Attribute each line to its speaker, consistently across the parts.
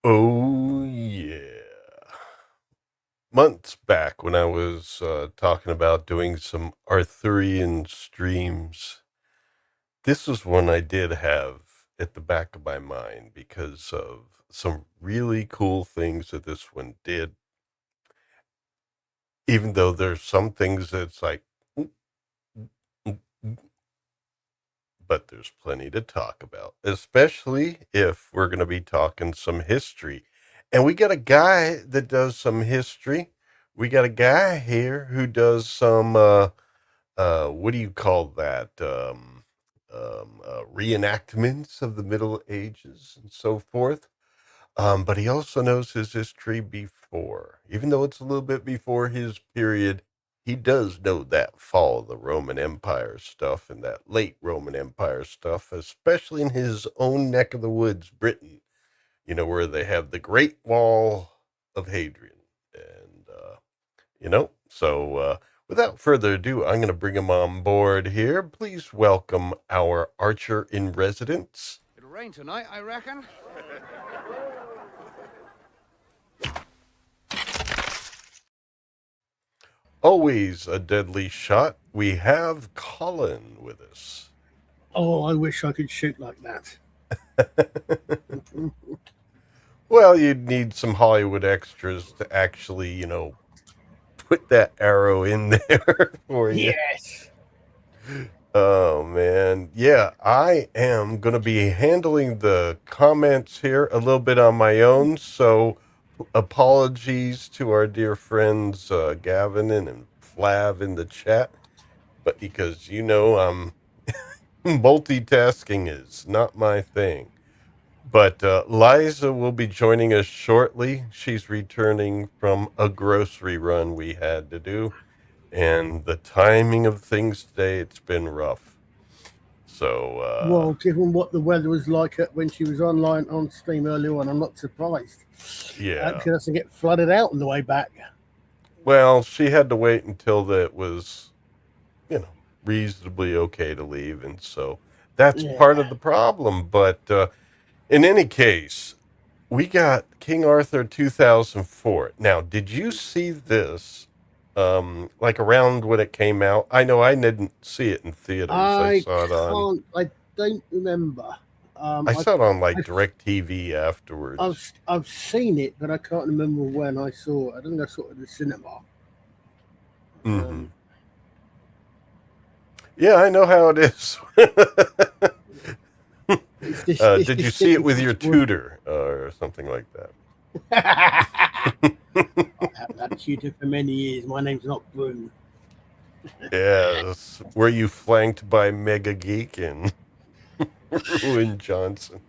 Speaker 1: Oh, yeah. Months back when I was talking about doing some Arthurian streams, this was one I did have at the back of my mind because of some really cool things that this one did. Even though there's some things that's like, "Mm, mm, mm," but there's plenty to talk about, especially if we're going to be talking some history. And we got a guy that does some history. We got a guy here who does some, what do you call that? Reenactments of the Middle Ages and so forth. But he also knows his history before, even though it's a little bit before his period. He does know that fall of the Roman Empire stuff and that late Roman Empire stuff, especially in his own neck of the woods, Britain, where they have the Great Wall of Hadrian. And, without further ado, I'm going to bring him on board here. Please welcome our archer in residence.
Speaker 2: It'll rain tonight, I reckon.
Speaker 1: Always a deadly shot. We have Colin with us.
Speaker 3: Oh, I wish I could shoot like that.
Speaker 1: Well, you'd need some Hollywood extras to actually, put that arrow in there for you.
Speaker 3: Yes.
Speaker 1: Oh, man. Yeah, I am going to be handling the comments here a little bit on my own. So apologies to our dear friends, Gavin and Flav in the chat. But because, multitasking is not my thing. But Liza will be joining us shortly. She's returning from a grocery run we had to do. And the timing of things today, it's been rough. So,
Speaker 3: well, given what the weather was like when she was online on stream earlier on, I'm not surprised.
Speaker 1: yeah.
Speaker 3: She doesn't get flooded out on the way back.
Speaker 1: Well, she had to wait until it was, reasonably okay to leave. And so that's part of the problem. But in any case, we got King Arthur 2004. Now, did you see this? Like around when it came out? I know I didn't see it in theaters. I saw it on.
Speaker 3: I don't remember.
Speaker 1: I saw it on like DirecTV afterwards.
Speaker 3: I've seen it, but I can't remember when I saw it. I think I saw it at the cinema.
Speaker 1: Mm-hmm. Yeah, I know how it is. Did you see it with your tutor or something like that?
Speaker 3: I haven't had a tutor for many years. My name's not Broom.
Speaker 1: Yes. Were you flanked by Mega Geek and Ruin Johnson?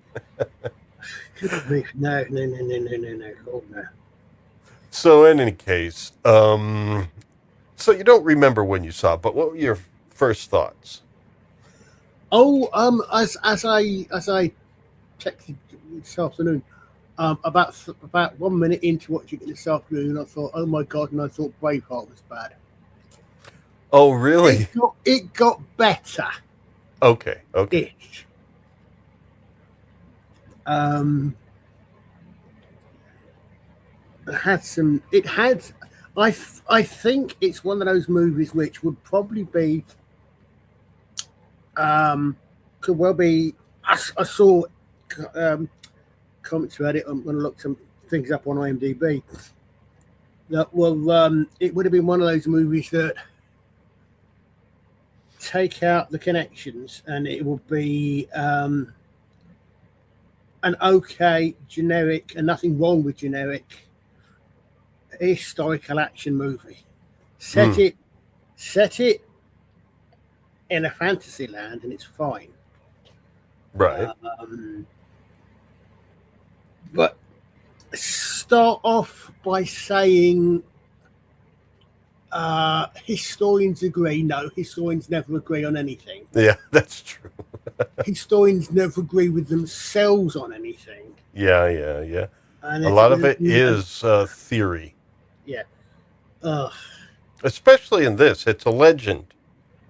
Speaker 3: No. Oh, no.
Speaker 1: So in any case, so you don't remember when you saw it, but what were your first thoughts?
Speaker 3: Oh, as I texted this afternoon, about 1 minute into watching it this afternoon, I thought, oh my God, and I thought Braveheart was bad.
Speaker 1: Oh, really?
Speaker 3: It got better.
Speaker 1: Okay.
Speaker 3: It had I think it's one of those movies which would probably be could well be. I saw comments about it. I'm going to look some things up on IMDb. That it would have been one of those movies that take out the connections, and it will be an okay generic, and nothing wrong with generic historical action movie. Set it in a fantasy land, and it's fine.
Speaker 1: Right.
Speaker 3: But start off by saying historians agree. No, historians never agree on anything.
Speaker 1: Yeah, that's true.
Speaker 3: Historians never agree with themselves on anything.
Speaker 1: Yeah. And a lot of it is theory.
Speaker 3: Yeah.
Speaker 1: Especially in this, it's a legend.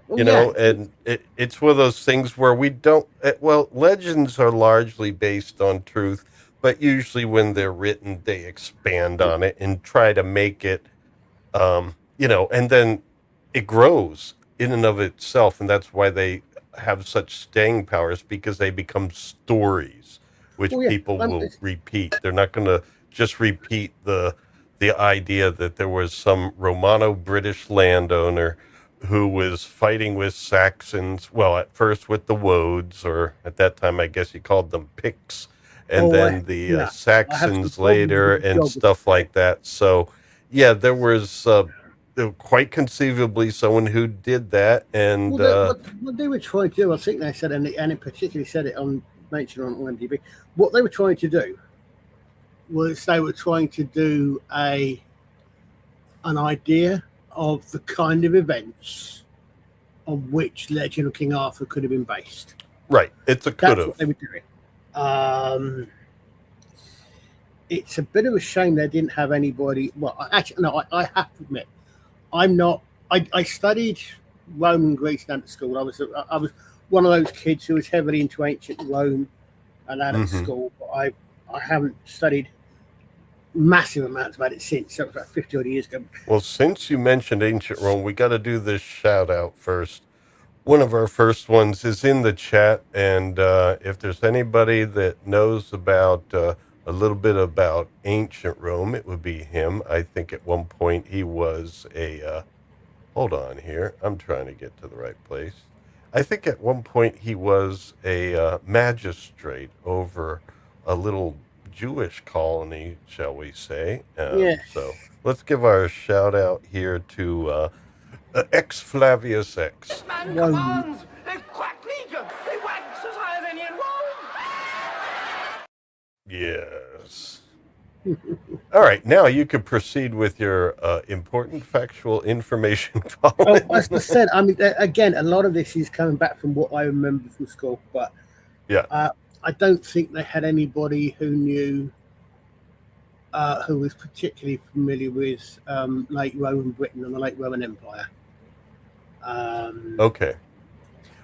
Speaker 1: And it's one of those things where we don't. Legends are largely based on truth, but usually when they're written, they expand on it and try to make it, and then it grows in and of itself, and that's why they have such staying powers, because they become stories which
Speaker 3: Well, yeah,
Speaker 1: people will repeat. They're not going to just repeat the idea that there was some Romano-British landowner who was fighting with Saxons. Well, at first with the Woads, or at that time, I guess you called them Picts, and then the
Speaker 3: yeah, I have some
Speaker 1: Saxons
Speaker 3: problems
Speaker 1: later
Speaker 3: with the
Speaker 1: and
Speaker 3: geography
Speaker 1: stuff
Speaker 3: there.
Speaker 1: like that. So, yeah, there was quite conceivably someone who did that,
Speaker 3: Well,
Speaker 1: and
Speaker 3: what they were trying to do, I think they said, and it particularly said it on mentioned on IMDb. What they were trying to do was they were trying to do an idea of the kind of events on which Legend of King Arthur could have been based.
Speaker 1: right, it's a could
Speaker 3: That's what they
Speaker 1: have.
Speaker 3: were doing. It's a bit of a shame they didn't have anybody. Well, actually, no, I have to admit, I'm not. I studied Roman Greece down at school. I was one of those kids who was heavily into ancient Rome and that at
Speaker 1: Hmm.
Speaker 3: school. But I haven't studied massive amounts about it since. So it was about 50 odd years ago.
Speaker 1: Well, since you mentioned ancient Rome, we got to do this shout out first. One of our first ones is in the chat, and if there's anybody that knows about a little bit about ancient Rome, it would be him. I think at one point he was a hold on here. I'm trying to get to the right place. I think at one point he was a magistrate over a little Jewish colony, shall we say.
Speaker 3: Yeah.
Speaker 1: So let's give our shout out here to X Flavius X.
Speaker 2: This man
Speaker 3: Rome.
Speaker 2: commands a quack legion. They wax as high as any in Rome.
Speaker 1: Yes. All right, now you could proceed with your important factual information,
Speaker 3: Oh,
Speaker 1: Colin.
Speaker 3: as I said, I mean, again, a lot of this is coming back from what I remember from school, but
Speaker 1: Yeah.
Speaker 3: I don't think they had anybody who knew, who was particularly familiar with late Roman Britain and the late Roman Empire.
Speaker 1: Okay.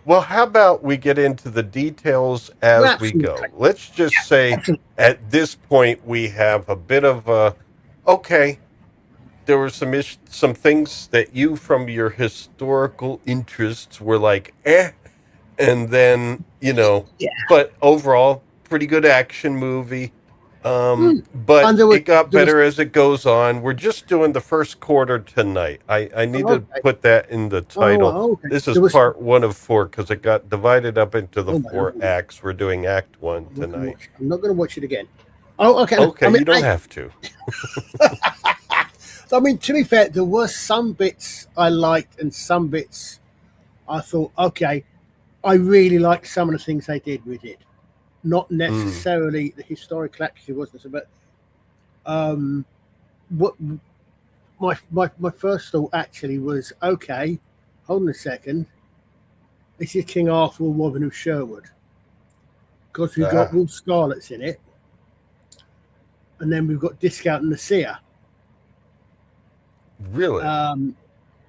Speaker 1: Well, how about we get into the details as we
Speaker 3: Absolutely.
Speaker 1: go? Let's just say
Speaker 3: Absolutely.
Speaker 1: at this point we have a bit of a okay. There were some things that you, from your historical interests, were like, and then
Speaker 3: Yeah.
Speaker 1: but overall pretty good action movie. But
Speaker 3: And there
Speaker 1: it got
Speaker 3: was
Speaker 1: better as it goes on. We're just doing the first quarter tonight. I need
Speaker 3: oh,
Speaker 1: to
Speaker 3: okay.
Speaker 1: put that in the
Speaker 3: Oh,
Speaker 1: title.
Speaker 3: okay.
Speaker 1: This is
Speaker 3: There was
Speaker 1: part one of four because it got divided up into the
Speaker 3: oh my
Speaker 1: four
Speaker 3: Lord.
Speaker 1: acts. We're doing act one tonight.
Speaker 3: I'm not going to watch it again. Oh, okay.
Speaker 1: Okay,
Speaker 3: I mean,
Speaker 1: you don't have to.
Speaker 3: I mean, to be fair, there were some bits I liked and some bits I thought, okay, I really liked some of the things they did with it. Not necessarily the historical accuracy wasn't so, but what my first thought actually was, okay, hold on a second, this is King Arthur or Robin of Sherwood, because we've got Will Scarlet's in it, and then we've got Discount and the Seer.
Speaker 1: Really?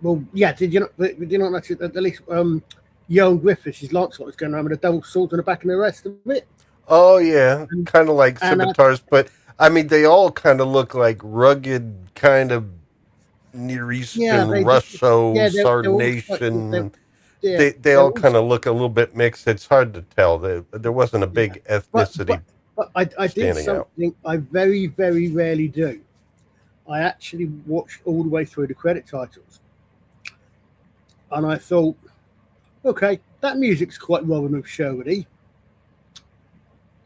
Speaker 3: Well, yeah. Did you not notice that at least Johan Griffiths, his Lancelot, was going around with a double sword on the back and the rest of it?
Speaker 1: Oh yeah, kind of like
Speaker 3: And
Speaker 1: scimitars, but I mean they all kind of look like rugged, kind of Near
Speaker 3: yeah,
Speaker 1: Eastern,
Speaker 3: they
Speaker 1: Russo,
Speaker 3: yeah they're all
Speaker 1: Sarnation.
Speaker 3: yeah
Speaker 1: They
Speaker 3: they're
Speaker 1: all
Speaker 3: all
Speaker 1: kind of look a little bit mixed. It's hard to tell. There wasn't a
Speaker 3: yeah.
Speaker 1: big
Speaker 3: But
Speaker 1: ethnicity
Speaker 3: I did
Speaker 1: standing out.
Speaker 3: something I very very rarely do. I actually watched all the way through the credit titles, and I thought, okay, that music's quite Robin of Sherwood-y.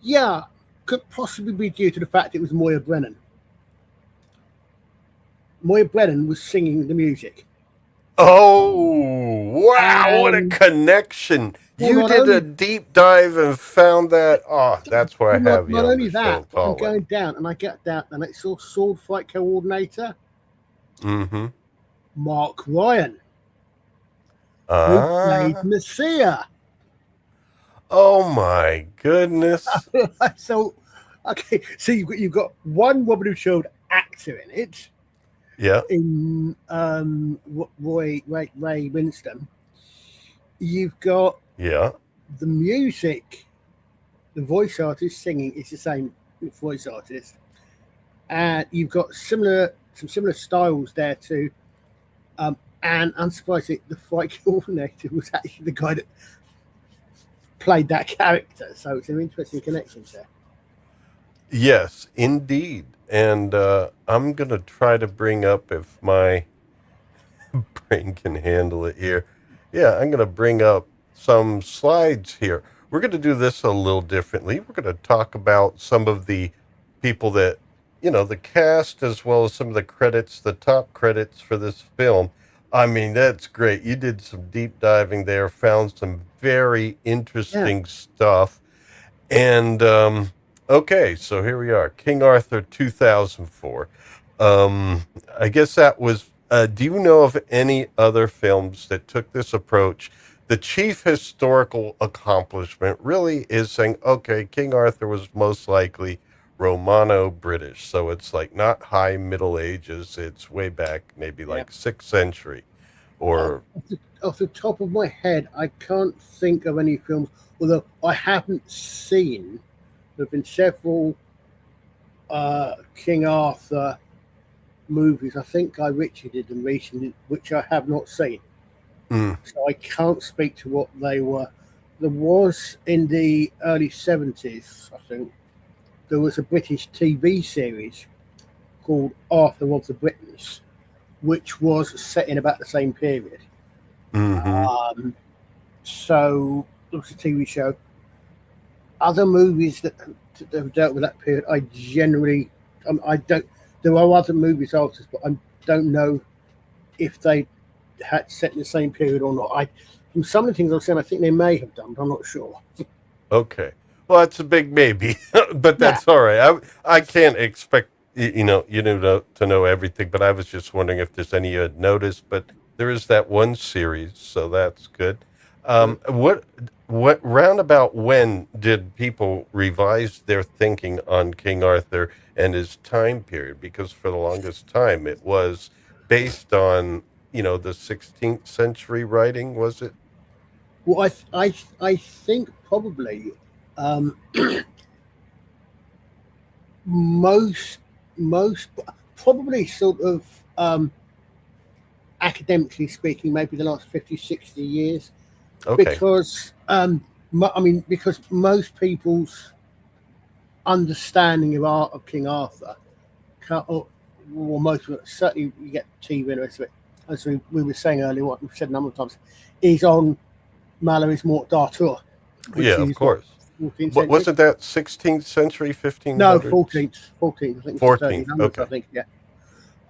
Speaker 3: Yeah, could possibly be due to the fact it was Moya Brennan. Moya Brennan was singing the music.
Speaker 1: Oh, wow, what a
Speaker 3: And
Speaker 1: connection.
Speaker 3: well,
Speaker 1: You
Speaker 3: not
Speaker 1: did a
Speaker 3: only
Speaker 1: deep dive and found that. Oh, that's why I have you
Speaker 3: not
Speaker 1: on
Speaker 3: only
Speaker 1: the show,
Speaker 3: that, but I'm
Speaker 1: Colin.
Speaker 3: going down and I get down and I saw sword fight coordinator
Speaker 1: Mm-hmm.
Speaker 3: Mark Ryan, who played
Speaker 1: Ah,
Speaker 3: Messiah.
Speaker 1: oh my goodness.
Speaker 3: I thought, okay, so you've got one Robin of Sherwood actor in it,
Speaker 1: Yeah,
Speaker 3: in Ray Winston. You've got
Speaker 1: yeah.
Speaker 3: the music, the voice artist singing is the same voice artist, and you've got some similar styles there too. And unsurprisingly, the fight coordinator was actually the guy that played that character. So it's an interesting connection there.
Speaker 1: Yes, indeed. And I'm going to try to bring up, if my brain can handle it here. Yeah, I'm going to bring up some slides here. We're going to do this a little differently. We're going to talk about some of the people that, the cast, as well as some of the credits, the top credits for this film. I mean, that's great. You did some deep diving there, found some very
Speaker 3: Yeah,
Speaker 1: interesting stuff. And okay, so here we are, King Arthur 2004. I guess that was. Do you know of any other films that took this approach? The chief historical accomplishment really is saying, okay, King Arthur was most likely Romano-British, so it's like not high Middle Ages. It's way back, maybe
Speaker 3: yeah.
Speaker 1: like 6th century,
Speaker 3: Off,
Speaker 1: or
Speaker 3: off the top of my head, I can't think of any films. Although I haven't seen, there have been several King Arthur movies. I think Guy Ritchie did them recently, which I have not seen.
Speaker 1: mm,
Speaker 3: So I can't speak to what they were. There was in the early 70s, I think, there was a British TV series called Arthur of the Britons, which was set in about the same period.
Speaker 1: mm-hmm.
Speaker 3: Um, so it was a TV show. Other movies that have dealt with that period, I generally, I don't. There are other movies artists, but I don't know if they had set in the same period or not. From some of the things I've seen, I think they may have done, but I'm not sure.
Speaker 1: Okay. Well, that's a big maybe, but
Speaker 3: Yeah,
Speaker 1: that's all right. I can't expect to know everything, but I was just wondering if there's any you had noticed. But there is that one series, so that's good. What roundabout when did people revise their thinking on King Arthur and his time period? Because for the longest time, it was based on the 16th century writing, was it?
Speaker 3: well, I think probably um, most probably sort of academically speaking, maybe the last 50, 60 years,
Speaker 1: Okay.
Speaker 3: because because most people's understanding of art of King Arthur, or most of it, certainly you get TV and the rest of it, as we were saying earlier, what we've said a number of times, is on Mallory's Mort d'Arthur,
Speaker 1: Yeah,
Speaker 3: which
Speaker 1: of
Speaker 3: is what,
Speaker 1: course.
Speaker 3: 14th
Speaker 1: What
Speaker 3: century?
Speaker 1: wasn't that 16th century,
Speaker 3: No,
Speaker 1: 1500s?
Speaker 3: 14th, 14th. I think it's the
Speaker 1: 14th.
Speaker 3: 1300s. I
Speaker 1: Okay.
Speaker 3: think, yeah.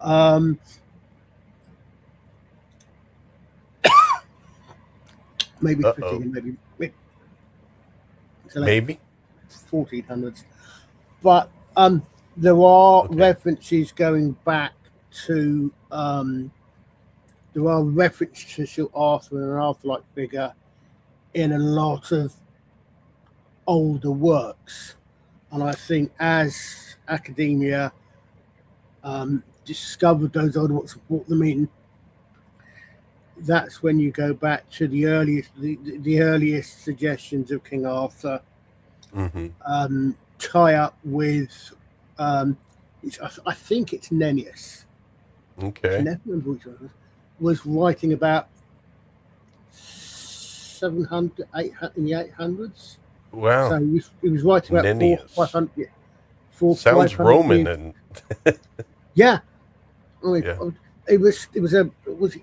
Speaker 3: Um, maybe 15,
Speaker 1: Uh-oh.
Speaker 3: maybe it's like
Speaker 1: Maybe.
Speaker 3: 1400s. But there are
Speaker 1: Okay.
Speaker 3: references going back to there are references to Arthur and an Arthur-like figure in a lot of older works, and I think as academia discovered those older works and brought them in, that's when you go back to the earliest suggestions of King Arthur
Speaker 1: Mm-hmm.
Speaker 3: tie up with I think it's Nennius. I can
Speaker 1: Okay.
Speaker 3: never remember which one was writing about 700, 800 in the 800s.
Speaker 1: Wow.
Speaker 3: So he was writing about
Speaker 1: Nennius.
Speaker 3: 500, yeah, four,
Speaker 1: Sounds
Speaker 3: 500
Speaker 1: Roman
Speaker 3: years.
Speaker 1: and
Speaker 3: Yeah, I mean,
Speaker 1: yeah.
Speaker 3: it was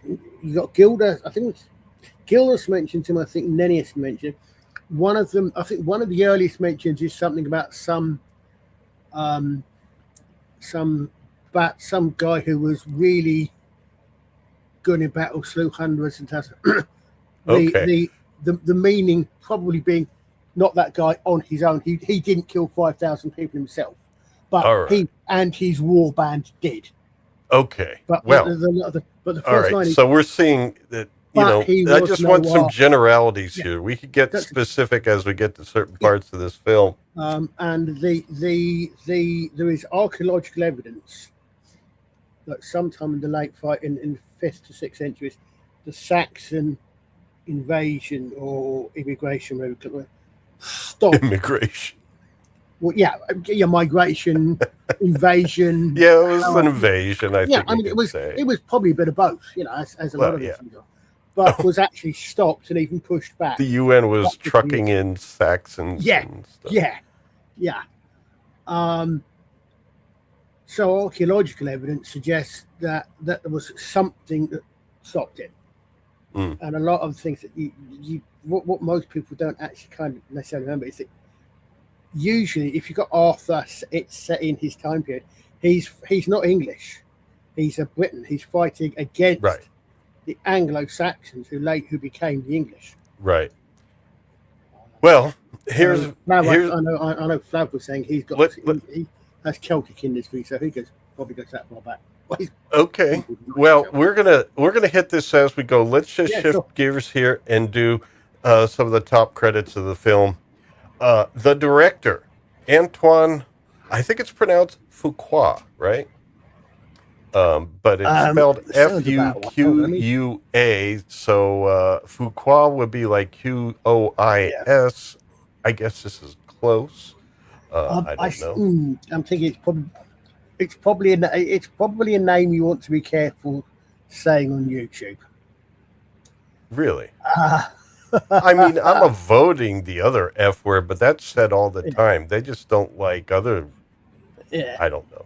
Speaker 3: you got Gilda. I think it was Gildas mentioned him. I think Nennius mentioned one of them. I think one of the earliest mentions is something about um, some guy who was really good in battle, slew hundreds and thousands. the,
Speaker 1: Okay.
Speaker 3: the the meaning probably being not that guy on his own. He didn't kill 5,000 people himself, but
Speaker 1: All right.
Speaker 3: he and his war band did.
Speaker 1: Okay.
Speaker 3: But
Speaker 1: Well,
Speaker 3: but the
Speaker 1: all
Speaker 3: first
Speaker 1: right.
Speaker 3: line is,
Speaker 1: So we're seeing that,
Speaker 3: but he
Speaker 1: I
Speaker 3: was
Speaker 1: just
Speaker 3: no
Speaker 1: want some
Speaker 3: Arthur.
Speaker 1: generalities
Speaker 3: Yeah,
Speaker 1: here. We could get
Speaker 3: that's
Speaker 1: specific as we get to certain
Speaker 3: yeah.
Speaker 1: parts of this film.
Speaker 3: And there is archaeological evidence that sometime in the late fight in 5th to 6th centuries, the Saxon invasion or immigration stopped
Speaker 1: Immigration.
Speaker 3: well, yeah, migration, invasion.
Speaker 1: Yeah, it was an invasion, I
Speaker 3: Yeah,
Speaker 1: think
Speaker 3: I
Speaker 1: you
Speaker 3: mean,
Speaker 1: could say.
Speaker 3: it was probably a bit of both, as a lot
Speaker 1: Well,
Speaker 3: of these
Speaker 1: yeah.
Speaker 3: things are, but was actually stopped and even pushed back
Speaker 1: The UN was
Speaker 3: about 50
Speaker 1: trucking
Speaker 3: years.
Speaker 1: in Saxons
Speaker 3: Yeah,
Speaker 1: and stuff.
Speaker 3: yeah, yeah. Um, so archaeological evidence suggests that there was something that stopped it,
Speaker 1: Mm,
Speaker 3: and a lot of things that what most people don't actually kind of necessarily remember is that usually if you've got Arthur, it's set in his time period. He's not English. He's a Briton. He's fighting
Speaker 1: right,
Speaker 3: against the Anglo-Saxons who became the English.
Speaker 1: right. Well,
Speaker 3: So
Speaker 1: here's
Speaker 3: I know Flav was saying
Speaker 1: let, let
Speaker 3: he has Celtic industry, so he probably goes that far back. Well, he's
Speaker 1: okay.
Speaker 3: probably not
Speaker 1: Well,
Speaker 3: Celtic.
Speaker 1: we're gonna hit this as we go. Let's just
Speaker 3: Yeah,
Speaker 1: shift
Speaker 3: sure.
Speaker 1: gears here and do some of the top credits of the film. The director, Antoine, I think it's pronounced Fuqua, right? But it's spelled
Speaker 3: Sounds about right. Hold on, let me.
Speaker 1: Fuqua. So Fuqua would be like
Speaker 3: Yeah,
Speaker 1: Qois. I guess this is close. I don't know.
Speaker 3: I'm thinking it's probably a name you want to be careful saying on YouTube.
Speaker 1: Really?
Speaker 3: Uh,
Speaker 1: I mean, I'm avoiding the other F word, but that's said all the time. They just don't like other.
Speaker 3: yeah.
Speaker 1: I don't know.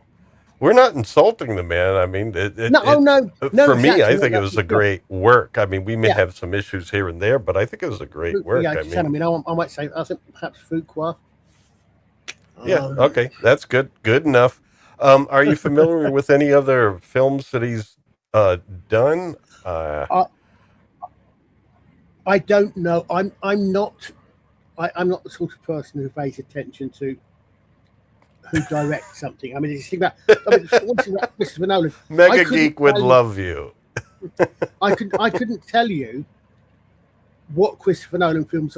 Speaker 1: We're not insulting the man. I mean,
Speaker 3: No, oh
Speaker 1: it's
Speaker 3: no,
Speaker 1: for me.
Speaker 3: exactly.
Speaker 1: I
Speaker 3: No,
Speaker 1: think it
Speaker 3: no,
Speaker 1: was a
Speaker 3: no.
Speaker 1: great work. I mean, we may
Speaker 3: Yeah,
Speaker 1: have some issues here and there, but I think it was a great
Speaker 3: yeah.
Speaker 1: work. I
Speaker 3: I
Speaker 1: mean,
Speaker 3: mean, I might say I think perhaps Fuqua.
Speaker 1: yeah,
Speaker 3: Um,
Speaker 1: okay, that's good. Good enough. Are you familiar with any other films that he's done?
Speaker 3: I I don't know. I'm not the sort of person who pays attention to who directs something. I mean, you think about. I mean, one thing about Christopher Nolan, I
Speaker 1: Mega
Speaker 3: couldn't
Speaker 1: Geek would
Speaker 3: tell you.
Speaker 1: love you.
Speaker 3: I couldn't tell you what Christopher Nolan films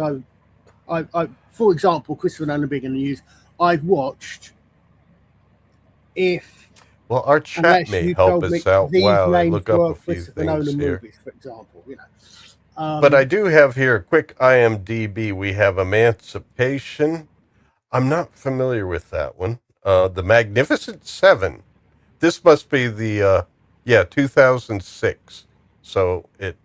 Speaker 3: for example, Christopher Nolan being in the news, I've watched. If
Speaker 1: Well, our chat
Speaker 3: unless
Speaker 1: may
Speaker 3: you
Speaker 1: help
Speaker 3: told
Speaker 1: us
Speaker 3: me
Speaker 1: out
Speaker 3: these
Speaker 1: while I
Speaker 3: names
Speaker 1: look up
Speaker 3: were
Speaker 1: a few
Speaker 3: Christopher
Speaker 1: things
Speaker 3: Nolan
Speaker 1: here.
Speaker 3: movies, for example,
Speaker 1: But I
Speaker 3: Um,
Speaker 1: do have here a quick IMDb. We have Emancipation. I'm not familiar with that one. The Magnificent Seven. This must be the 2006. So it's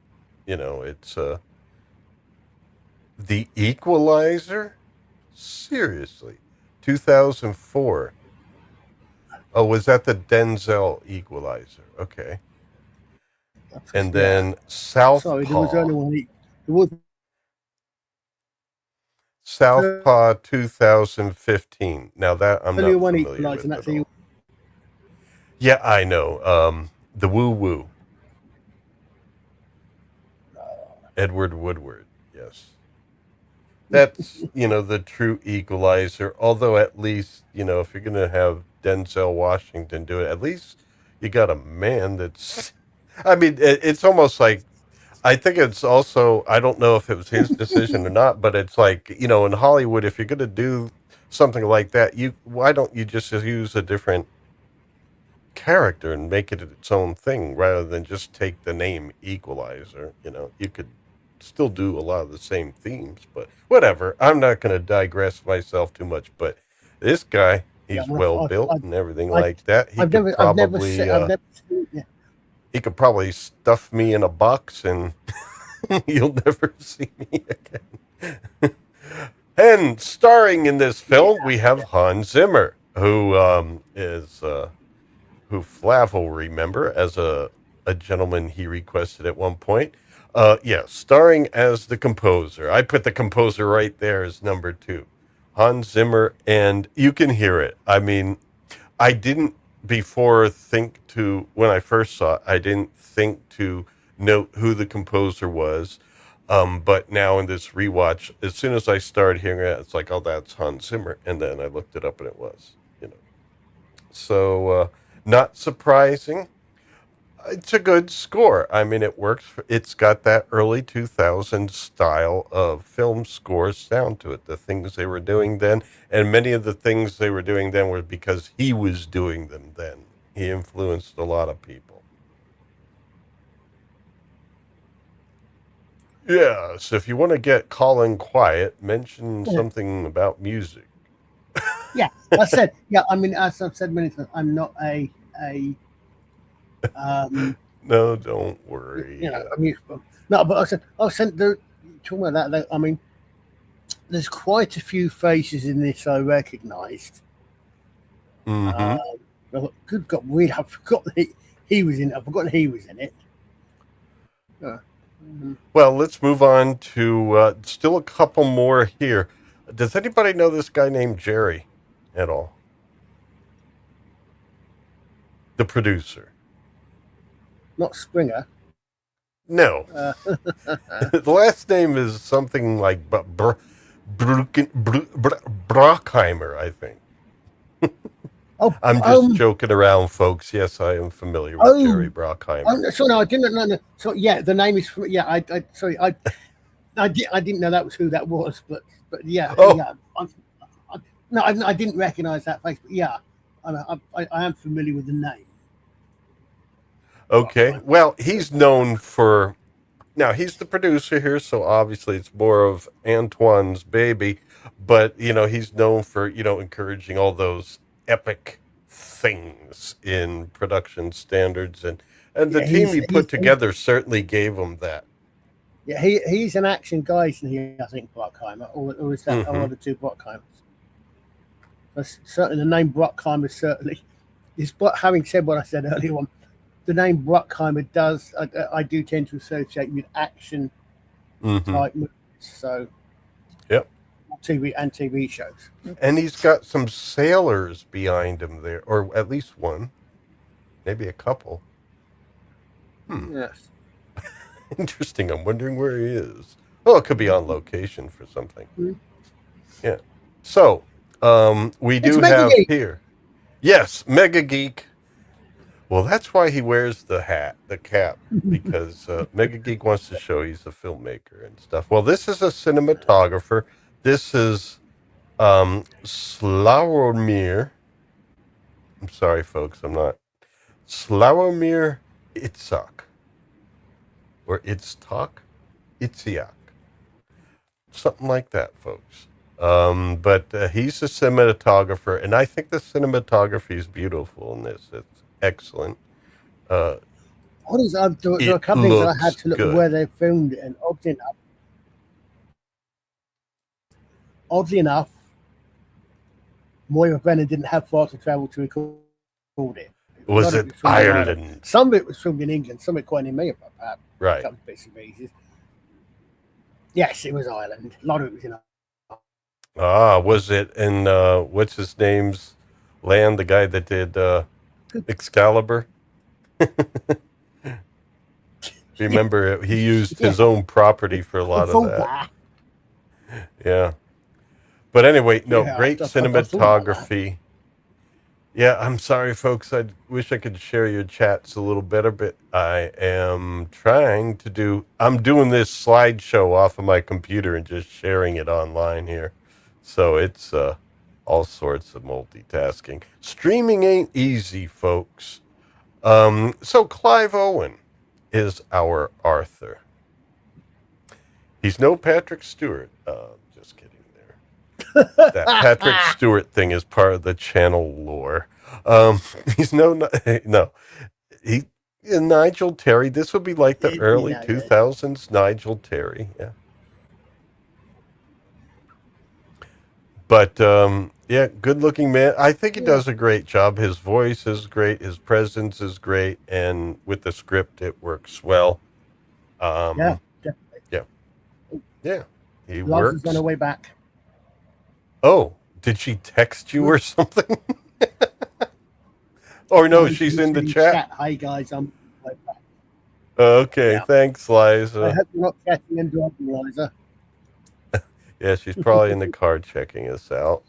Speaker 1: The Equalizer. Seriously, 2004. Oh, was that the Denzel Equalizer? Okay, and
Speaker 3: yeah.
Speaker 1: then
Speaker 3: Sorry, there was only
Speaker 1: Southpaw.
Speaker 3: one. There was
Speaker 1: Southpaw 2015. Now that I'm
Speaker 3: only
Speaker 1: not
Speaker 3: one
Speaker 1: familiar
Speaker 3: Equalizer, and
Speaker 1: with
Speaker 3: that's
Speaker 1: at
Speaker 3: the
Speaker 1: all. Yeah, I know. The Woo Woo. Edward Woodward. Yes. That's, the true equalizer. Although at least, if you're going to have Denzel Washington do it, at least you got a man that's, I mean, it's almost like, I think it's also, I don't know if it was his decision or not, but it's like, in Hollywood, if you're going to do something like that, why don't you just use a different character and make it its own thing rather than just take the name Equalizer? You could still do a lot of the same themes, but whatever. I'm not going to digress myself too much, but this guy,
Speaker 3: yeah.
Speaker 1: he's well built and everything like that.
Speaker 3: I've never seen. Yeah.
Speaker 1: He could probably stuff me in a box and you'll never see me again. And starring in this film, we have Hans Zimmer, who Flav will remember as a gentleman he requested at one point. Yeah, starring as the composer. I put the composer right there as number two. Hans Zimmer, and you can hear it. I mean, I didn't before when I first saw it, I didn't think to note who the composer was. But now in this rewatch, as soon as I started hearing it, it's like, oh, that's Hans Zimmer. And then I looked it up and it was. So, not surprising. It's a good score. I mean, it works. It's got that early 2000s style of film score sound to it. The things they were doing then, and many of the things they were doing then were because he was doing them then. He influenced a lot of people. Yeah, so if you want to get Colin quiet, mention
Speaker 3: Yeah.
Speaker 1: something about music.
Speaker 3: Yeah, I said, yeah. I mean, as I've said many times, I'm not a um,
Speaker 1: No, don't
Speaker 3: you
Speaker 1: worry.
Speaker 3: know, I mean, no, but I said, talking about that. I mean, there's quite a few faces in this I recognised.
Speaker 1: Mm-hmm.
Speaker 3: Good God, really, I forgot that he was in. I forgot he was in it. Uh,
Speaker 1: Well, let's move on to still a couple more here. Does anybody know this guy named Jerry at all? The producer?
Speaker 3: not Springer.
Speaker 1: No.
Speaker 3: Uh,
Speaker 1: The last name is something like Brockheimer, I think.
Speaker 3: oh,
Speaker 1: I'm just joking around, folks. Yes, I am familiar with Jerry
Speaker 3: oh,
Speaker 1: Brockheimer.
Speaker 3: so no, I didn't. No. So yeah, the name is. Yeah, sorry, I didn't know that was who that was, but yeah,
Speaker 1: Oh,
Speaker 3: yeah. No, I didn't recognise that face, but yeah, I am familiar with the name.
Speaker 1: okay.
Speaker 3: Brockheimer.
Speaker 1: Well, he's known for. Now, he's the producer here, so obviously it's more of Antoine's baby, but, he's known for, encouraging all those epic things in production standards. And the
Speaker 3: Yeah,
Speaker 1: team he put together certainly gave him that.
Speaker 3: yeah, he's an action guy, isn't he? I think Brockheimer, or is that
Speaker 1: Hmm.
Speaker 3: or are the two Brockheimers? But certainly, the name Brockheimer certainly is. But having said what I said earlier on, the name Brockheimer does I do tend to associate with action
Speaker 1: Hmm.
Speaker 3: type movies, so
Speaker 1: Yep.
Speaker 3: TV shows.
Speaker 1: And he's got some sailors behind him there, or at least one, maybe a couple. Hmm.
Speaker 3: Yes,
Speaker 1: Interesting. I'm wondering where he is. Oh, it could be on location for something. Yeah. So, we
Speaker 3: it's
Speaker 1: do
Speaker 3: Mega
Speaker 1: have
Speaker 3: Geek.
Speaker 1: here. Yes, Mega Geek. Well, that's why he wears the cap, because Mega Geek wants to show he's a filmmaker and stuff. Well, this is a cinematographer. This is Slawomir. I'm sorry, folks. I'm not. Slawomir Itzhak. Or Itzhak? Itziak. Something like that, folks. But he's a cinematographer, and I think the cinematography is beautiful in this. It's excellent. Uh,
Speaker 3: What is there are a
Speaker 1: it
Speaker 3: couple of things that I had
Speaker 1: looks
Speaker 3: to look at where
Speaker 1: good.
Speaker 3: they filmed it, and oddly enough, Moira Brennan didn't have far to travel to record it. A lot
Speaker 1: Was
Speaker 3: of it
Speaker 1: it
Speaker 3: was filmed in Ireland.
Speaker 1: Ireland?
Speaker 3: Some of it was filmed in England. Some of it quite in me about a
Speaker 1: Right.
Speaker 3: couple of bits and pieces. Yes, it was Ireland. A lot of it was in Ireland.
Speaker 1: Ah, was it in what's his name's land? The guy that did Excalibur.
Speaker 3: Yeah,
Speaker 1: Remember, he used
Speaker 3: yeah.
Speaker 1: his own property for a lot of
Speaker 3: Full
Speaker 1: that.
Speaker 3: bar.
Speaker 1: Yeah. But anyway, no,
Speaker 3: Yeah,
Speaker 1: great
Speaker 3: I thought about that.
Speaker 1: cinematography. Yeah, I'm sorry, folks. I wish I could share your chats a little better, but I am trying to do. I'm doing this slideshow off of my computer and just sharing it online here, so it's all sorts of multitasking. Streaming ain't easy, folks. So Clive Owen is our Arthur. He's no Patrick Stewart. Just kidding there. That Patrick Stewart thing is part of the channel lore. He's no. He Nigel Terry. This would be like the early
Speaker 3: Yeah.
Speaker 1: 2000s Nigel Terry. Yeah, but yeah, good looking man. I think he
Speaker 3: Yeah.
Speaker 1: does a great job. His voice is great. His presence is great, and with the script, it works well.
Speaker 3: Yeah.
Speaker 1: Um,
Speaker 3: Definitely.
Speaker 1: yeah, yeah, he
Speaker 3: Liza's on her
Speaker 1: works.
Speaker 3: way back.
Speaker 1: Oh, did she text you or something? Or no,
Speaker 3: No,
Speaker 1: she's
Speaker 3: she's
Speaker 1: in the
Speaker 3: in
Speaker 1: chat.
Speaker 3: chat. Hey guys, I'm right back.
Speaker 1: Okay,
Speaker 3: Yeah.
Speaker 1: thanks,
Speaker 3: I
Speaker 1: Liza.
Speaker 3: hope you're not chatting and driving, Liza.
Speaker 1: Yeah, she's probably in the car checking us out,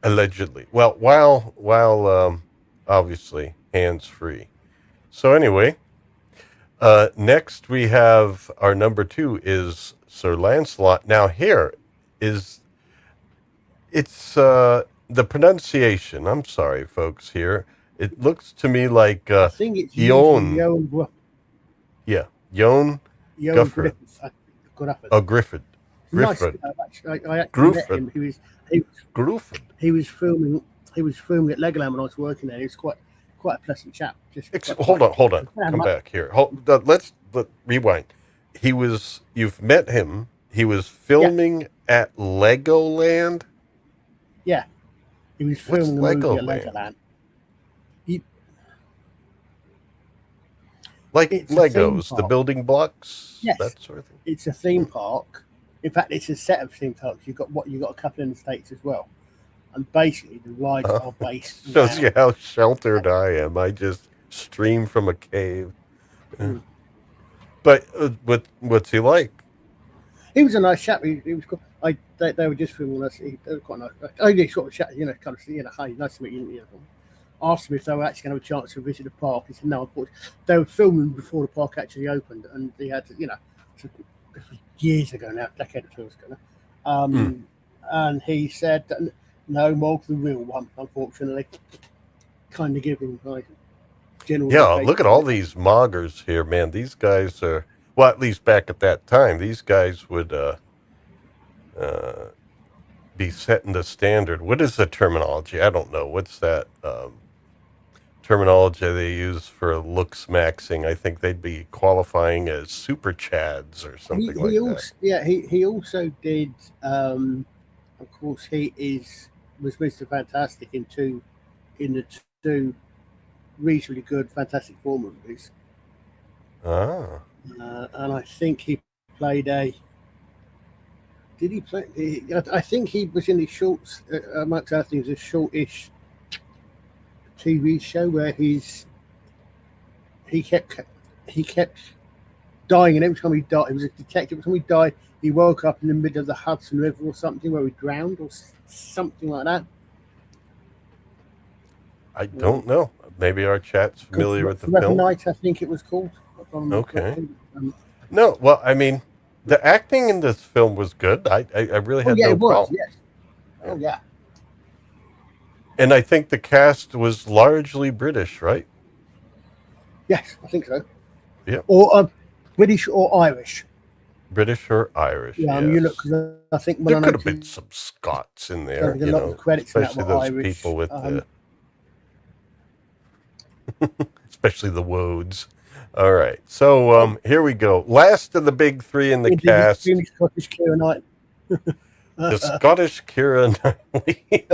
Speaker 1: allegedly. Well, while obviously hands free. So anyway, next we have our number two is Sir Lancelot. Now here is it's the pronunciation. I'm sorry, folks. Here it looks to me like
Speaker 3: I think it's usually
Speaker 1: Eon. Yeah, Yon
Speaker 3: Joan
Speaker 1: Gufford.
Speaker 3: Griffith. Griffith.
Speaker 1: Oh, Griffith.
Speaker 3: Nice.
Speaker 1: Griffin.
Speaker 3: Actually, I actually met
Speaker 1: Griffin.
Speaker 3: him. He
Speaker 1: Griffin.
Speaker 3: he was filming he was filming at Legoland when I was working there. He was quite a pleasant chap. Just
Speaker 1: Hold on, hold on.
Speaker 3: yeah,
Speaker 1: Come back here. Let's rewind. You've met him. He was
Speaker 3: yeah,
Speaker 1: filming at Legoland.
Speaker 3: yeah. He was
Speaker 1: What's
Speaker 3: filming a movie at
Speaker 1: Legoland?
Speaker 3: Legoland. He,
Speaker 1: Like
Speaker 3: it's a theme
Speaker 1: Legos, the
Speaker 3: park.
Speaker 1: building blocks,
Speaker 3: Yes,
Speaker 1: that sort of thing.
Speaker 3: it's a theme park. In fact, it's a set of theme parks. You've got a couple in the States as well. And basically, the rides
Speaker 1: Uh,
Speaker 3: are based
Speaker 1: Shows you
Speaker 3: around.
Speaker 1: how sheltered I am. I just stream from a cave. Uh,
Speaker 3: Mm.
Speaker 1: But what's he like?
Speaker 3: He was a nice chap. He was cool. They were just filming us. They were quite nice. I only sort of chat, kind of, hey, nice to meet you. Asked him if they were actually going to have a chance to visit the park. He said no, unfortunately. They were filming before the park actually opened, and they had to, this was years ago now, decade or two ago now.
Speaker 1: Mm.
Speaker 3: And he said that no, Mog's the real one, unfortunately. Kind of giving like general.
Speaker 1: Yeah, look at all these moggers here, man. These guys are, well, at least back at that time, these guys would uh, be setting the standard. What is the terminology? I don't know. What's that terminology they use for looks maxing? I think they'd be qualifying as super chads or something like that.
Speaker 3: He also did. Of course, was Mr. Fantastic in the two reasonably good Fantastic Four movies,
Speaker 1: Ah,
Speaker 3: and I think he played a. Did he play? I think he was in the shorts, amongst other things, a shortish TV show where he kept dying, and every time he died, he was a detective. Every time he died, he woke up in the middle of the Hudson River or something where he drowned or something like that.
Speaker 1: I don't know. Maybe our chat's familiar with the
Speaker 3: Forever
Speaker 1: film.
Speaker 3: Night, I think it was called.
Speaker 1: Okay. No, well, I mean, the acting in this film was good. I really
Speaker 3: Oh
Speaker 1: had
Speaker 3: yeah,
Speaker 1: no
Speaker 3: it was.
Speaker 1: problem.
Speaker 3: Yes. Oh yeah.
Speaker 1: And I think the cast was largely British, right?
Speaker 3: Yes, I think so.
Speaker 1: Yeah.
Speaker 3: Or British or Irish.
Speaker 1: British or Irish,
Speaker 3: Yeah,
Speaker 1: yes.
Speaker 3: you look, because I think when
Speaker 1: There
Speaker 3: I
Speaker 1: could have been
Speaker 3: noticed,
Speaker 1: some Scots in
Speaker 3: there
Speaker 1: there,
Speaker 3: was a lot of credits in that
Speaker 1: especially
Speaker 3: were
Speaker 1: those
Speaker 3: Irish.
Speaker 1: people with especially the Woads. All right, so here we go. Last of the big three in the cast,
Speaker 3: the Scottish Keira Knight.
Speaker 1: the Scottish Keira Knightley.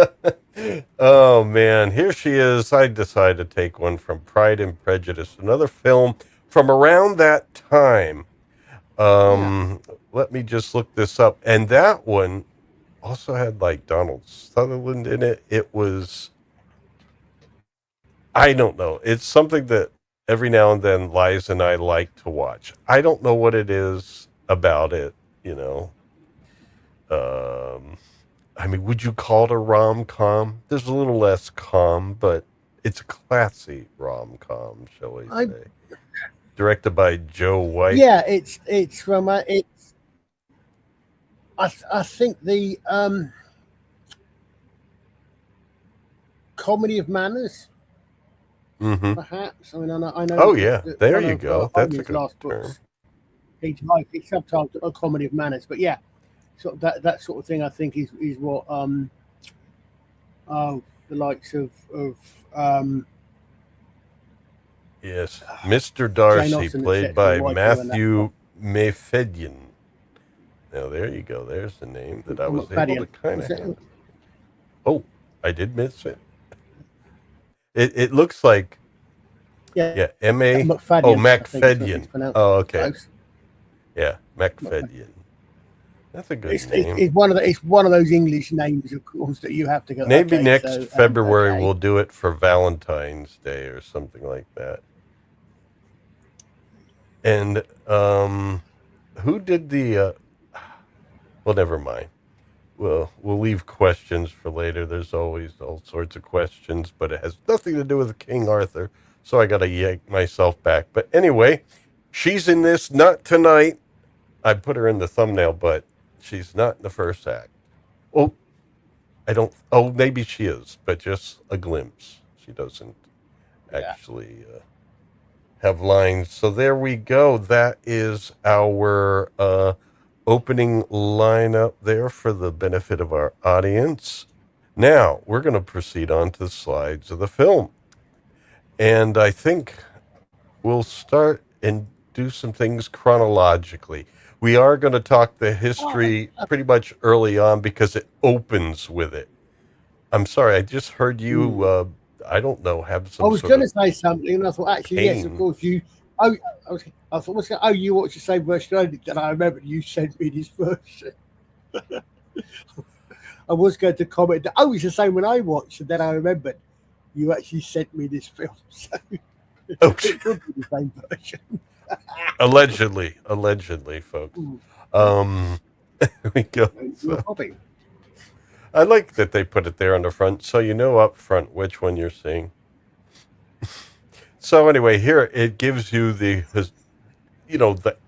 Speaker 1: Oh man, here she is. I decided to take one from Pride and Prejudice, another film from around that time. Let me just look this up. And that one also had like Donald Sutherland in it. It was, I don't know. It's something that every now and then Liza and I like to watch. I don't know what it is about it, you know. I mean, would you call it a rom-com? There's a little less calm, but it's a classy rom-com, shall we say. Directed by Joe White.
Speaker 3: Yeah, it's from it's. I think the Comedy of Manners,
Speaker 1: Mm-hmm.
Speaker 3: perhaps. I mean, I know.
Speaker 1: Oh yeah, there you go. That's a
Speaker 3: His
Speaker 1: good
Speaker 3: last
Speaker 1: term.
Speaker 3: books. He subtitled A Comedy of Manners, but yeah, sort of that sort of thing. I think is what the likes of
Speaker 1: Yes, Mr. Darcy,
Speaker 3: Austen,
Speaker 1: played
Speaker 3: etc.,
Speaker 1: by
Speaker 3: like
Speaker 1: Matthew Mayfedian. Now there you go. There's the name that I was able to kind of handle. Oh, I did miss it. It looks like M.A.
Speaker 3: McFadden.
Speaker 1: Oh, McFadden. Oh, okay.
Speaker 3: Close.
Speaker 1: Yeah, McFadden. That's a good name.
Speaker 3: It's one of those English names, of course, that you have to go.
Speaker 1: Maybe next February we'll do it for Valentine's Day or something like that. And who did the? Well, never mind. Well, we'll leave questions for later. There's always all sorts of questions, but it has nothing to do with King Arthur, so I got to yank myself back. But anyway, she's in this. Not tonight. I put her in the thumbnail, but she's not in the first act. Oh, I don't. Oh, maybe she is, but just a glimpse. She doesn't actually have lines. So there we go. That is our opening line up there for the benefit of our audience. Now, we're going to proceed on to the slides of the film. And I think we'll start and do some things chronologically. We are going to talk the history pretty much early on because it opens with it. I'm sorry, I just heard you, I don't know, have
Speaker 3: I
Speaker 1: some
Speaker 3: was
Speaker 1: sort
Speaker 3: going to
Speaker 1: of
Speaker 3: say something, and I thought, actually, yes, of
Speaker 1: pain.
Speaker 3: course, you. Oh, I thought, oh, you watched the same version I did, and I remember you sent me this version. I was going to comment that, oh, it's the same when I watched, and then I remembered you actually sent me this film, so
Speaker 1: Oh,
Speaker 3: it could be the same version.
Speaker 1: allegedly, folks. Um, here we go.
Speaker 3: You're
Speaker 1: So,
Speaker 3: hopping.
Speaker 1: I like that they put it there on the front, so you know up front which one you're seeing. So anyway, here it gives you the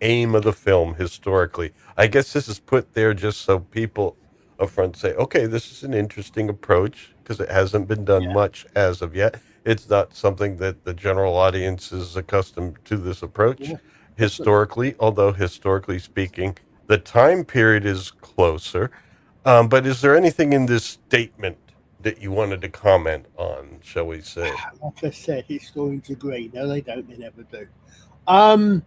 Speaker 1: aim of the film historically. I guess this is put there just so people up front say, okay, this is an interesting approach because it hasn't been done
Speaker 3: Yeah,
Speaker 1: much as of yet. It's not something that the general audience is accustomed to this approach
Speaker 3: yeah, definitely.
Speaker 1: historically, although historically speaking, the time period is closer. But is there anything in this statement that you wanted to comment on, shall we say?
Speaker 3: Like I said, historians agree. No, they don't. They never do. Um,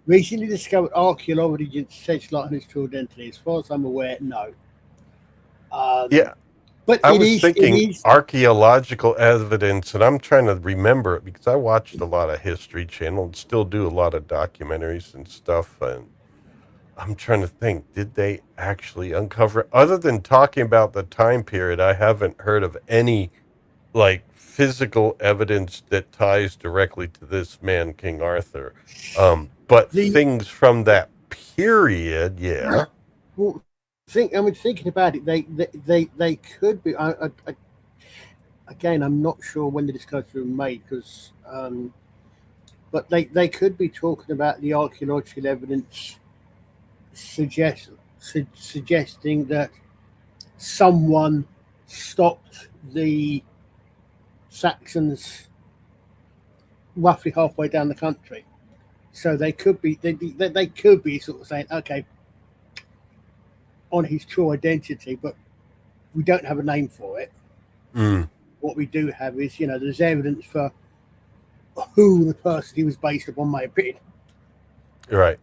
Speaker 3: Recently discovered archaeology says like its true identity. As far as I'm aware, no. Um,
Speaker 1: Yeah,
Speaker 3: but
Speaker 1: I
Speaker 3: it
Speaker 1: was
Speaker 3: is. It
Speaker 1: thinking
Speaker 3: is.
Speaker 1: archaeological evidence, and I'm trying to remember it because I watched a lot of History Channel and still do a lot of documentaries and stuff. And I'm trying to think, did they actually uncover, other than talking about the time period, I haven't heard of any like physical evidence that ties directly to this man, King Arthur. But
Speaker 3: The
Speaker 1: things from that period, yeah.
Speaker 3: well, thinking about it, they could be. Again, I'm not sure when the discovery was made because, but they could be talking about the archaeological evidence suggesting that someone stopped the Saxons roughly halfway down the country. So they could be sort of saying, okay, on his true identity, but we don't have a name for it.
Speaker 1: Mm,
Speaker 3: What we do have is, there's evidence for who the person he was based upon may have been,
Speaker 1: right.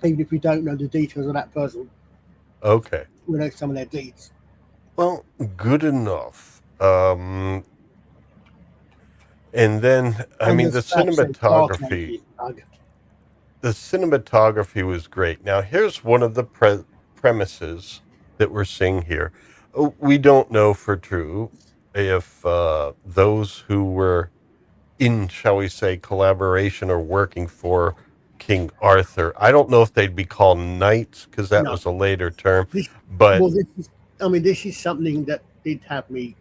Speaker 3: even if we don't know the details of that person.
Speaker 1: Okay.
Speaker 3: We know some of their deeds.
Speaker 1: Well, good enough. And then, I
Speaker 3: And
Speaker 1: mean,
Speaker 3: the Saxon Dark Ages.
Speaker 1: the cinematography was great. Now, here's one of the premises that we're seeing here. We don't know for true if those who were in, shall we say, collaboration or working for King Arthur, I don't know if they'd be called knights because that
Speaker 3: No,
Speaker 1: was a later term,
Speaker 3: this,
Speaker 1: but
Speaker 3: well, this is something that did have me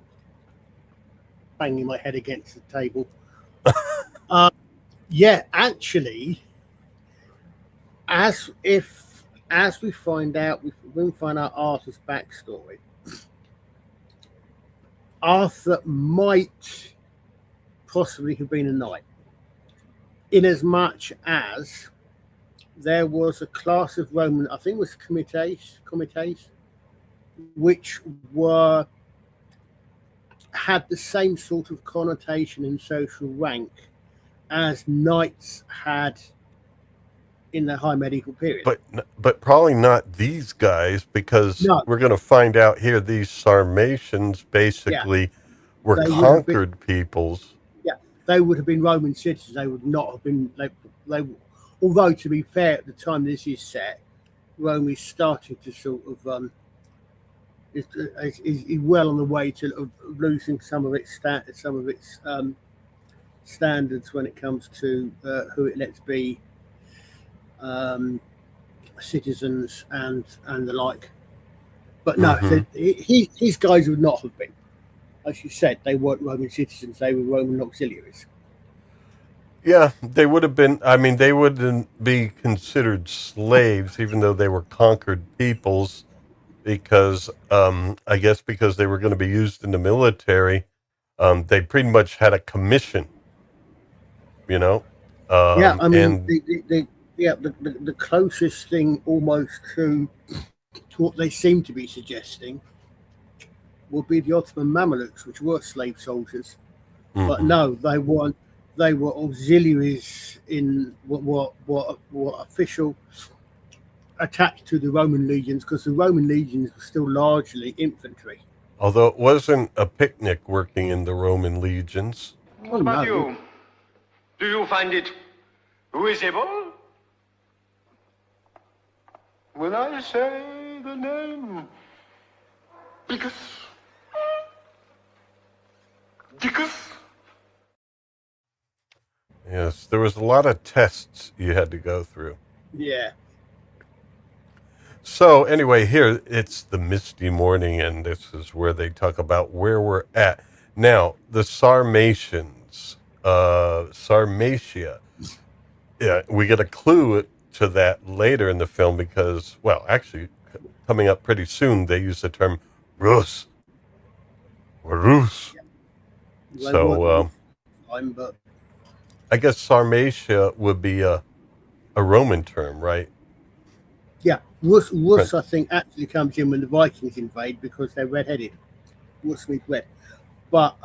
Speaker 3: banging my head against the table. Yeah, actually, as we find out, when we find out Arthur's backstory, Arthur might possibly have been a knight, in as much as there was a class of Roman, I think it was comites, which were had the same sort of connotation in social rank as knights had in the high medieval period.
Speaker 1: but probably not these guys because
Speaker 3: No,
Speaker 1: we're going to find out here these Sarmatians
Speaker 3: yeah,
Speaker 1: basically were
Speaker 3: they would have been.
Speaker 1: conquered peoples.
Speaker 3: Yeah, they would have been Roman citizens. They would not have been. They although to be fair, at the time this is set, Rome is starting to sort of is well on the way to losing some of its standards when it comes to who it lets be um, citizens and the like. But no,
Speaker 1: Hmm.
Speaker 3: his guys would not have been. As you said, they weren't Roman citizens; they were Roman auxiliaries.
Speaker 1: Yeah, they would have been. I mean, they wouldn't be considered slaves, even though they were conquered peoples, because I guess because they were going to be used in the military, they pretty much had a commission, you know,
Speaker 3: Yeah, I mean,
Speaker 1: and
Speaker 3: yeah, the closest thing almost to what they seem to be suggesting would be the Ottoman Mamluks, which were slave soldiers. But
Speaker 1: Hmm.
Speaker 3: no, they weren't. They were auxiliaries in what official attached to the Roman legions, because the Roman legions were still largely infantry.
Speaker 1: Although it wasn't a picnic working in the Roman legions.
Speaker 3: Oh
Speaker 2: What about
Speaker 3: no,
Speaker 2: you? Do you find it visible? When I say the name, Dickus. Dickus.
Speaker 1: Yes, there was a lot of tests you had to go through.
Speaker 3: yeah,
Speaker 1: So anyway, here it's the misty morning, and this is where they talk about where we're at. Now, the Sarmatians, Sarmatia. Yeah, we get a clue to that later in the film because, well, actually, coming up pretty soon, they use the term Rus or Rus.
Speaker 3: they weren't
Speaker 1: So
Speaker 3: Rus time, but
Speaker 1: I guess Sarmatia would be a Roman term, right?
Speaker 3: yeah, Rus I think actually comes in when the Vikings invade because they're red-headed. Rus means red. But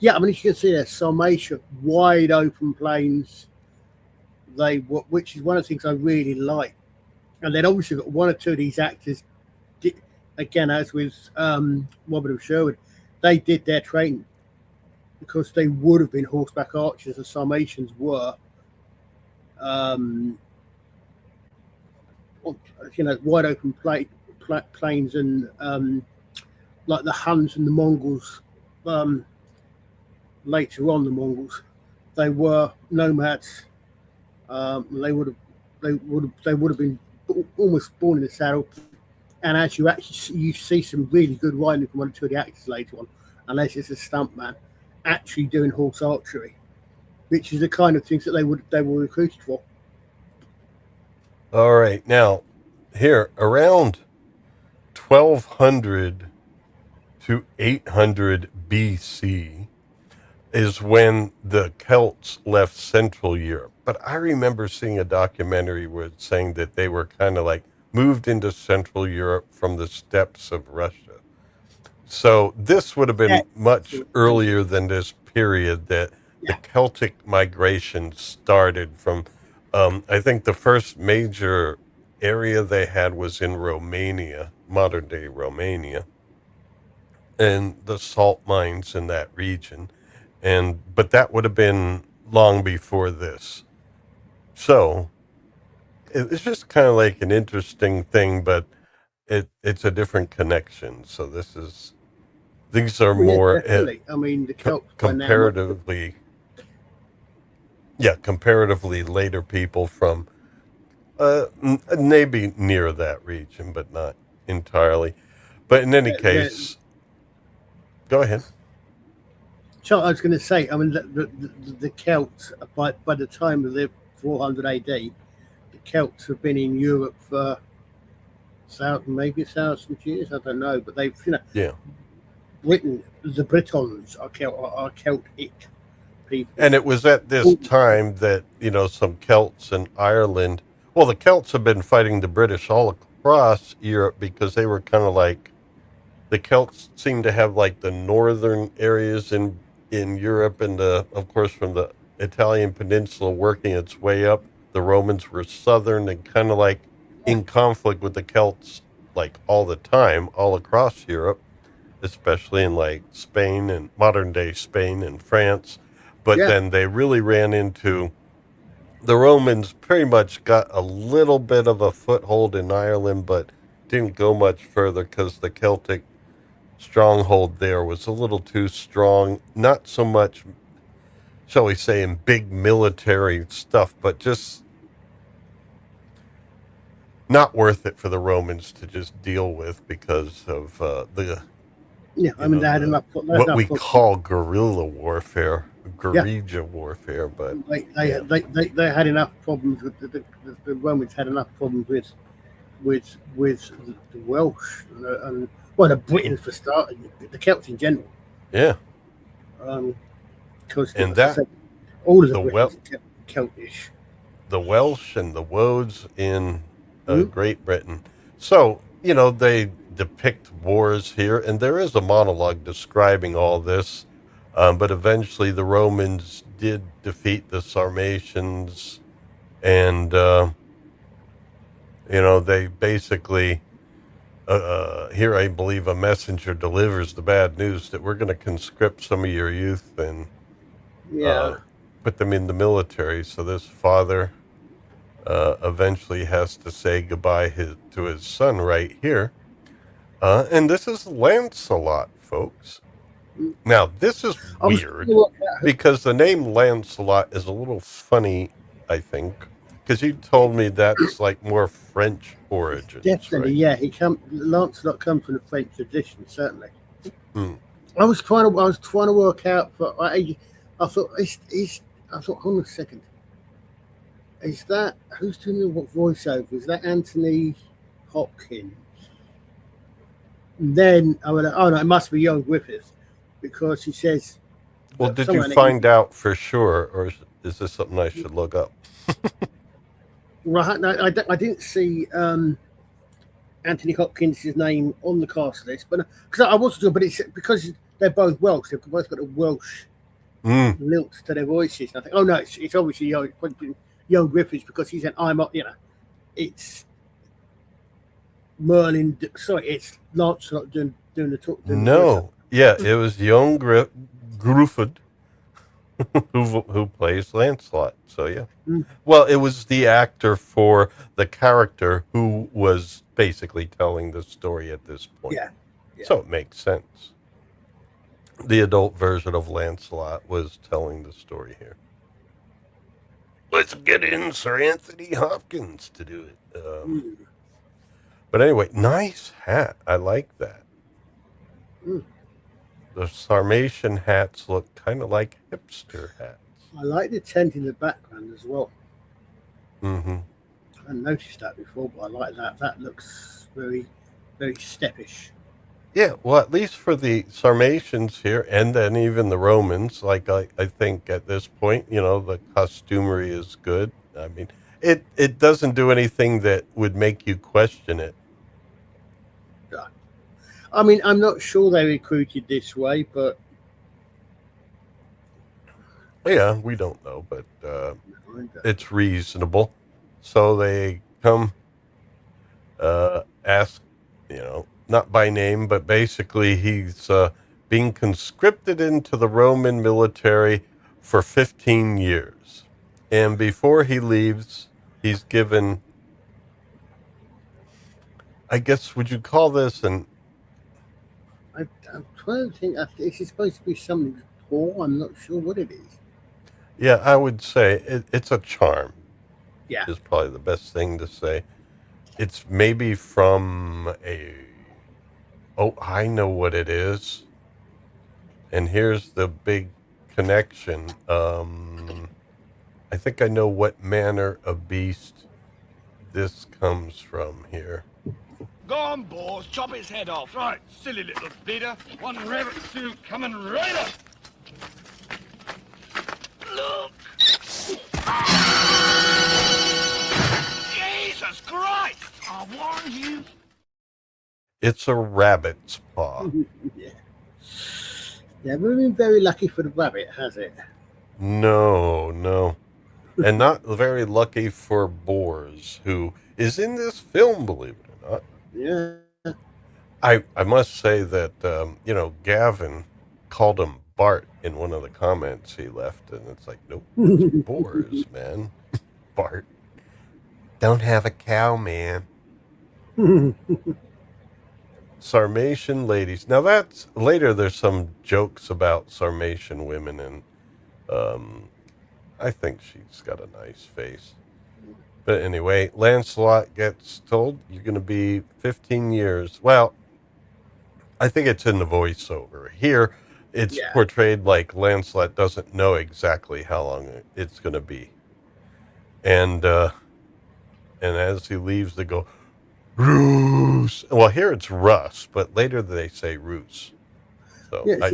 Speaker 3: yeah, I mean, as you can see there, Sarmatia, wide open plains. Which is one of the things I really like. And then obviously got one or two of these actors, again as with Robert of Sherwood, they did their training because they would have been horseback archers. The Sarmatians were, um, wide open plains and like the Huns and the Mongols. Later on, the Mongols, they were nomads. They would have been almost born in the saddle. And as you see some really good riding from one or two of the actors later on, unless it's a stuntman, actually doing horse archery, which is the kind of things that they were recruited for.
Speaker 1: All right. Now, here around 1200 to 800 BC is when the Celts left Central Europe. But I remember seeing a documentary where it's saying that they were kind of like moved into Central Europe from the steppes of Russia. So this would have been much
Speaker 3: Excellent thinking.
Speaker 1: earlier than this period that the
Speaker 3: Yeah,
Speaker 1: Celtic migration started from. I think the first major area they had was in Romania, modern day Romania, and the salt mines in that region. But that would have been long before this. So it's just kind of like an interesting thing, but it's a different connection. So these are
Speaker 3: well, yeah,
Speaker 1: more
Speaker 3: definitely. I mean, the Celts by now must have.
Speaker 1: comparatively, yeah, comparatively later people from maybe near that region, but not entirely. But in any case, go ahead.
Speaker 3: So I was going to say, I mean, the Celts by the time of the 400 AD, the Celts have been in Europe for maybe 1,000 years. I don't know, but they've
Speaker 1: Yeah.
Speaker 3: Britain, the Britons are Celtic people.
Speaker 1: And it was at this time that, some Celts in Ireland, well, the Celts have been fighting the British all across Europe because they were kind of like, the Celts seem to have like the northern areas in Europe and of course from the Italian peninsula working its way up. The Romans were southern and kind of like in conflict with the Celts like all the time, all across Europe, especially in like Spain and modern day Spain and France. But
Speaker 3: Yeah,
Speaker 1: then they really ran into the Romans pretty much got a little bit of a foothold in Ireland, but didn't go much further because the Celtic stronghold there was a little too strong. Not so much, shall we say, in big military stuff, but just not worth it for the Romans to just deal with because of
Speaker 3: yeah. I mean, they had
Speaker 1: the
Speaker 3: enough. They had
Speaker 1: what
Speaker 3: enough
Speaker 1: we
Speaker 3: problems.
Speaker 1: call guerrilla warfare,
Speaker 3: Yeah,
Speaker 1: guerrilla warfare. But
Speaker 3: they,
Speaker 1: yeah,
Speaker 3: they, they, they had enough problems with the Romans had enough problems with the Welsh and well, the Britons for starting, the Celts in general.
Speaker 1: yeah,
Speaker 3: Because,
Speaker 1: and
Speaker 3: as I
Speaker 1: that
Speaker 3: said, all of the
Speaker 1: the well
Speaker 3: Britons are Celtish.
Speaker 1: the Welsh and the Woads in
Speaker 3: Hmm?
Speaker 1: Great Britain. So, they depict wars here, and there is a monologue describing all this. But eventually the Romans did defeat the Sarmatians, and, they basically, here I believe a messenger delivers the bad news that we're going to conscript some of your youth and
Speaker 3: Yeah.
Speaker 1: put them in the military. So this father eventually has to say goodbye to his son right here. And this is Lancelot, folks.
Speaker 3: Mm.
Speaker 1: Now, this is
Speaker 3: I was trying to
Speaker 1: weird
Speaker 3: work out
Speaker 1: because the name Lancelot is a little funny, I think, because you told me that's like more French origins,
Speaker 3: definitely,
Speaker 1: right?
Speaker 3: yeah. Lancelot comes from the French tradition, certainly.
Speaker 1: Hmm.
Speaker 3: I was trying to work out for. I thought, I thought, hold on a second. Is that who's doing the voiceover? Is that Anthony Hopkins? And then I went, oh no, it must be Young Griffith because he says
Speaker 1: Well,
Speaker 3: that
Speaker 1: did you
Speaker 3: somewhere in
Speaker 1: find out for sure, or is this something I should look up?
Speaker 3: right. No, I didn't see Anthony Hopkins' name on the cast list, but because I wasn't sure, but it's because they're both Welsh. They've both got a Welsh
Speaker 1: Mm.
Speaker 3: lilt to their voices. And I think, oh no, it's obviously Young Griffiths because he said, it's Merlin. Sorry, it's Lancelot doing the talk. Doing the voice.
Speaker 1: No, yeah, it was young Grufford who plays Lancelot. So yeah,
Speaker 3: Mm.
Speaker 1: well, it was the actor for the character who was basically telling the story at this point.
Speaker 3: Yeah, yeah.
Speaker 1: So it makes sense. The adult version of Lancelot was telling the story here. Let's get in Sir Anthony Hopkins to do it.
Speaker 3: Mm.
Speaker 1: But anyway, nice hat. I like that.
Speaker 3: Mm.
Speaker 1: The Sarmatian hats look kind of like hipster hats.
Speaker 3: I like the tent in the background as well.
Speaker 1: Mm-hmm.
Speaker 3: I hadn't noticed that before, but I like that. That looks very, very steppish.
Speaker 1: Yeah, well, at least for the Sarmatians here, and then even the Romans, like I think at this point, the costumery is good. I mean, it doesn't do anything that would make you question it.
Speaker 3: Yeah. I mean, I'm not sure they recruited this way, but
Speaker 1: Yeah, we don't know, but it's reasonable. So they come, ask, not by name, but basically he's being conscripted into the Roman military for 15 years. And before he leaves, he's given, I guess, would you call this
Speaker 3: I'm trying to think. Is it supposed to be something tall? I'm not sure what it is.
Speaker 1: yeah, I would say it's a charm,
Speaker 3: Yeah.
Speaker 1: is probably the best thing to say. It's maybe from oh, I know what it is. And here's the big connection. I think I know what manner of beast this comes from here.
Speaker 2: Go on, boys, chop his head off. Right, silly little bleeder. One rabbit stew coming right up. Look! Jesus Christ! I warned you.
Speaker 1: It's a rabbit's paw.
Speaker 3: Yeah. Never been very lucky for the rabbit, has it?
Speaker 1: No. And not very lucky for Boars, who is in this film, believe it or not.
Speaker 3: Yeah.
Speaker 1: I must say that, Gavin called him Bart in one of the comments he left, and it's like, nope, it's Boars, man. Bart. Don't have a cow, man. Sarmatian ladies. Now that's later. There's some jokes about Sarmatian women, and I think she's got a nice face. But anyway, Lancelot gets told you're going to be 15 years. Well, I think it's in the voiceover. Here, it's portrayed like Lancelot doesn't know exactly how long it's going to be. And as he leaves, they go, Roos. Well, here it's Russ, but later they say Roos. So
Speaker 3: Yeah,
Speaker 1: I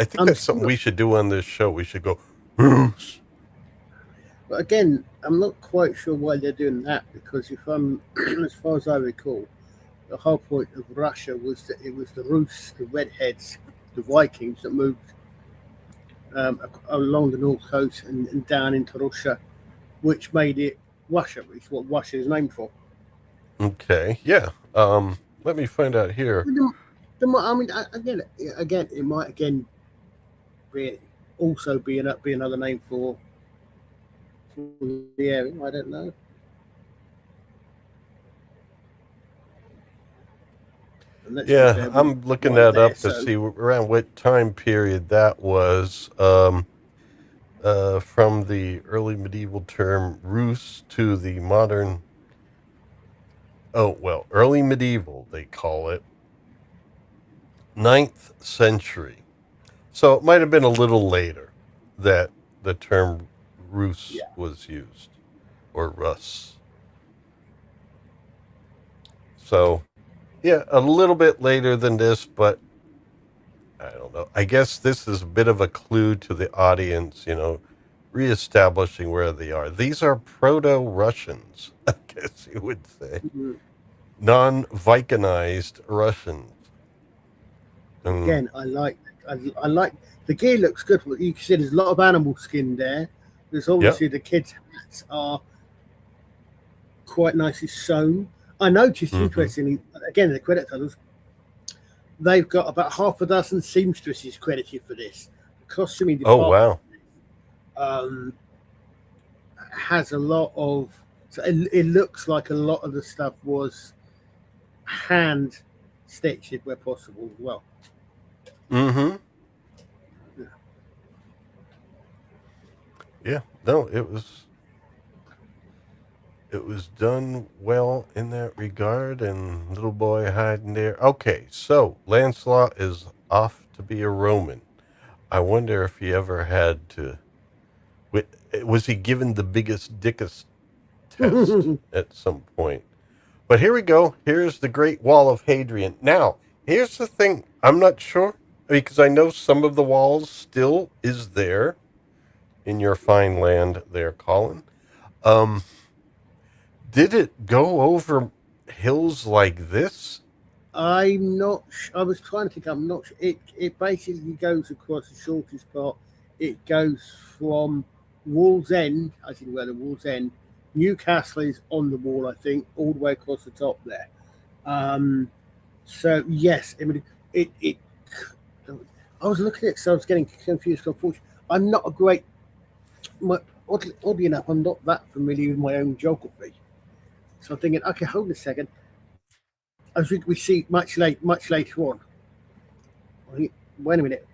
Speaker 1: think that's something we should do on this show. We should go, Roos.
Speaker 3: But again, I'm not quite sure why they're doing that because if I'm, as far as I recall, the whole point of Russia was that it was the Rus, the Redheads, the Vikings that moved along the north coast and down into Russia, which made it Russia, which is what Russia is named for.
Speaker 1: Okay. Yeah. Let me find out here.
Speaker 3: I mean, again, it might again be also be another name for the area. I don't know. And let's be
Speaker 1: Yeah,
Speaker 3: fair, we're
Speaker 1: I'm looking
Speaker 3: right
Speaker 1: that
Speaker 3: there.
Speaker 1: up to
Speaker 3: So
Speaker 1: see around what time period that was. From the early medieval term Rus to the modern, oh, well, early medieval, they call it, ninth century. So it might have been a little later that the term Rus
Speaker 3: yeah,
Speaker 1: was used, or Rus. So, yeah, a little bit later than this, but I don't know. I guess this is a bit of a clue to the audience, reestablishing where they are. These are Proto Russians, I guess you would say.
Speaker 3: mhm.
Speaker 1: Non Vikinized Russians. And
Speaker 3: Again, I like the gear looks good. You can see there's a lot of animal skin there. There's
Speaker 1: yeah.
Speaker 3: obviously the kids' hats are quite nicely sewn. I noticed,
Speaker 1: Hmm.
Speaker 3: interestingly, again, the credit titles, they've got about half a dozen seamstresses credited for this. The costuming
Speaker 1: Oh,
Speaker 3: department
Speaker 1: wow.
Speaker 3: um, has a lot of. So it looks like a lot of the stuff was hand stitched where possible as well.
Speaker 1: Hmm. Yeah. No, it was done well in that regard, and little boy hiding there. Okay, so Lancelot is off to be a Roman. I wonder if he ever had to. Was he given the biggest dickest test at some point? But here we go. Here's the Great Wall of Hadrian. Now, here's the thing. I'm not sure because I know some of the walls still is there in your fine land there, Colin. Um, did it go over hills like this?
Speaker 3: I'm not. I was trying to think. I'm not. It basically goes across the shortest part. It goes from Wall's End, as in where the Wall's End. Newcastle is on the wall, I think, all the way across the top there. Um, so yes, I mean it. I was looking at, so I was getting confused. Unfortunately, I'm not a great. Oddly enough, I'm not that familiar with my own geography. So I'm thinking, okay, hold a second. As we see much later on, I think, wait a minute,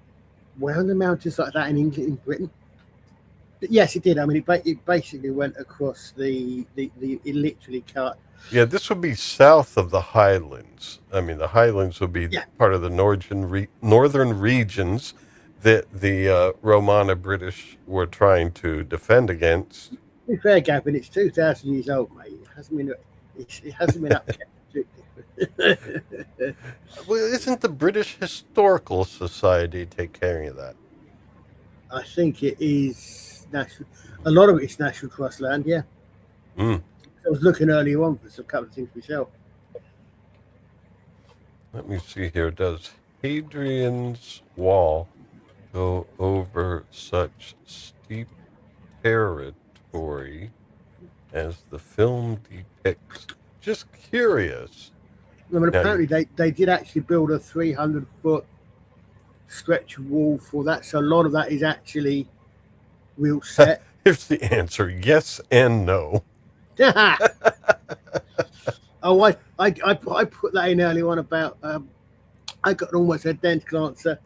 Speaker 3: where are the mountains like that in England, in Britain? But yes, it did. I mean, it basically went across it literally cut.
Speaker 1: Yeah, this would be south of the Highlands. I mean, the Highlands would be
Speaker 3: Yeah,
Speaker 1: part of the northern regions that the Romano-British were trying to defend against.
Speaker 3: to be fair, Gavin, it's 2,000 years old, mate. It hasn't been upkept.
Speaker 1: Well, isn't the British Historical Society take care of that?
Speaker 3: I think it is national. A lot of it is national trust land. Yeah,
Speaker 1: Mm.
Speaker 3: I was looking earlier on for some couple of things myself.
Speaker 1: Let me see here. Does Hadrian's Wall go over such steep territory as the film depicts? Just curious.
Speaker 3: I mean,
Speaker 1: Now,
Speaker 3: apparently they did actually build a 300-foot stretch wall for that. So a lot of that is actually real set.
Speaker 1: here's the answer: yes and no.
Speaker 3: Oh, I put that in earlier on about I got an almost identical answer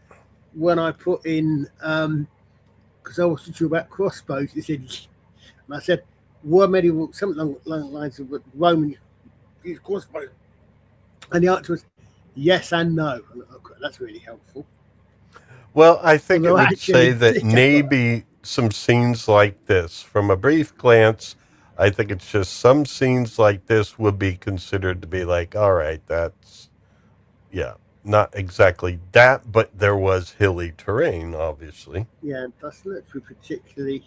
Speaker 3: when I put in because I wasn't sure about crossbows. It said, and I said, were medieval something along the lines of Roman used crossbows, and the answer was yes and no. And okay, that's really helpful.
Speaker 1: Well, I think it
Speaker 3: Although
Speaker 1: would say
Speaker 3: actually,
Speaker 1: that maybe some scenes like this, from a brief glance, I think it's just some scenes like this would be considered to be like, all right, that's, yeah, not exactly that, but there was hilly terrain, obviously.
Speaker 3: yeah, that's literally particularly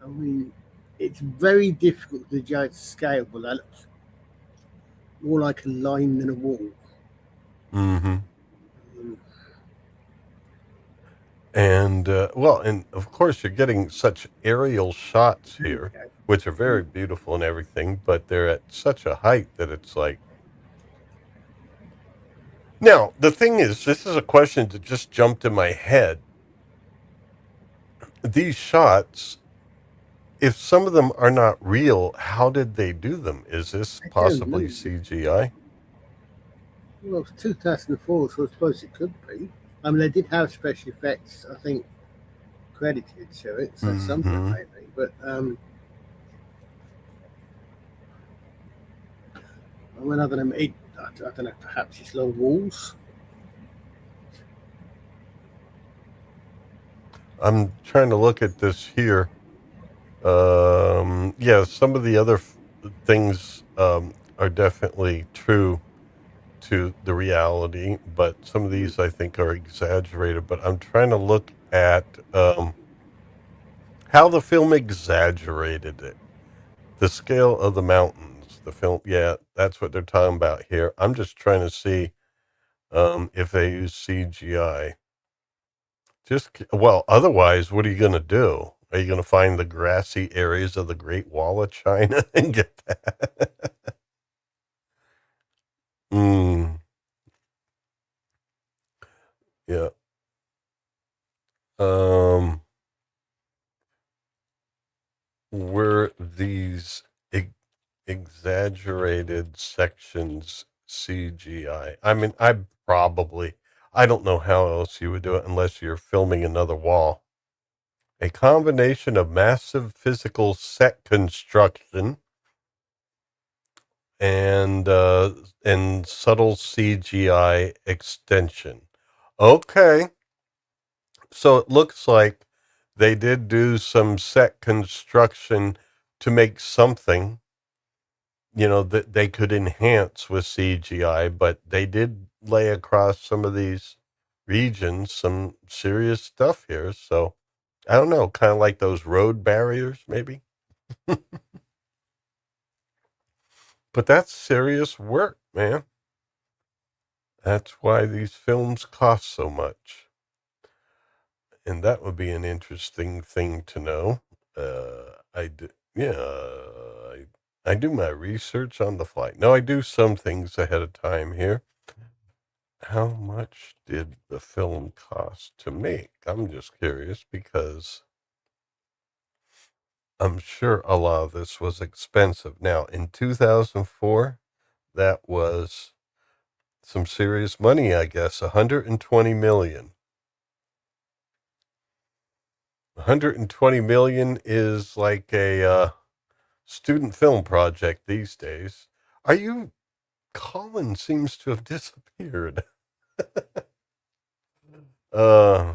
Speaker 3: I mean, it's very difficult to judge scale, but that looks more like a line than a wall.
Speaker 1: Mm-hmm.
Speaker 3: Um,
Speaker 1: And well, and of course, you're getting such aerial shots
Speaker 3: there you
Speaker 1: here,
Speaker 3: go.
Speaker 1: which are very beautiful and everything, but they're at such a height that it's like. Now, the thing is, this is a question that just jumped in my head. These shots, if some of them are not real, how did they do them? Is this
Speaker 3: I don't
Speaker 1: possibly
Speaker 3: know.
Speaker 1: CGI?
Speaker 3: Well, it's 2004, so I suppose it could be. I mean, they did have special effects, I think, credited to it, so some of it
Speaker 1: Mm-hmm.
Speaker 3: maybe. But I mean, other than it, I don't know, perhaps it's long walls.
Speaker 1: I'm trying to look at this here. Yeah, some of the other things are definitely true to the reality, but some of these I think are exaggerated. But I'm trying to look at how the film exaggerated it. The scale of the mountains, the film, yeah, that's what they're talking about here. I'm just trying to see if they use CGI. Well, otherwise, what are you going to do? Are you going to find the grassy areas of the Great Wall of China and get that? mm, yeah. Um, were these exaggerated sections CGI? I mean, I don't know how else you would do it unless you're filming another wall. A combination of massive physical set construction and uh, and subtle CGI extension. Okay, so it looks like they did do some set construction to make something, that they could enhance with CGI, but they did lay across some of these regions some serious stuff here. So I don't know, kind of like those road barriers, maybe. But that's serious work, man. That's why these films cost so much. And that would be an interesting thing to know. I do, yeah, I do my research on the fly. No, I do some things ahead of time here. How much did the film cost to make? I'm just curious because I'm sure a lot of this was expensive. Now, in 2004, that was some serious money, I guess. 120 million. 120 million is like a student film project these days. Are you Colin seems to have disappeared. uh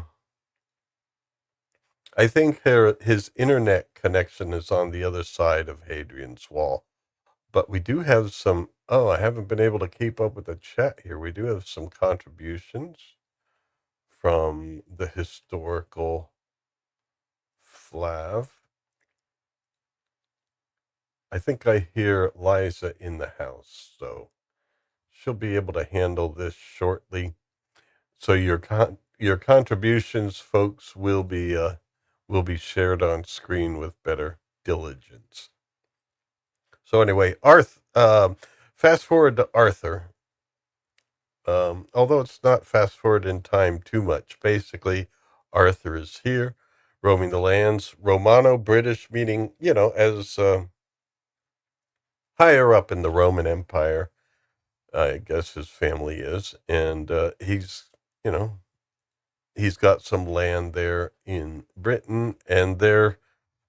Speaker 1: I think his internet connection is on the other side of Hadrian's Wall. But we do have some, I haven't been able to keep up with the chat here. We do have some contributions from the historical Flav. I think I hear Liza in the house, so she'll be able to handle this shortly. So your contributions, folks, will be shared on screen with better diligence. So anyway, fast forward to Arthur. Although it's not fast forward in time too much. Basically, Arthur is here, roaming the lands. Romano-British, meaning as higher up in the Roman Empire. I guess his family is, and you know, he's got some land there in Britain, and they're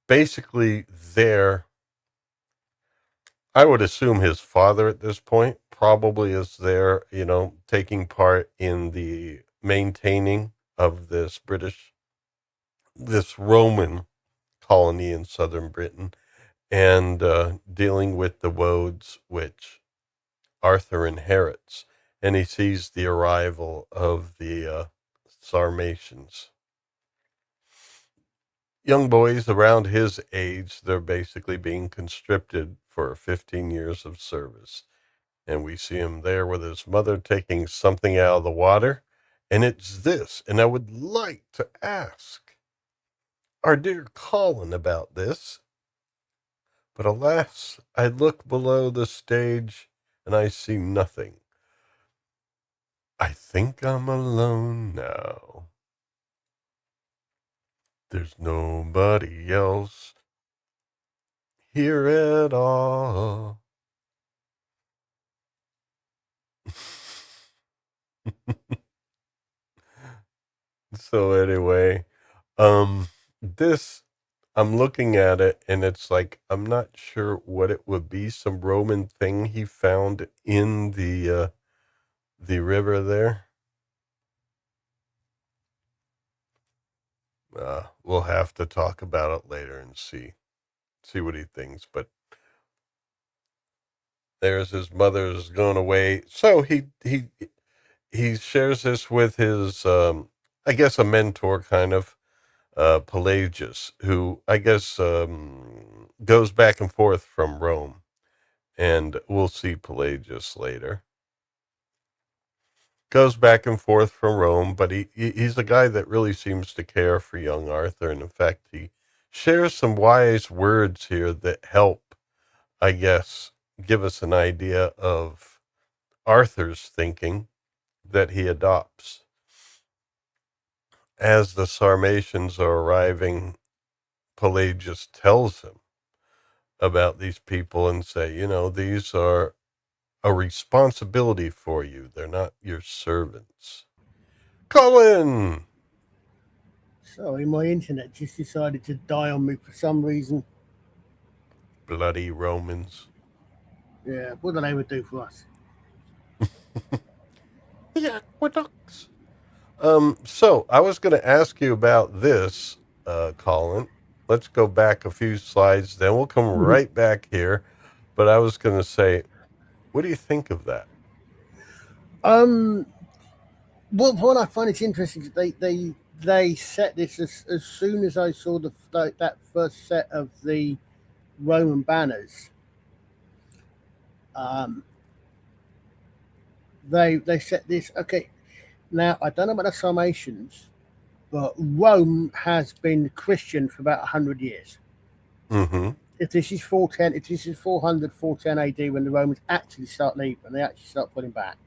Speaker 1: basically there. I would assume his father at this point probably is there, taking part in the maintaining of this Roman colony in southern Britain, and dealing with the woads which Arthur inherits, and he sees the arrival of the Sarmatians. young boys around his age, they're basically being conscripted for 15 years of service. And we see him there with his mother taking something out of the water. And it's this. And I would like to ask our dear Colin about this. But alas, I look below the stage and I see nothing. I think I'm alone now. There's nobody else here at all. So anyway, this, I'm looking at it and it's like, I'm not sure what it would be. Some Roman thing he found in the river there. We'll have to talk about it later and see what he thinks. But there's his mother's going away. So he shares this with his, I guess, a mentor kind of, Pelagius, who I guess goes back and forth from Rome. And we'll see Pelagius later. Goes back and forth from Rome, but he's a guy that really seems to care for young Arthur. And in fact, he shares some wise words here that help, I guess, give us an idea of Arthur's thinking that he adopts. As the Sarmatians are arriving, Pelagius tells him about these people and say, these are a responsibility for you. They're not your servants. Colin!
Speaker 3: Sorry, my internet just decided to die on me for some reason.
Speaker 1: Bloody Romans.
Speaker 3: Yeah, what do they would do for us?
Speaker 1: The aqueducts. So I was going to ask you about this, Colin. Let's go back a few slides, then we'll come right back here. But I was going to say, what do you think of that?
Speaker 3: Well, what I find it's interesting is they set this as soon as I saw that first set of the Roman banners. They set this. Okay, now I don't know about the Sarmatians, but Rome has been Christian for about 100 years.
Speaker 1: Mm-hmm.
Speaker 3: If this is 410, if this is 400, 410 AD, when the Romans actually start leaving and they actually start pulling back,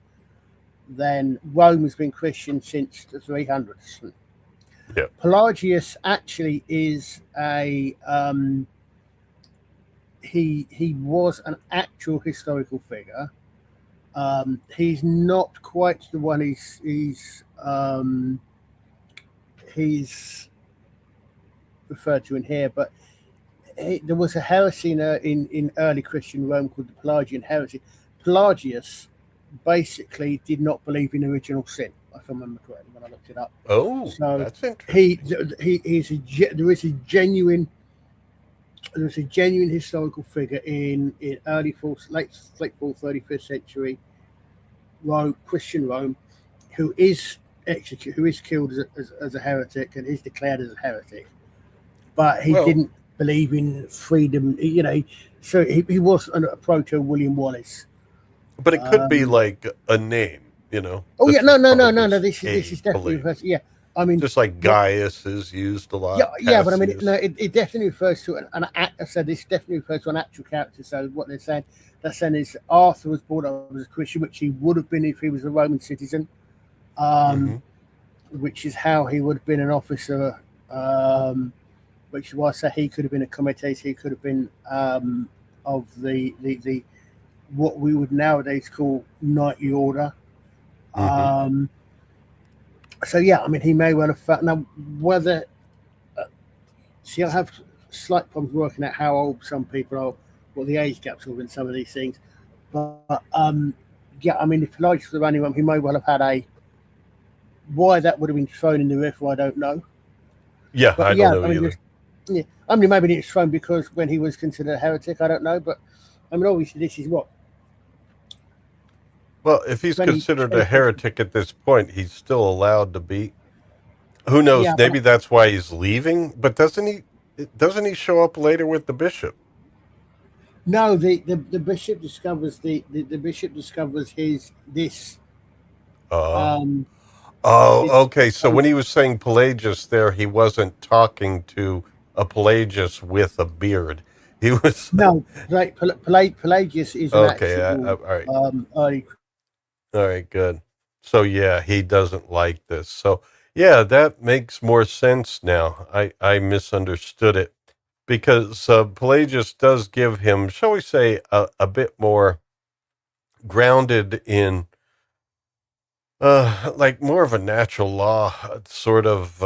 Speaker 3: then Rome has been Christian since the 300s.
Speaker 1: Yeah.
Speaker 3: Pelagius actually is a he was an actual historical figure. He's not quite the one he's referred to in here, but there was a heresy in early Christian Rome called the Pelagian heresy. Pelagius basically did not believe in original sin, if I remember correctly when I looked it up.
Speaker 1: Oh,
Speaker 3: so
Speaker 1: that's interesting.
Speaker 3: There is a genuine historical figure in late 4th, 35th century Christian Rome, who is killed as a heretic and is declared as a heretic, but he didn't believe in freedom. So he was a proto William Wallace.
Speaker 1: But it could be like a name,
Speaker 3: Oh yeah, no. This is definitely yeah. I mean,
Speaker 1: just like Gaius is used a lot.
Speaker 3: Yeah, but I mean, it definitely refers to an act. I said this definitely refers to an actual character. So what they're saying is Arthur was brought up as a Christian, which he would have been if he was a Roman citizen, which is how he would have been an officer. Which is why I say he could have been a comitatus. He could have been of the what we would nowadays call knightly order. So yeah, I mean, he may well have felt now whether. See, I have slight problems working out how old some people are, what the age gaps are in some of these things. But yeah, I mean, if Pelagius was running one, he may well have had why that would have been thrown in the river, I don't know.
Speaker 1: Yeah, but, I don't know either.
Speaker 3: I mean, maybe it's thrown because when he was considered a heretic, I don't know. But I mean, obviously, this is what.
Speaker 1: Well, if he's considered a heretic at this point, he's still allowed to be. Who
Speaker 3: Yeah,
Speaker 1: knows?
Speaker 3: but
Speaker 1: Maybe that's why he's leaving. But doesn't he show up later with the bishop?
Speaker 3: no, the bishop discovers the bishop discovers his this
Speaker 1: Oh.
Speaker 3: um this
Speaker 1: Oh, okay. So
Speaker 3: um,
Speaker 1: when he was saying Pelagius there, he wasn't talking to a Pelagius with a beard. He was
Speaker 3: no, Pelagius is an
Speaker 1: okay.
Speaker 3: actual
Speaker 1: All right.
Speaker 3: early.
Speaker 1: All right, good. So yeah, he doesn't like this. So yeah, that makes more sense now. I misunderstood it because Pelagius does give him, shall we say, a bit more grounded in like more of a natural law sort of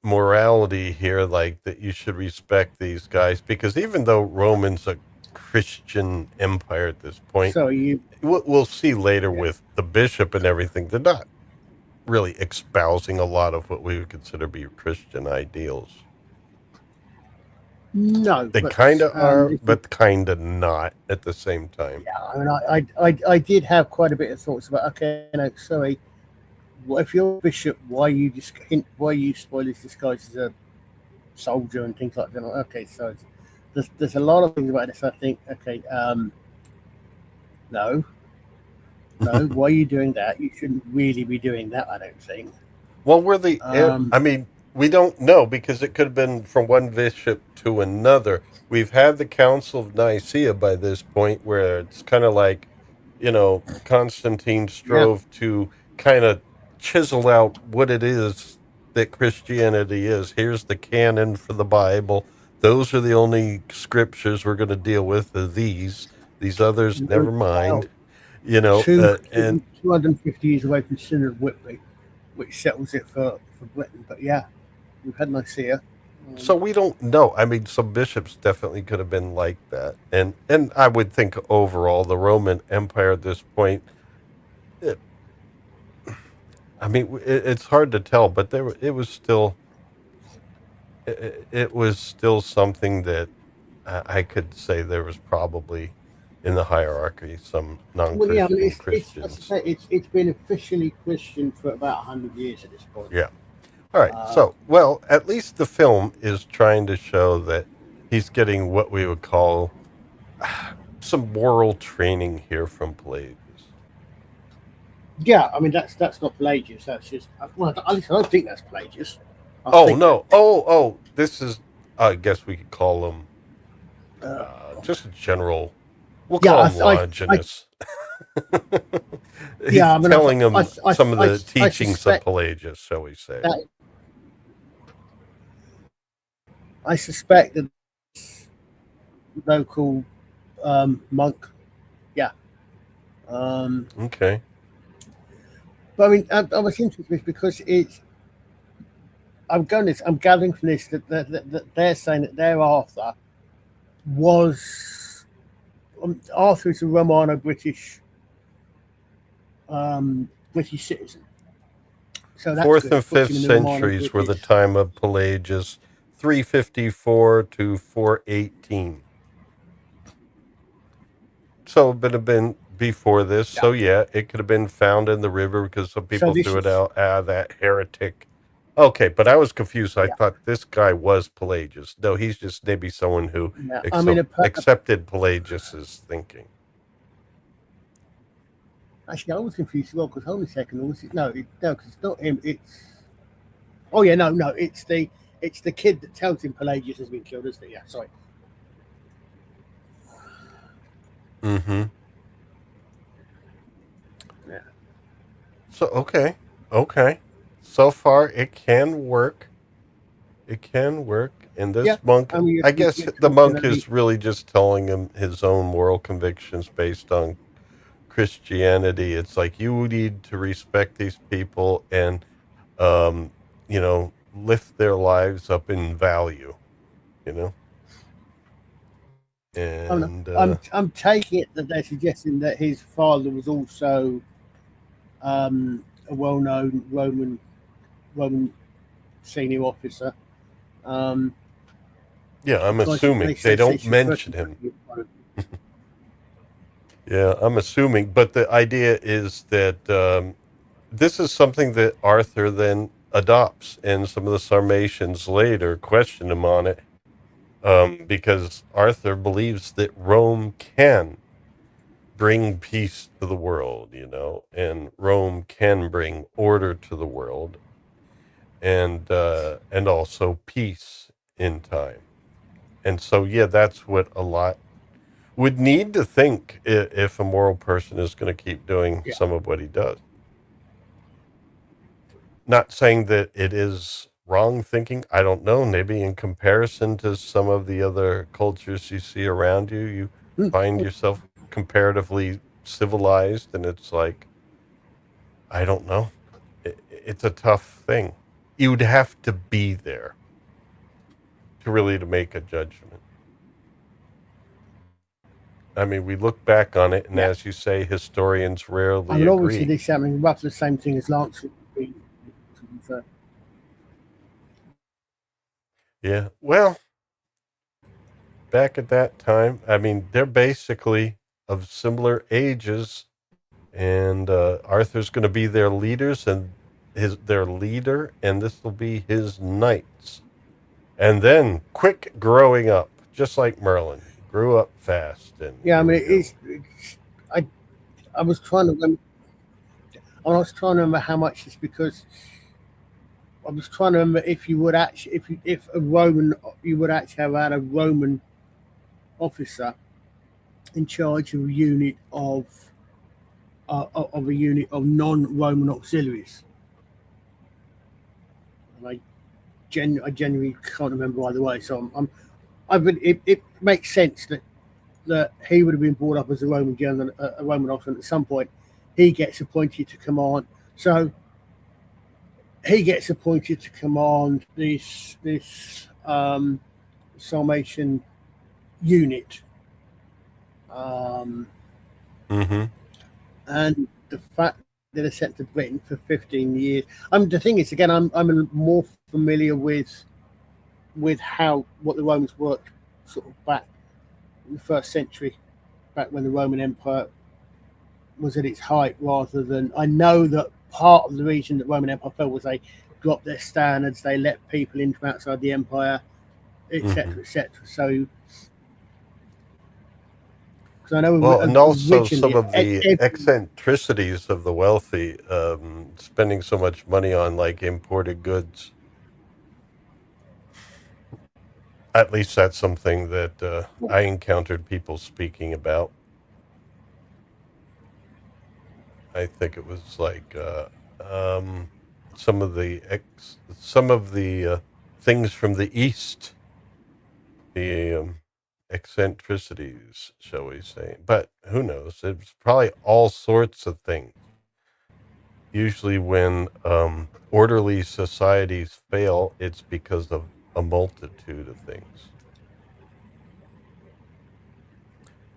Speaker 1: morality here, like that you should respect these guys because even though Roman's a Christian empire at this point,
Speaker 3: So you
Speaker 1: we'll see later
Speaker 3: yeah.
Speaker 1: with the bishop and everything, they're not really espousing a lot of what we would consider to be Christian ideals.
Speaker 3: No,
Speaker 1: They
Speaker 3: but
Speaker 1: kind of are,
Speaker 3: if you,
Speaker 1: but kind of not at the same time.
Speaker 3: yeah, I mean, I did have quite a bit of thoughts about. Okay, no, sorry. What if you're a bishop? Why you spoil this disguise as a soldier and things like that? Okay, so there's a lot of things about this. I think. Okay, no, no. Why are you doing that? You shouldn't really be doing that. I don't think.
Speaker 1: Well,
Speaker 3: Um,
Speaker 1: I mean, we don't know because it could have been from one bishop to another. We've had the Council of Nicaea by this point where it's kind of like, Constantine
Speaker 3: yeah,
Speaker 1: strove to kind of chisel out what it is that Christianity is. Here's the canon for the Bible. Those are the only scriptures we're going to deal with. Are these others,
Speaker 3: we're
Speaker 1: never
Speaker 3: about
Speaker 1: mind. And
Speaker 3: 250 years away from Synod of Whitby, which settles it for Britain. But yeah, we've had Nicaea.
Speaker 1: so we don't know. I mean, some bishops definitely could have been like that, and I would think overall the Roman Empire at this point. It, I mean, it's hard to tell, but it was still it was still something that I could say there was probably in the hierarchy some
Speaker 3: Well, yeah, I mean,
Speaker 1: non-Christian
Speaker 3: it's as I
Speaker 1: Christians.
Speaker 3: say, it's been officially Christian for about 100 years at this point.
Speaker 1: Yeah. All right.
Speaker 3: Uh,
Speaker 1: So, well, at least the film is trying to show that he's getting what we would call some moral training here from Pelagius.
Speaker 3: yeah, I mean that's not Pelagius. That's just well, at least I don't think that's Pelagius. I
Speaker 1: Oh
Speaker 3: think that
Speaker 1: no! Oh, this is. I guess we could call him
Speaker 3: uh,
Speaker 1: just a general. We'll
Speaker 3: yeah,
Speaker 1: call him Longinus.
Speaker 3: yeah,
Speaker 1: He's
Speaker 3: I mean
Speaker 1: telling him some of the
Speaker 3: I
Speaker 1: teachings of
Speaker 3: suspect
Speaker 1: Pelagius, shall we say?
Speaker 3: that I suspect that local monk, yeah. Um,
Speaker 1: Okay.
Speaker 3: but I mean, I was interested because it's. I'm gathering from this that they're saying that their Arthur was Arthur is a Romano-British British citizen, so that's
Speaker 1: Fourth
Speaker 3: good.
Speaker 1: and
Speaker 3: It puts
Speaker 1: fifth
Speaker 3: him in the
Speaker 1: centuries were
Speaker 3: Romano-British.
Speaker 1: the time of Pelagius, 354 to 418. So it would have been before this.
Speaker 3: Yeah.
Speaker 1: So yeah, it could have been found in the river because some
Speaker 3: So
Speaker 1: people
Speaker 3: this
Speaker 1: threw it
Speaker 3: is
Speaker 1: out. Ah, that heretic. Okay, but I was confused. I
Speaker 3: yeah.
Speaker 1: thought this guy was Pelagius. No, he's just maybe someone who
Speaker 3: Yeah. I mean,
Speaker 1: accepted Pelagius's thinking.
Speaker 3: actually, I was confused as well because hold on a second. Was it, no, no, because it's not him. It's oh yeah, no, it's the kid that tells him Pelagius has been killed, isn't it? Yeah, sorry.
Speaker 1: Mm-hmm.
Speaker 3: Yeah.
Speaker 1: So okay. So far, it can work. It can work. And
Speaker 3: Yeah.
Speaker 1: this monk,
Speaker 3: I mean,
Speaker 1: I guess
Speaker 3: you're
Speaker 1: the
Speaker 3: talking
Speaker 1: monk
Speaker 3: about
Speaker 1: is really just telling him his own moral convictions based on Christianity. It's like you need to respect these people and, lift their lives up in value, you know?
Speaker 3: oh no,
Speaker 1: And,
Speaker 3: I'm taking it that they're suggesting that his father was also a well-known Roman senior officer. Um,
Speaker 1: yeah, I'm
Speaker 3: because
Speaker 1: assuming they
Speaker 3: they
Speaker 1: don't
Speaker 3: should
Speaker 1: mention him. Yeah, I'm assuming. But the idea is that this is something that Arthur then adopts, and some of the Sarmatians later question him on it, because Arthur believes that Rome can bring peace to the world, and Rome can bring order to the world, and also peace in time. And so, yeah, that's what a lot would need to think if a moral person is going to keep doing
Speaker 3: Yeah.
Speaker 1: some of what he does. Not saying that it is wrong thinking. I don't know. Maybe in comparison to some of the other cultures you see around you, you find yourself comparatively civilized, and it's like, I don't know. It's a tough thing. You would have to be there to make a judgment. I mean, we look back on it, and
Speaker 3: Yeah.
Speaker 1: as you say, historians rarely
Speaker 3: I mean, obviously,
Speaker 1: agree.
Speaker 3: this is happening roughly the same thing as Lance would be. To be fair.
Speaker 1: Yeah. Well, back at that time, I mean, they're basically of similar ages, and Arthur's going to be their leaders and their leader, and this will be his knights. And then quick growing up, just like Merlin, grew up fast. And
Speaker 3: Yeah, I
Speaker 1: here we
Speaker 3: mean,
Speaker 1: go.
Speaker 3: I was trying to remember. I was trying to remember how much it's because I was trying to remember if you would actually, if a Roman, you would actually have had a Roman officer in charge of a unit of non-Roman auxiliaries. And I genuinely can't remember either way. So it makes sense that he would have been brought up as a Roman general, a Roman officer, and at some point he gets appointed to command. So he gets appointed to command this Sarmatian unit,
Speaker 1: Mm-hmm.
Speaker 3: and the fact that they're sent to Britain for 15 years. The thing is, again, I'm more familiar with what the Romans worked sort of back in the first century, back when the Roman Empire was at its height, rather than I know that part of the reason that Roman Empire fell was they dropped their standards, they let people in from outside the empire, etc., etc. So, because I know
Speaker 1: Well, and also some
Speaker 3: originally,
Speaker 1: of the eccentricities of the wealthy, spending so much money on like imported goods. At least that's something that I encountered people speaking about. I think it was like um, some of the things from the East, the eccentricities, shall we say? But who knows? It's probably all sorts of things. Usually, when orderly societies fail, it's because of a multitude of things.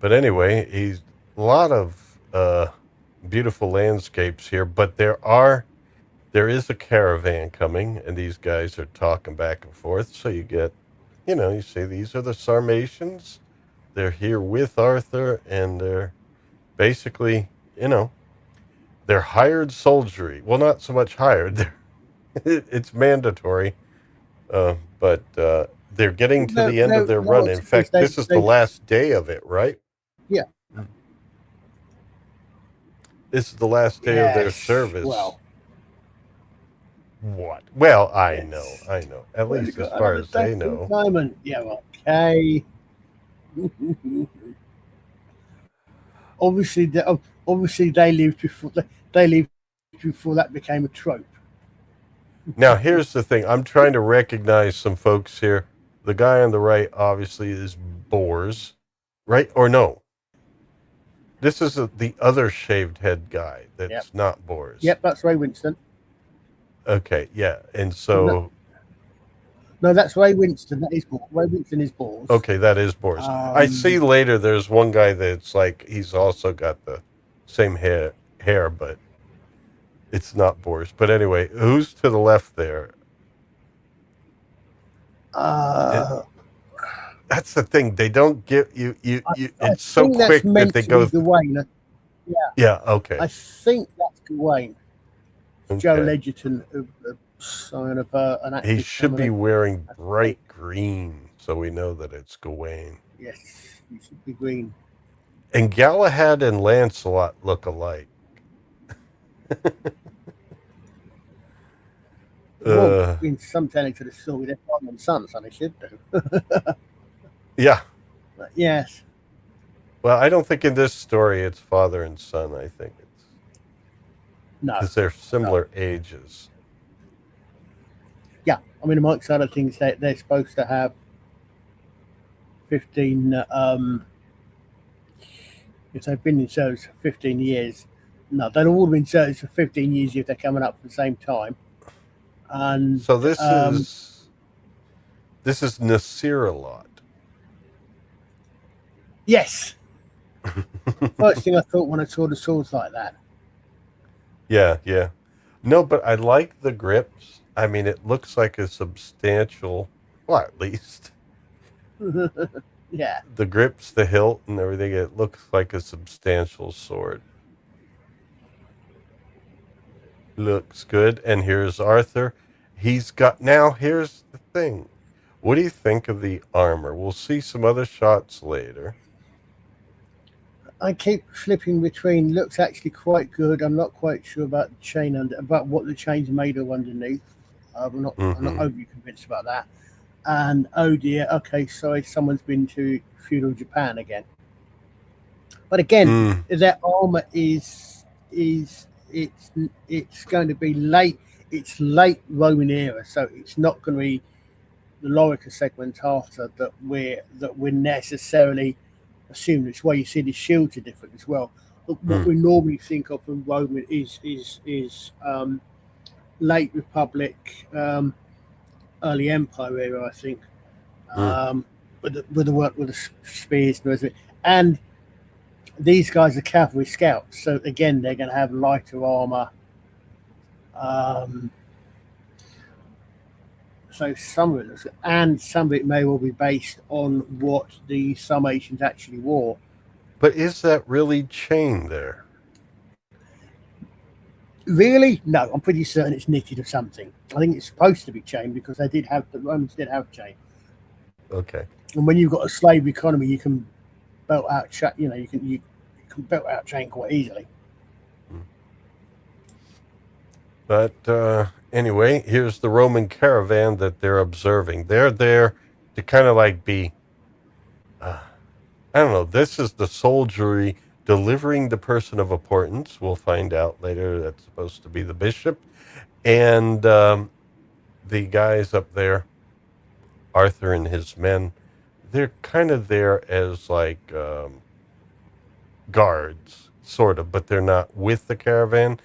Speaker 1: But anyway, he's a lot of beautiful landscapes here, but there is a caravan coming, and these guys are talking back and forth. So you get, you see these are the Sarmatians. They're here with Arthur, and they're basically, they're hired soldiery. Well, not so much hired. It's mandatory, but they're getting to the end of their run. In fact, this is the last day of it, right?
Speaker 3: Yeah.
Speaker 1: This is the last day of their service.
Speaker 3: Well,
Speaker 1: what? Well, I know. At least as far as they know.
Speaker 3: Moment. Yeah. Okay. Obviously, they lived before that became a trope.
Speaker 1: Now, here's the thing. I'm trying to recognize some folks here. The guy on the right obviously is Boers, right? Or no? This is the other shaved head guy that's not Boers.
Speaker 3: Yep, that's Ray Winston.
Speaker 1: Okay, yeah. And so...
Speaker 3: No, that's Ray Winston. That is Boers. Ray Winston is Boers.
Speaker 1: Okay, that is Boers. I see later there's one guy that's like, he's also got the same hair, but it's not Boers. But anyway, who's to the left there? That's the thing. They don't get you. It's so quick that they go.
Speaker 3: Gawain.
Speaker 1: Yeah. Okay.
Speaker 3: I think that's Gawain. Okay. Joe Ledgerton of sign of an
Speaker 1: He
Speaker 3: active
Speaker 1: should be
Speaker 3: family.
Speaker 1: wearing
Speaker 3: That's great.
Speaker 1: bright green, so we know that it's Gawain.
Speaker 3: Yes, you should be green.
Speaker 1: And Galahad and Lancelot look alike.
Speaker 3: Well,
Speaker 1: Uh,
Speaker 3: in some tellings of the story, they're father and son, so they should do.
Speaker 1: yeah.
Speaker 3: But yes,
Speaker 1: Well, I don't think in this story it's father and son. I think it's
Speaker 3: no,
Speaker 1: because they're
Speaker 3: no.
Speaker 1: similar ages.
Speaker 3: Yeah, I mean, amongst other things, they're supposed to have 15. If they've been in service for 15 years, no, they'd all been in service for 15 years if they're coming up at the same time. And
Speaker 1: So this is Nasir a lot.
Speaker 3: yes, first thing I thought when I saw the swords like that.
Speaker 1: Yeah, yeah. No, but I like the grips. I mean, it looks like a substantial, well, at least
Speaker 3: Yeah,
Speaker 1: the grips, the hilt, and everything. It looks like a substantial sword. Looks good. And here's Arthur. He's got, now here's the thing. What do you think of the armor? We'll see some other shots later.
Speaker 3: I keep flipping between. Looks actually quite good. I'm not quite sure about the chain about what the chain's made of underneath. I'm not. I'm not
Speaker 1: Mm-hmm.
Speaker 3: overly convinced about that. And oh dear, okay, sorry, someone's been to feudal Japan again. But again,
Speaker 1: Mm.
Speaker 3: their armor is it's going to be late. It's late Roman era, so it's not going to be the Lorica segmentata that we're necessarily assuming. It's why you see the shields are different as well. But what we normally think of from Roman is late Republic, early Empire era, I think. With the work with the spears and the rest of it. And these guys are cavalry scouts, so again they're going to have lighter armor. So some of it, and some of it may well be based on what the Sarmatians actually wore.
Speaker 1: But is that really chain there?
Speaker 3: Really? No, I'm pretty certain it's knitted or something. I think it's supposed to be chain because the Romans did have chain.
Speaker 1: Okay.
Speaker 3: And when you've got a slave economy, you can belt out chain. You can belt out chain quite easily.
Speaker 1: But anyway, here's the Roman caravan that they're observing. They're there to kind of like be, I don't know, this is the soldiery delivering the person of importance. We'll find out later that's supposed to be the bishop. And the guys up there, Arthur and his men, they're kind of there as like guards, sort of, but they're not with the caravan.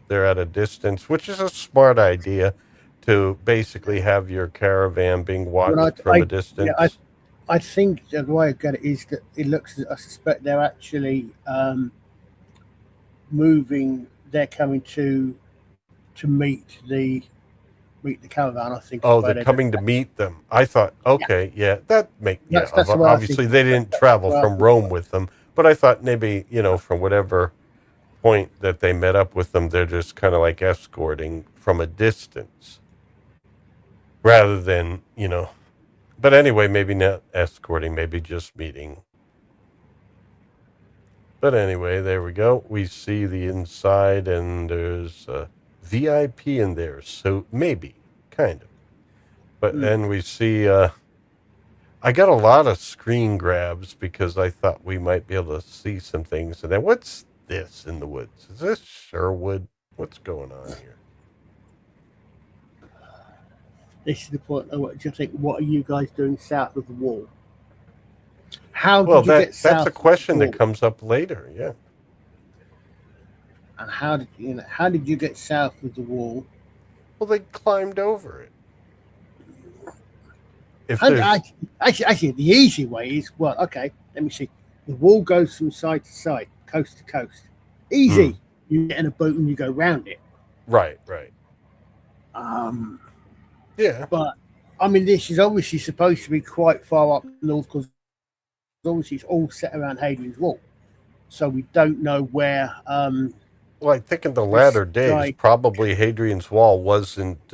Speaker 1: They're at a distance, which is a smart idea to basically have your caravan being watched from a distance.
Speaker 3: I think the way I get it is that it looks. I suspect they're actually moving. They're coming to meet the caravan. I think.
Speaker 1: Oh, they're coming to meet them. I thought, okay, yeah,
Speaker 3: That's the way I
Speaker 1: obviously
Speaker 3: think.
Speaker 1: they didn't travel from Rome with them, but I thought maybe, from whatever point that they met up with them, they're just kind of like escorting from a distance rather than, but anyway, maybe not escorting, maybe just meeting. But anyway, there we go. We see the inside and there's a VIP in there. So maybe, kind of. But then we see, I got a lot of screen grabs because I thought we might be able to see some things. And then what's this in the woods? Is this Sherwood? What's going on here?
Speaker 3: This is the point. What do you think? What are you guys doing south of the wall? How
Speaker 1: Well,
Speaker 3: did you get south?
Speaker 1: that's a question that comes up later. Yeah.
Speaker 3: And how did you get south of the wall?
Speaker 1: Well, they climbed over it.
Speaker 3: Actually, the easy way is, well, okay, let me see. The wall goes from side to side, coast to coast. Easy. You get in a boat and you go round it.
Speaker 1: Right. Yeah.
Speaker 3: But, I mean, this is obviously supposed to be quite far up north because obviously it's all set around Hadrian's Wall. So we don't know where
Speaker 1: Well, I think in the
Speaker 3: This
Speaker 1: latter days,
Speaker 3: guy,
Speaker 1: probably Hadrian's Wall wasn't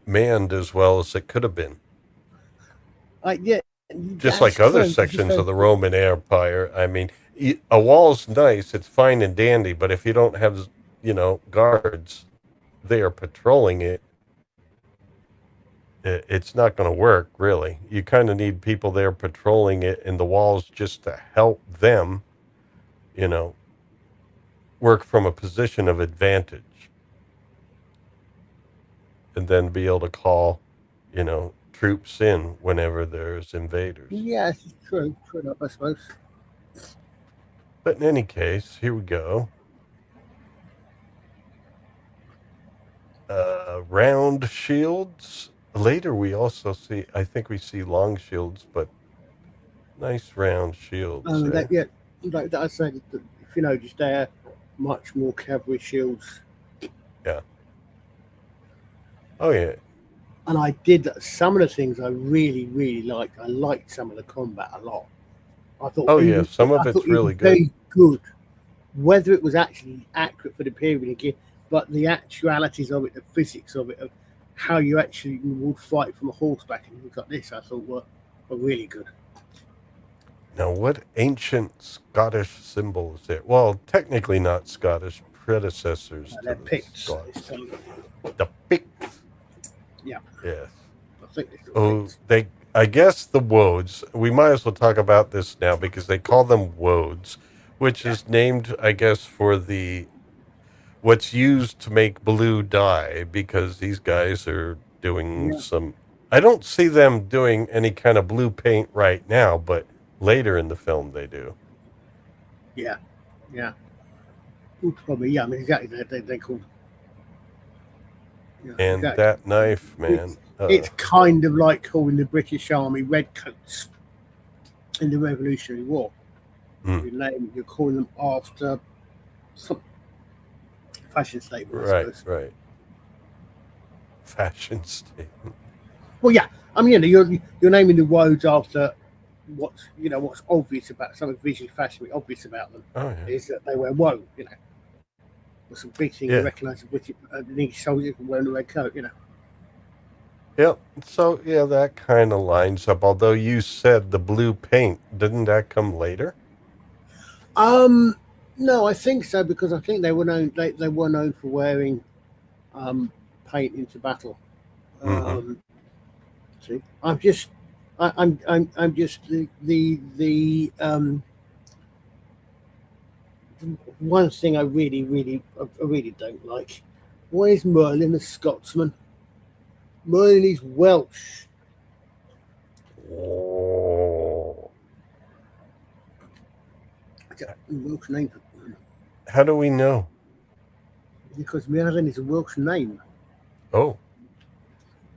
Speaker 1: manned as well as it could have been.
Speaker 3: yeah,
Speaker 1: Just
Speaker 3: that's
Speaker 1: like other
Speaker 3: true. This is
Speaker 1: sections of
Speaker 3: very
Speaker 1: the
Speaker 3: true.
Speaker 1: Roman Empire. I mean, a wall's nice, it's fine and dandy, but if you don't have, guards there patrolling it, it's not going to work, really. You kind of need people there patrolling it and the walls just to help them, you know, work from a position of advantage and then be able to call, troops in whenever there's invaders.
Speaker 3: Yeah, it's true. True enough, I suppose.
Speaker 1: But in any case, here we go. Round shields. Later, we also see, I think we see long shields, but nice round shields
Speaker 3: That,
Speaker 1: there.
Speaker 3: yeah, like that I said, if you notice, they're much more cavalry shields.
Speaker 1: Yeah. Oh, yeah.
Speaker 3: And I did some of the things I really, really liked. I liked some of the combat a lot.
Speaker 1: Oh, yeah. Some of
Speaker 3: I thought
Speaker 1: it's
Speaker 3: it was
Speaker 1: really good.
Speaker 3: very good. Whether it was actually accurate for the period again, but the actualities of it, the physics of it, of how you actually would fight from a horseback and things like this, I thought were really good.
Speaker 1: Now, what ancient Scottish symbol is it? Well, technically not Scottish, predecessors to
Speaker 3: They're
Speaker 1: the
Speaker 3: Picts this
Speaker 1: Scots.
Speaker 3: time.
Speaker 1: The Picts.
Speaker 3: Yeah,
Speaker 1: Yes.
Speaker 3: I think they're still
Speaker 1: Oh,
Speaker 3: Picts.
Speaker 1: I guess the Woads, we might as well talk about this now because they call them Woads, which
Speaker 3: Yeah,
Speaker 1: is named, I guess, for what's used to make blue dye because these guys are doing
Speaker 3: yeah,
Speaker 1: some, I don't see them doing any kind of blue paint right now, but later in the film they do.
Speaker 3: yeah, yeah. Well, probably, yeah. I mean, exactly. They called, yeah,
Speaker 1: And
Speaker 3: exactly.
Speaker 1: that knife,
Speaker 3: It's
Speaker 1: man.
Speaker 3: it's kind of like calling the British Army redcoats in the Revolutionary War.
Speaker 1: Mm,
Speaker 3: You're calling them after some fashion statement, I
Speaker 1: right,
Speaker 3: suppose.
Speaker 1: right. Fashion statement.
Speaker 3: Well, yeah, I mean, you're naming the roads after what's obvious about something visually fashionably obvious about them
Speaker 1: Oh yeah,
Speaker 3: is that they wear woe. Was a big thing you
Speaker 1: yeah,
Speaker 3: recognise a British an English soldier wearing a red coat.
Speaker 1: yep. So yeah, that kind of lines up. Although you said the blue paint, didn't that come later?
Speaker 3: Um, no, I think so because I think they were known for wearing paint into battle.
Speaker 1: Mm-hmm.
Speaker 3: Um, see, I'm just the one thing I really don't like. Why is Merlin a Scotsman? Merlin is Welsh.
Speaker 1: Oh,
Speaker 3: Welsh name
Speaker 1: how do we know?
Speaker 3: because Merlin is a Welsh name,
Speaker 1: Oh,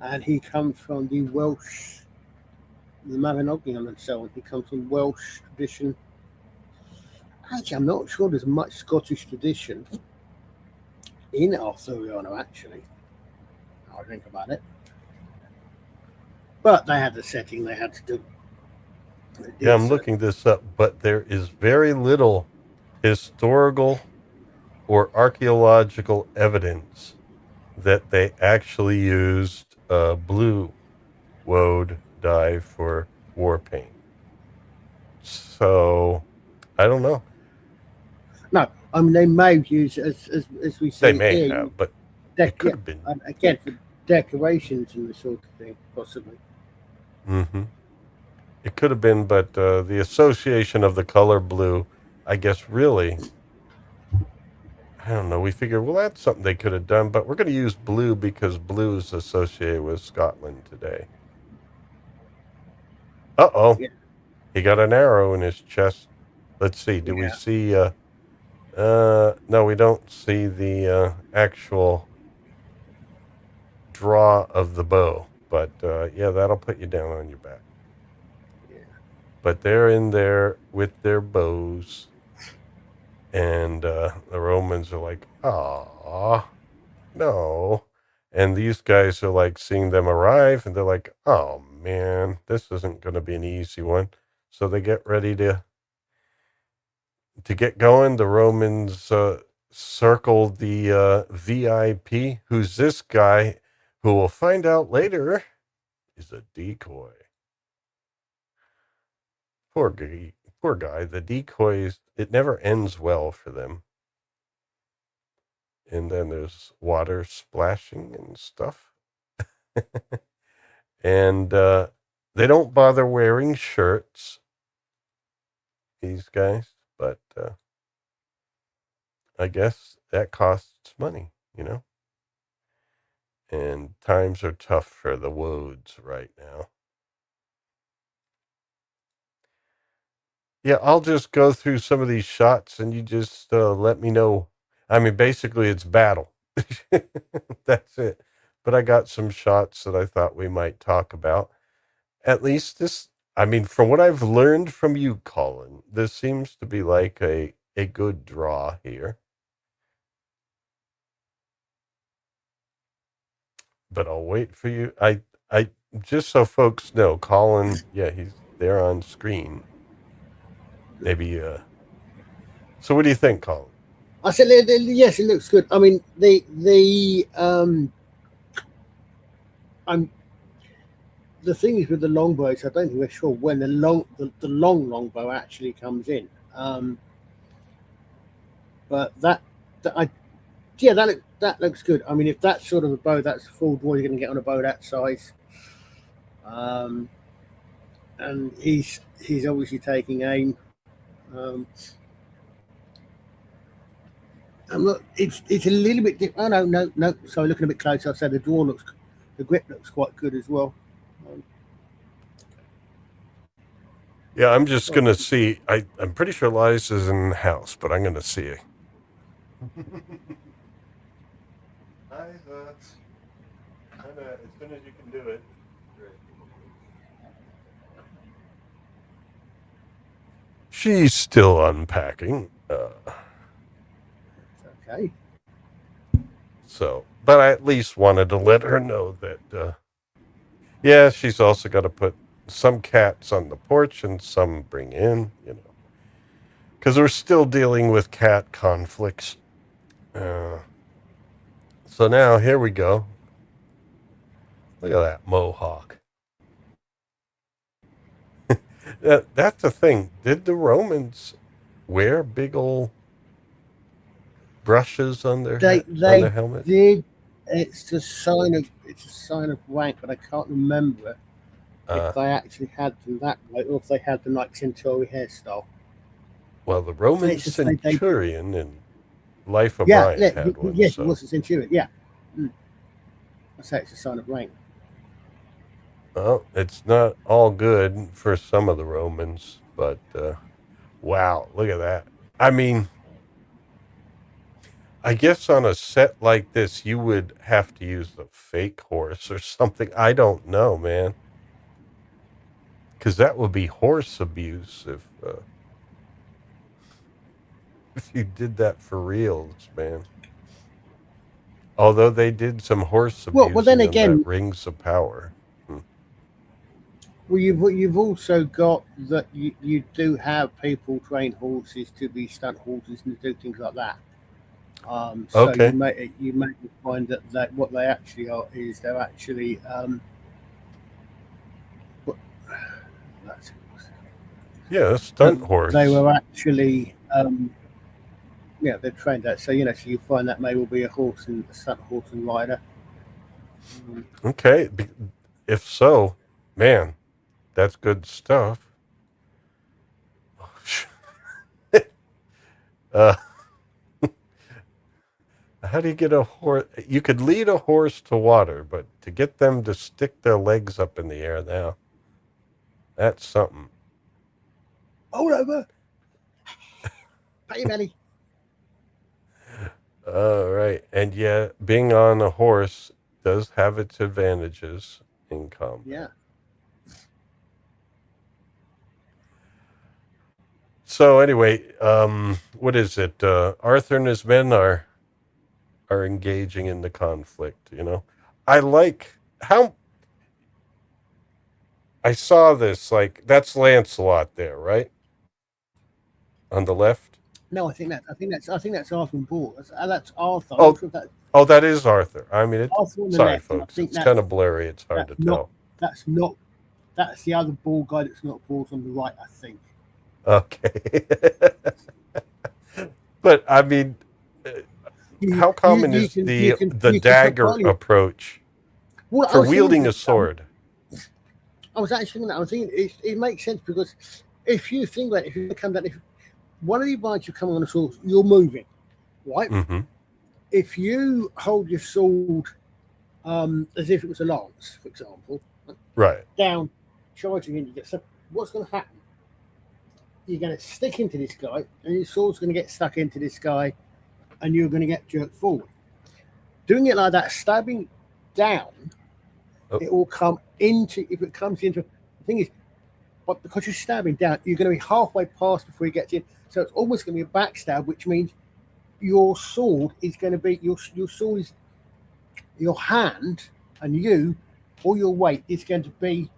Speaker 3: and he comes from the Welsh, the Mabinogion and so on. He comes from Welsh tradition. Actually, I'm not sure there's much Scottish tradition in Arthurian, actually. I'll think about it. But they had the setting they had to do. They
Speaker 1: yeah.
Speaker 3: did
Speaker 1: I'm
Speaker 3: so.
Speaker 1: looking this up, but there is very little historical or archaeological evidence that they actually used blue woad dye for war paint. So I don't know.
Speaker 3: No, I mean they may have used it as we
Speaker 1: They
Speaker 3: see
Speaker 1: may
Speaker 3: here.
Speaker 1: have, but it
Speaker 3: Yeah,
Speaker 1: could have been.
Speaker 3: and again for decorations and the sort of thing, possibly.
Speaker 1: Mm-hmm. It could have been, but the association of the color blue, I guess, really, I don't know. We figured, well, that's something they could have done, but we're going to use blue because blue is associated with Scotland today. Uh-oh.
Speaker 3: Yeah,
Speaker 1: He got an arrow in his chest. Let's see. Do we
Speaker 3: yeah.
Speaker 1: see, no, we don't see the actual draw of the bow, but yeah, that'll put you down on your back.
Speaker 3: Yeah.
Speaker 1: But they're in there with their bows, and the Romans are like, "Ah, no," and these guys are like seeing them arrive, and they're like, "Oh man, this isn't going to be an easy one." So they get ready to get going. The Romans circle the VIP, who's this guy, who we'll find out later is a decoy. Poor guy. Poor guy. The decoys, it never ends well for them. And then there's water splashing and stuff. And they don't bother wearing shirts, these guys, but I guess that costs money, and times are tough for the Woads right now. Yeah, I'll just go through some of these shots and you just let me know. I mean, basically, it's battle. That's it. But I got some shots that I thought we might talk about. At least this, I mean, from what I've learned from you, Colin, this seems to be like a good draw here. But I'll wait for you. I just so folks know, Colin, yeah, he's there on screen. Maybe, so what do you think, Colin?
Speaker 3: I said, yes, it looks good. I mean, the thing is with the longbows, I don't think we're sure when the long longbow actually comes in. But that looks good. I mean, if that's sort of a bow, that's a full draw you're going to get on a bow that size. And he's obviously taking aim. And look, it's a little bit different. Oh no. So looking a bit closer, I said the grip looks quite good as well.
Speaker 1: Yeah, I'm just going to see. I'm pretty sure Liza's in the house, but I'm going to see her. Liza, as soon as you can do it. Great. She's still unpacking.
Speaker 3: Okay.
Speaker 1: So, but I at least wanted to let her know that, yeah, she's also got to put some cats on the porch and some bring in, because we're still dealing with cat conflicts. So now here we go. Look at that mohawk. That's the thing. Did the Romans wear big old brushes on their on their helmet?
Speaker 3: Did. It's a sign of rank, but I can't remember if they actually had them that way or if they had them like Centauri hairstyle.
Speaker 1: Well, the Roman centurion in Life of Brian had one.
Speaker 3: Yes, so. It was a centurion. Yeah, I say it's a sign of rank.
Speaker 1: Well, it's not all good for some of the Romans, but wow, look at that. I mean, I guess on a set like this, you would have to use a fake horse or something. I don't know, man. Because that would be horse abuse if you did that for reals, man. Although they did some horse abuse
Speaker 3: well, then again,
Speaker 1: Rings of Power.
Speaker 3: Well, you've also got that you do have people train horses to be stunt horses and do things like that. So okay. you may find that what they actually are is they're actually
Speaker 1: stunt horse.
Speaker 3: They were actually they're trained that. So so you find that may well be a horse and a stunt horse and rider.
Speaker 1: Okay, if so, man, that's good stuff. How do you get a horse? You could lead a horse to water, but to get them to stick their legs up in the air now, that's something.
Speaker 3: Hold over. Pay money.
Speaker 1: All right. And yeah, being on a horse does have its advantages in combat.
Speaker 3: Yeah.
Speaker 1: So anyway, what is it? Arthur and his men are engaging in the conflict, I like how I saw this, like, that's Lancelot there, right? On the left?
Speaker 3: No, I think that's Arthur and Paul. That's Arthur. I'm not
Speaker 1: Oh,
Speaker 3: sure if that's
Speaker 1: oh, that is Arthur. I mean,
Speaker 3: Arthur on the
Speaker 1: sorry,
Speaker 3: left, and I
Speaker 1: folks.
Speaker 3: think
Speaker 1: It's kind of blurry. It's hard
Speaker 3: that's
Speaker 1: to
Speaker 3: not
Speaker 1: tell.
Speaker 3: that's not that's the other ball guy that's not Paul's on the right. I think.
Speaker 1: Okay. But I mean, uh, how common is the
Speaker 3: You can
Speaker 1: dagger
Speaker 3: partly.
Speaker 1: approach
Speaker 3: Well, I
Speaker 1: for
Speaker 3: was thinking
Speaker 1: wielding a
Speaker 3: that.
Speaker 1: sword?
Speaker 3: I was actually thinking that. I was thinking it makes sense because if you think about it, if you come down, if one of the advantages of coming on a sword, you're moving, right?
Speaker 1: Mm-hmm.
Speaker 3: If you hold your sword as if it was a lance, for example,
Speaker 1: Right.
Speaker 3: down, charging into this, so what's going to happen? You're going to stick into this guy, and your sword's going to get stuck into this guy, and you're going to get jerked forward. Doing it like that, stabbing down,
Speaker 1: Oh.
Speaker 3: it will come into. If it comes into, the thing is, but because you're stabbing down, you're going to be halfway past before you get in. So it's almost going to be a backstab, which means your sword is going to be your sword is your hand, and you, all your weight is going to be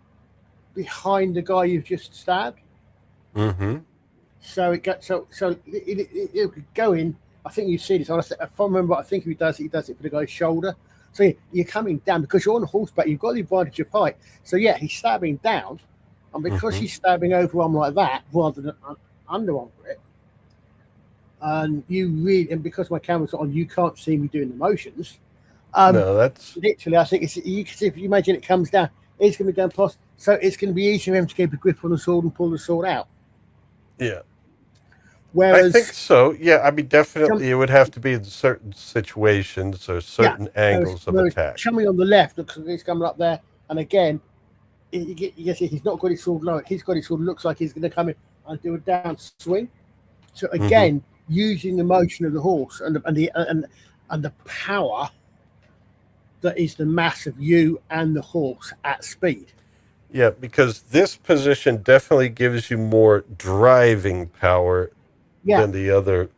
Speaker 3: behind the guy you've just stabbed.
Speaker 1: Mm-hmm.
Speaker 3: So it gets it could go in. I think you see this. If I remember, I think he does it for the guy's shoulder. So you're coming down because you're on horseback. You've got the advantage of height. So yeah, he's stabbing down, and because
Speaker 1: Mm-hmm.
Speaker 3: he's stabbing overarm like that rather than underarm grip, and because my camera's on, you can't see me doing the motions.
Speaker 1: No, that's
Speaker 3: Literally, I think you can see if you imagine it comes down, it's going to be going past. So it's going to be easier for him to keep a grip on the sword and pull the sword out.
Speaker 1: yeah. I think
Speaker 3: Whereas,
Speaker 1: so. Yeah, I mean,
Speaker 3: some,
Speaker 1: definitely, it would have to be in certain situations or
Speaker 3: yeah,
Speaker 1: certain angles of
Speaker 3: whereas
Speaker 1: attack.
Speaker 3: Chummy on the left looks like he's coming up there, and again, he's not got his sword low. He's got his sword. Looks like he's going to come in and do a down swing. So
Speaker 1: Mm-hmm.
Speaker 3: again, using the motion of the horse and the power that is the mass of you and the horse at speed.
Speaker 1: Yeah, because this position definitely gives you more driving power
Speaker 3: Yeah,
Speaker 1: than the other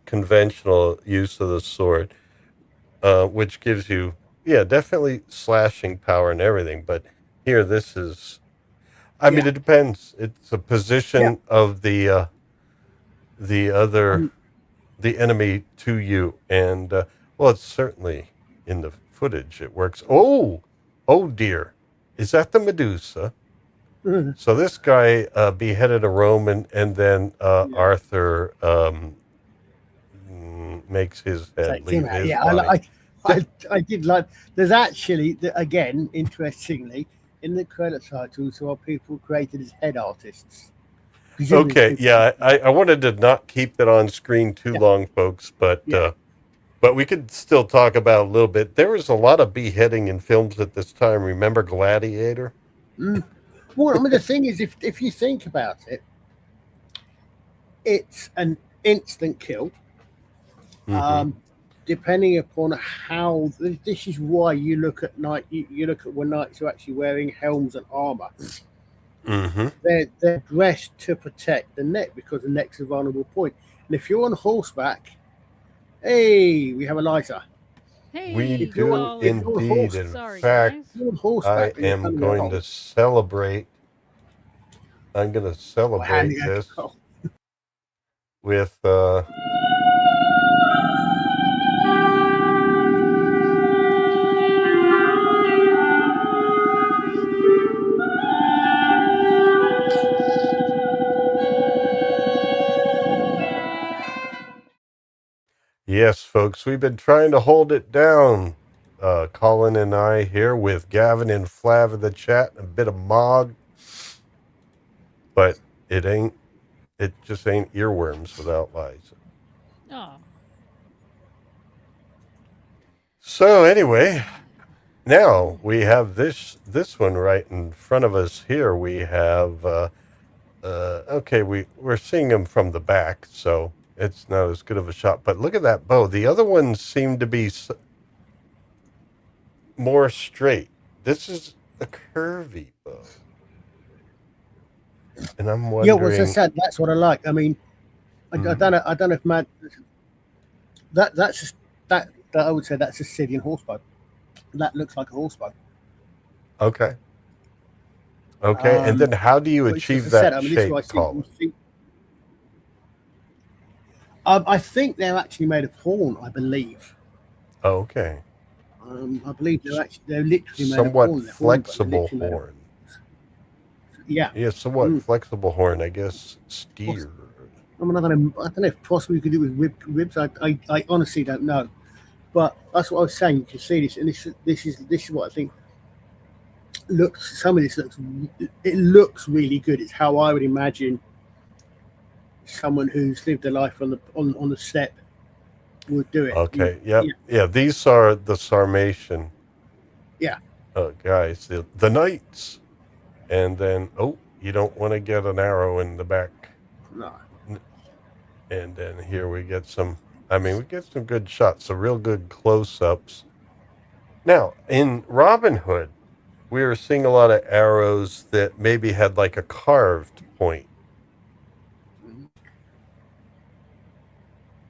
Speaker 1: conventional use of the sword, which gives you, yeah, definitely slashing power and everything. But here, this is, I mean,
Speaker 3: yeah,
Speaker 1: it depends. It's a
Speaker 3: yeah.
Speaker 1: position of the other
Speaker 3: Um,
Speaker 1: the enemy to you, and well, it's certainly in the footage. It works. Oh, oh dear, is that the Medusa? So this guy beheaded a Roman, and then
Speaker 3: yeah,
Speaker 1: Arthur makes his head
Speaker 3: take him
Speaker 1: leave
Speaker 3: out.
Speaker 1: his
Speaker 3: Yeah,
Speaker 1: body. Th-
Speaker 3: I did like. There's actually again, interestingly, in the credit titles, there are people created as head artists. Presumably,
Speaker 1: Okay,
Speaker 3: people.
Speaker 1: yeah, I wanted to not keep that on screen too
Speaker 3: Yeah,
Speaker 1: long, folks,
Speaker 3: yeah.
Speaker 1: but we could still talk about it a little bit. There was a lot of beheading in films at this time. Remember Gladiator?
Speaker 3: Mm. Well, I mean, the thing is, if you think about it, it's an instant kill.
Speaker 1: Mm-hmm.
Speaker 3: Um, Depending upon how this is why you look at you look at when knights are actually wearing helms and armor.
Speaker 1: Mm-hmm.
Speaker 3: They're dressed to protect the neck because the neck's a vulnerable point. And if you're on horseback, hey, we have a lighter.
Speaker 1: We
Speaker 4: Hey,
Speaker 3: If
Speaker 4: good
Speaker 3: you're on
Speaker 1: do
Speaker 3: if
Speaker 4: calling.
Speaker 3: you're on
Speaker 1: indeed.
Speaker 3: horse
Speaker 1: In
Speaker 4: Sorry,
Speaker 1: fact,
Speaker 4: guys.
Speaker 3: if you're on
Speaker 1: I
Speaker 3: horseback and you're
Speaker 1: am
Speaker 3: coming
Speaker 1: going to
Speaker 3: along,
Speaker 1: celebrate. I'm going to
Speaker 3: or handing
Speaker 1: celebrate this
Speaker 3: alcohol.
Speaker 1: with yes, folks. We've been trying to hold it down. Colin and I here with Gavin and Flav in the chat, and a bit of Mog, but it ain't. It just ain't earworms without Liza.
Speaker 4: Oh,
Speaker 1: So anyway, now we have this one right in front of us here. We have okay, we're seeing him from the back, so it's not as good of a shot. But look at that bow. The other ones seem to be more straight. This is a curvy bow, and I'm
Speaker 3: Yeah, well, as I
Speaker 1: wondering.
Speaker 3: said, that's what I like. I mean, I
Speaker 1: Mhm.
Speaker 3: don't know. I don't know if Matt. That's just that I would say that's a Scythian horsebow. That looks like a horsebow.
Speaker 1: Okay, okay, and then how do you
Speaker 3: Which, as
Speaker 1: achieve
Speaker 3: I said,
Speaker 1: that
Speaker 3: I mean, this is why
Speaker 1: shape, Colin?
Speaker 3: I think they're actually made of horn. I believe.
Speaker 1: Okay.
Speaker 3: I believe they're literally made of
Speaker 1: Somewhat
Speaker 3: horn. They're horn, but they're
Speaker 1: flexible
Speaker 3: literally made of
Speaker 1: horn.
Speaker 3: yeah.
Speaker 1: Yeah, somewhat
Speaker 3: Mm.
Speaker 1: flexible horn, I guess. Steer.
Speaker 3: I'm not gonna. I don't know if possibly you could do it with ribs. I honestly don't know. But that's what I was saying. You can see this, and this is what I think looks. Some of this looks. It looks really good. It's how I would imagine someone who's lived a life on the steppe would do it.
Speaker 1: Okay. Yep. Yeah. These are the Sarmatian
Speaker 3: Yeah.
Speaker 1: guys, the knights, and then you don't want to get an arrow in the back,
Speaker 3: No.
Speaker 1: and then here we get some. I mean, we get some good shots, some real good close-ups. Now in Robin Hood, we were seeing a lot of arrows that maybe had like a carved point,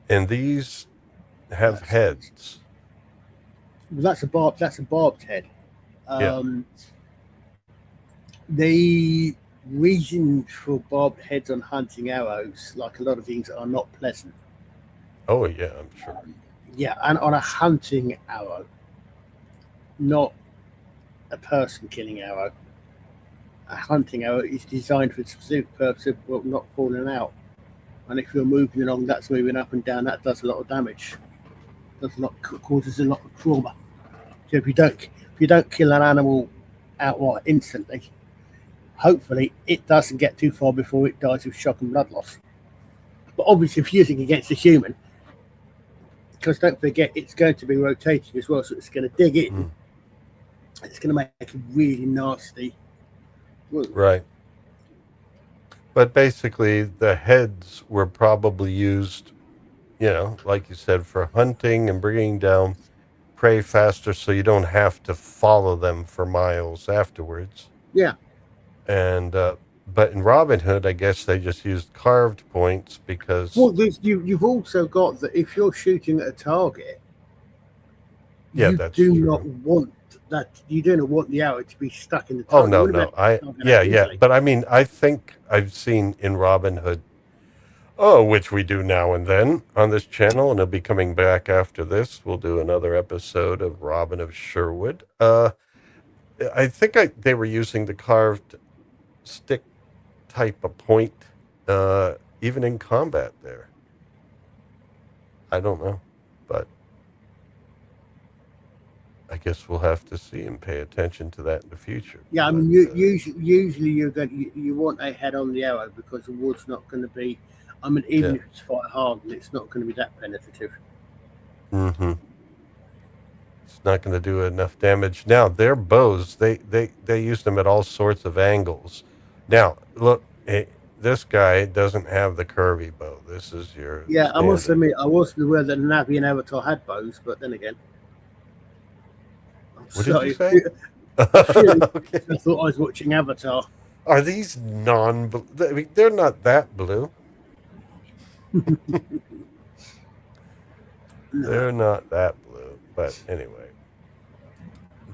Speaker 1: and these have heads.
Speaker 3: That's a barb. That's a barbed head.
Speaker 1: Yeah.
Speaker 3: The reason for barbed heads on hunting arrows, like a lot of things, are not pleasant.
Speaker 1: Oh yeah, I'm sure.
Speaker 3: Yeah, and on a hunting arrow, not a person killing arrow. A hunting arrow is designed for the specific purpose of not falling out. And if you're moving along, that's moving up and down. That does a lot of damage. Causes a lot of trauma. So if you don't kill an animal outright instantly, hopefully it doesn't get too far before it dies of shock and blood loss. But obviously, if you're using against a human, because don't forget it's going to be rotating as well, so it's going to dig in. It's going to make a really nasty wound.
Speaker 1: Right. But basically, the heads were probably used, like you said, for hunting and bringing down prey faster, so you don't have to follow them for miles afterwards.
Speaker 3: Yeah.
Speaker 1: And but in Robin Hood, I guess they just used carved points because.
Speaker 3: Well, you've also got that if you're shooting at a target,
Speaker 1: Yeah,
Speaker 3: you
Speaker 1: that's
Speaker 3: do
Speaker 1: true.
Speaker 3: not want that. You don't want the arrow to be stuck in the
Speaker 1: Oh
Speaker 3: target.
Speaker 1: no! Yeah. But I mean, I think I've seen in Robin Hood, which we do now and then on this channel, and it'll be coming back after this. We'll do another episode of Robin of Sherwood. I think they were using the carved stick type of point, even in combat there. I don't know, but I guess we'll have to see and pay attention to that in the future.
Speaker 3: Yeah, I mean, usually you want a head on the arrow because the wood's not going to be. I mean, even if it's fire hardened, it's not going to be that penetrative.
Speaker 1: Mm-hmm. It's not going to do enough damage. Now their bows, they use them at all sorts of angles. Now look, this guy doesn't have the curvy bow. This is your.
Speaker 3: Yeah,
Speaker 1: standard.
Speaker 3: I must admit, I wasn't aware that Navi and Avatar had bows, but then again.
Speaker 1: What did you say?
Speaker 3: Okay. I thought I was watching Avatar.
Speaker 1: Are these non-blue? I mean, they're not that blue.
Speaker 3: No.
Speaker 1: They're not that blue. But anyway.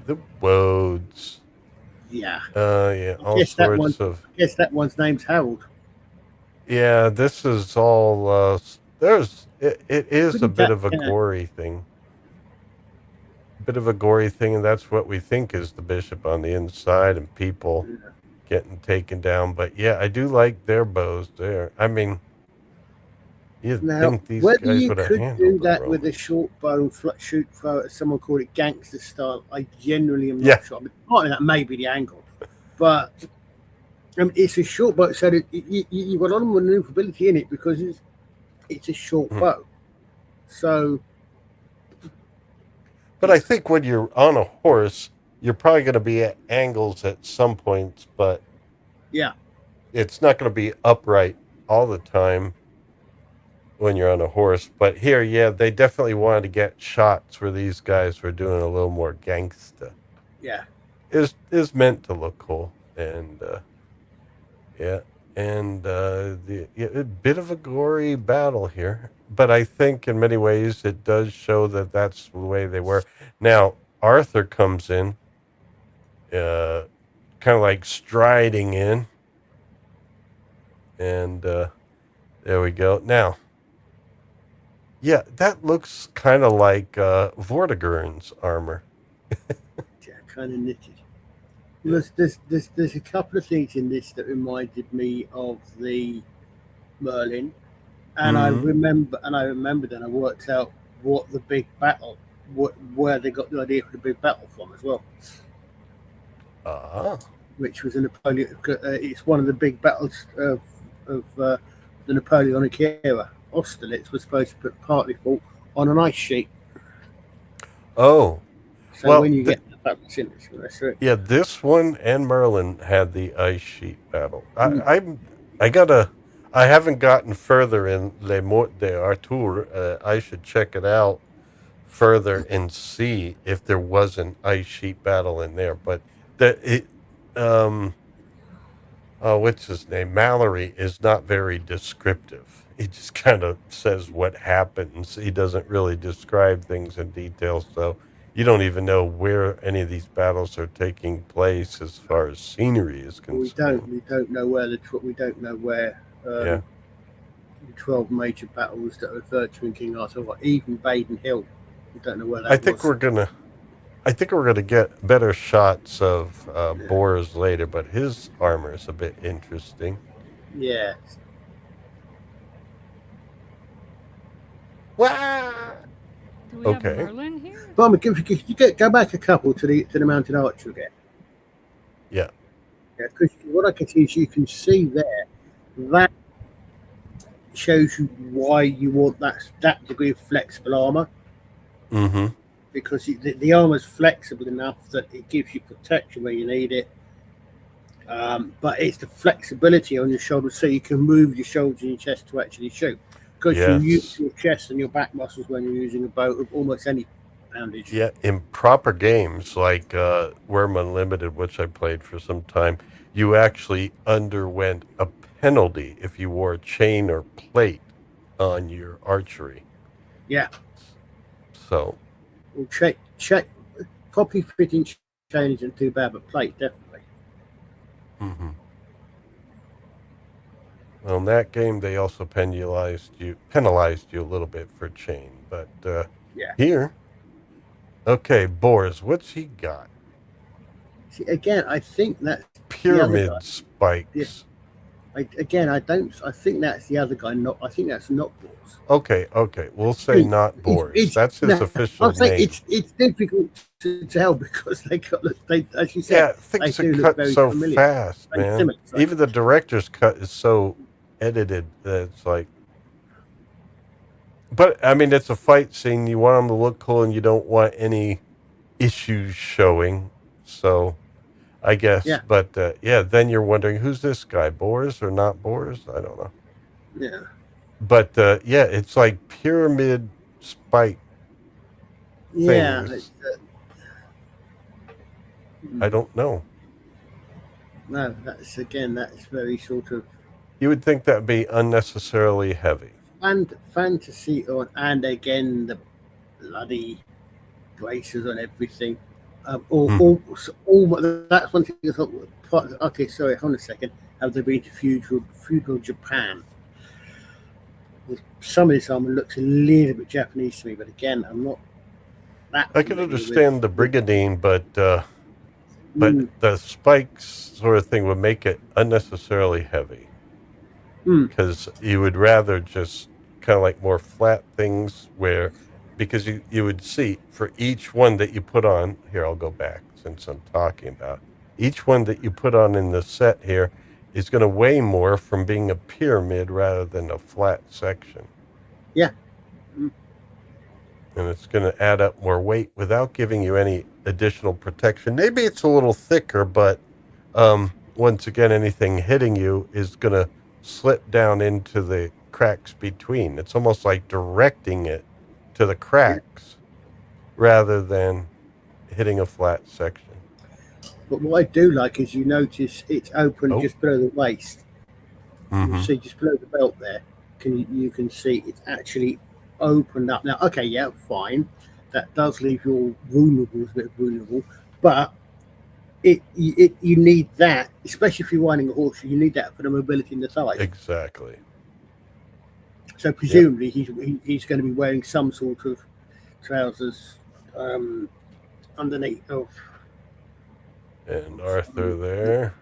Speaker 1: The Woads.
Speaker 3: Yeah.
Speaker 1: Yeah, all sorts of.
Speaker 3: I guess that one's name's Harold.
Speaker 1: Yeah, this is all. It is
Speaker 3: Pretty
Speaker 1: a bit of a
Speaker 3: yeah.
Speaker 1: gory thing. Bit of a gory thing, and that's what we think is the bishop on the inside and people getting taken down. But yeah, I do like their bows there. I mean, you'd think these guys would have handled
Speaker 3: you could do that
Speaker 1: the
Speaker 3: with a short bow and shoot throw, someone called it gangster style. I genuinely am not sure. I mean, partly that may be the angle, but it's a short bow, so that you've got a lot of maneuverability in it because it's a short bow. So.
Speaker 1: But I think when you're on a horse, you're probably going to be at angles at some points, but
Speaker 3: yeah,
Speaker 1: it's not going to be upright all the time when you're on a horse. But here, yeah, they definitely wanted to get shots where these guys were doing a little more gangsta.
Speaker 3: Yeah,
Speaker 1: is meant to look cool, and a bit of a gory battle here. But I think in many ways it does show that that's the way they were. Now, Arthur comes in, kind of like striding in. And there we go. Now, Yeah, that looks kind of like Vortigern's armor.
Speaker 3: Yeah, kind of knitted.
Speaker 1: Yeah.
Speaker 3: There's a couple of things in this that reminded me of the Merlin, and
Speaker 1: Mm-hmm.
Speaker 3: I remembered and I worked out what the big battle, where they got the idea for the big battle from as well,
Speaker 1: Ah.
Speaker 3: which was a Napoleon. It's one of the big battles of the Napoleonic era. Austerlitz was supposed to be partly fought on an ice sheet.
Speaker 1: Oh.
Speaker 3: So
Speaker 1: Well,
Speaker 3: when you get that in it, that's it.
Speaker 1: yeah, this one and Merlin had the ice sheet battle.
Speaker 3: Mm.
Speaker 1: I haven't gotten further in de Arthur. I should check it out further and see if there was an ice sheet battle in there. But um, what's his name? Mallory is not very descriptive. He just kind of says what happens. He doesn't really describe things in detail. So you don't even know where any of these battles are taking place as far as scenery is concerned.
Speaker 3: We don't know where we don't know where
Speaker 1: Yeah.
Speaker 3: the 12 major battles that are referred to in King Arthur, or even Baden Hill. We don't know where
Speaker 1: I
Speaker 3: that
Speaker 1: think
Speaker 3: was.
Speaker 1: we're gonna get better shots of
Speaker 3: Yeah.
Speaker 1: Boris later, but his armor is a bit interesting.
Speaker 3: Yeah.
Speaker 1: Wow.
Speaker 4: Do we have
Speaker 1: Okay.
Speaker 4: Merlin here?
Speaker 3: But if you go back a couple to the Mountain Archer again.
Speaker 1: Yeah.
Speaker 3: Yeah, because what I can see is you can see there that shows you why you want that degree of flexible armor,
Speaker 1: Mm-hmm.
Speaker 3: because the armor is flexible enough that it gives you protection where you need it. But it's the flexibility on your shoulders, so you can move your shoulders and your chest to actually shoot. Because you use
Speaker 1: Yes.
Speaker 3: your chest and your back muscles when you're using a bow of almost any poundage.
Speaker 1: Yeah. In proper games like Worm Unlimited, which I played for some time, you actually underwent a penalty if you wore a chain or plate on your archery.
Speaker 3: Yeah,
Speaker 1: So,
Speaker 3: well, properly fitting chain isn't too bad, but plate definitely.
Speaker 1: hmm well, in that game they also penalized you a little bit for chain, but
Speaker 3: Yeah.
Speaker 1: here, okay, Boris, what's he got?
Speaker 3: See, again, I think that's the other guy.
Speaker 1: Pyramid
Speaker 3: Yeah.
Speaker 1: spikes.
Speaker 3: I don't. I think that's the other guy. Not. I think that's not Boris.
Speaker 1: Okay, we'll say not Boris. That's his
Speaker 3: No,
Speaker 1: official
Speaker 3: I'll say
Speaker 1: name.
Speaker 3: it's difficult to tell because they as you said
Speaker 1: Yeah,
Speaker 3: they
Speaker 1: things are
Speaker 3: do look
Speaker 1: cut
Speaker 3: very
Speaker 1: so
Speaker 3: familiar,
Speaker 1: fast,
Speaker 3: very
Speaker 1: man.
Speaker 3: similar. So,
Speaker 1: Even the director's cut is so edited that it's like. But I mean, it's a fight scene. You want them to look cool, and you don't want any issues showing. So I guess,
Speaker 3: yeah,
Speaker 1: but yeah, then you're wondering who's this guy, Boris or not Boris? I don't know.
Speaker 3: yeah,
Speaker 1: But yeah, it's like pyramid spike
Speaker 3: yeah.
Speaker 1: things. I don't know.
Speaker 3: No, that's very sort of
Speaker 1: You would think that'd be unnecessarily heavy.
Speaker 3: fantasy on, and again the bloody braces on everything.
Speaker 1: Hmm.
Speaker 3: That's one thing I thought. Okay, sorry, hold on a second. Have they been to feudal Japan? Some of this armor looks a little bit Japanese to me, but again, I'm not that
Speaker 1: I can
Speaker 3: familiar
Speaker 1: understand the
Speaker 3: with
Speaker 1: brigadine, but
Speaker 3: mm,
Speaker 1: the spikes sort of thing would make it unnecessarily heavy
Speaker 3: mm,
Speaker 1: because you would rather just kind of like more flat things where because you would see for each one that you put on here, I'll go back since I'm talking about each one that you put on in the set here is going to weigh more from being a pyramid rather than a flat section.
Speaker 3: yeah. Mm,
Speaker 1: And it's going to add up more weight without giving you any additional protection. Maybe it's a little thicker, but once again, anything hitting you is going to slip down into the cracks between. It's almost like directing it to the
Speaker 3: yeah.
Speaker 1: cracks rather than hitting a flat section.
Speaker 3: But what I do like is you notice it's open
Speaker 1: Oh,
Speaker 3: just below the waist. You
Speaker 1: mm-hmm.
Speaker 3: see just below the belt there. You can see it's actually opened up now. Okay, yeah, fine. That does leave you vulnerable, a bit vulnerable, but you need that, especially if you're riding a horse. You need that for the mobility in the thighs.
Speaker 1: Exactly.
Speaker 3: So presumably he's going to be wearing some sort of trousers underneath. Oh,
Speaker 1: And Arthur there.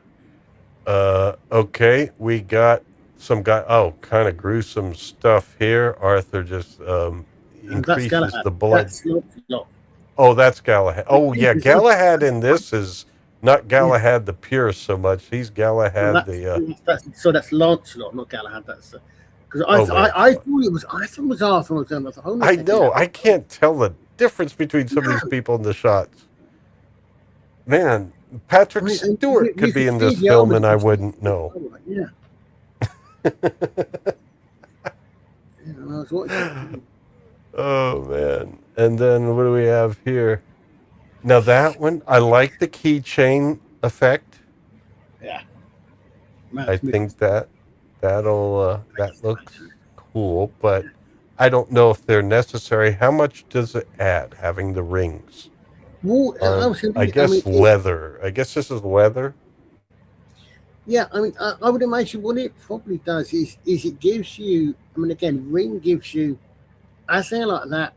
Speaker 1: Okay, we got some guy. Oh, kind of gruesome stuff here. Arthur just
Speaker 3: and that's
Speaker 1: increases
Speaker 3: Galahad.
Speaker 1: the blood.
Speaker 3: That's Lancelot.
Speaker 1: Oh, that's Galahad. Oh, yeah, Galahad in this is not
Speaker 3: Yeah.
Speaker 1: Galahad the Pure so much. He's Galahad
Speaker 3: So that's Lancelot, not Galahad. That's because I thought it was Arthur.
Speaker 1: I know. I can't tell the difference between some of these people in the shots. Man, Patrick Stewart could be in this film, and I wouldn't know.
Speaker 3: Yeah. I was watching.
Speaker 1: Oh man! And then what do we have here? Now that one, I like the keychain effect.
Speaker 3: Yeah.
Speaker 1: I think that looks cool, but I don't know if they're necessary. How much does it add having the rings?
Speaker 3: Well,
Speaker 1: I guess leather. I guess this is leather.
Speaker 3: Yeah, I mean, I would imagine what it probably does is it gives you. I mean, again, ring gives you, as they're like that.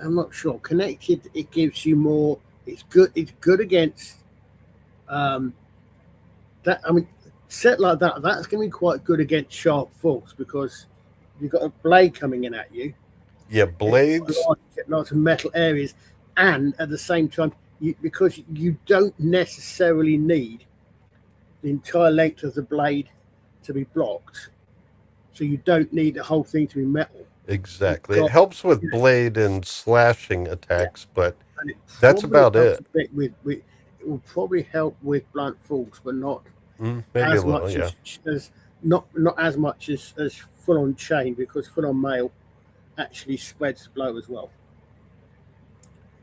Speaker 3: I'm not sure. Connected, it gives you more. It's good. It's good against. That I mean, set like that, that's going to be quite good against sharp faults because you've got a blade coming in at you.
Speaker 1: Yeah, blades.
Speaker 3: Lots of metal areas, and at the same time, because you don't necessarily need the entire length of the blade to be blocked, so you don't need the whole thing to be metal.
Speaker 1: Exactly. It helps with blade and slashing attacks, but that's about it.
Speaker 3: It will probably help with blunt force, but not
Speaker 1: as much
Speaker 3: as not as much as full on chain, because full on mail actually spreads the blow as well.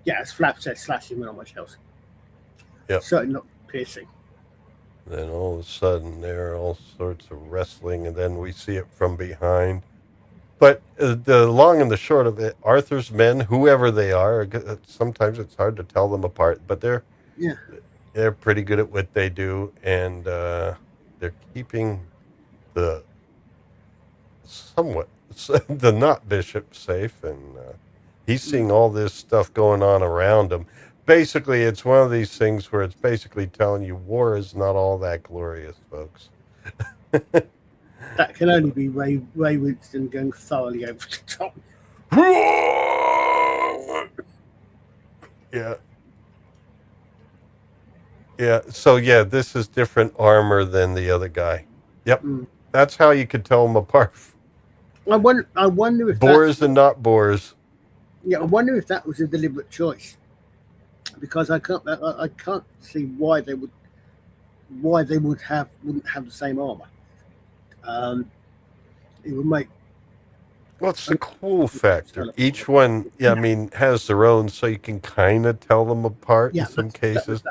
Speaker 3: Yeah, as Flap said, slashing, but not much else.
Speaker 1: Yeah,
Speaker 3: certainly not piercing.
Speaker 1: Then all of a sudden there are all sorts of wrestling, and then we see it from behind. But the long and the short of it, Arthur's men, whoever they are, sometimes it's hard to tell them apart, but they're pretty good at what they do, and they're keeping the not bishop safe, and he's seeing all this stuff going on around him. Basically, it's one of these things where it's basically telling you war is not all that glorious, folks.
Speaker 3: That can only be Ray Winston going thoroughly over the top.
Speaker 1: Yeah. Yeah. So yeah, this is different armor than the other guy. Yep. That's how you could tell them apart.
Speaker 3: I wonder if
Speaker 1: boars and not boars.
Speaker 3: Yeah, I wonder if that was a deliberate choice, because I can't see why they wouldn't have the same armor. It would make.
Speaker 1: What's the cool factor? Each one, I mean, has their own, so you can kind of tell them apart in some cases.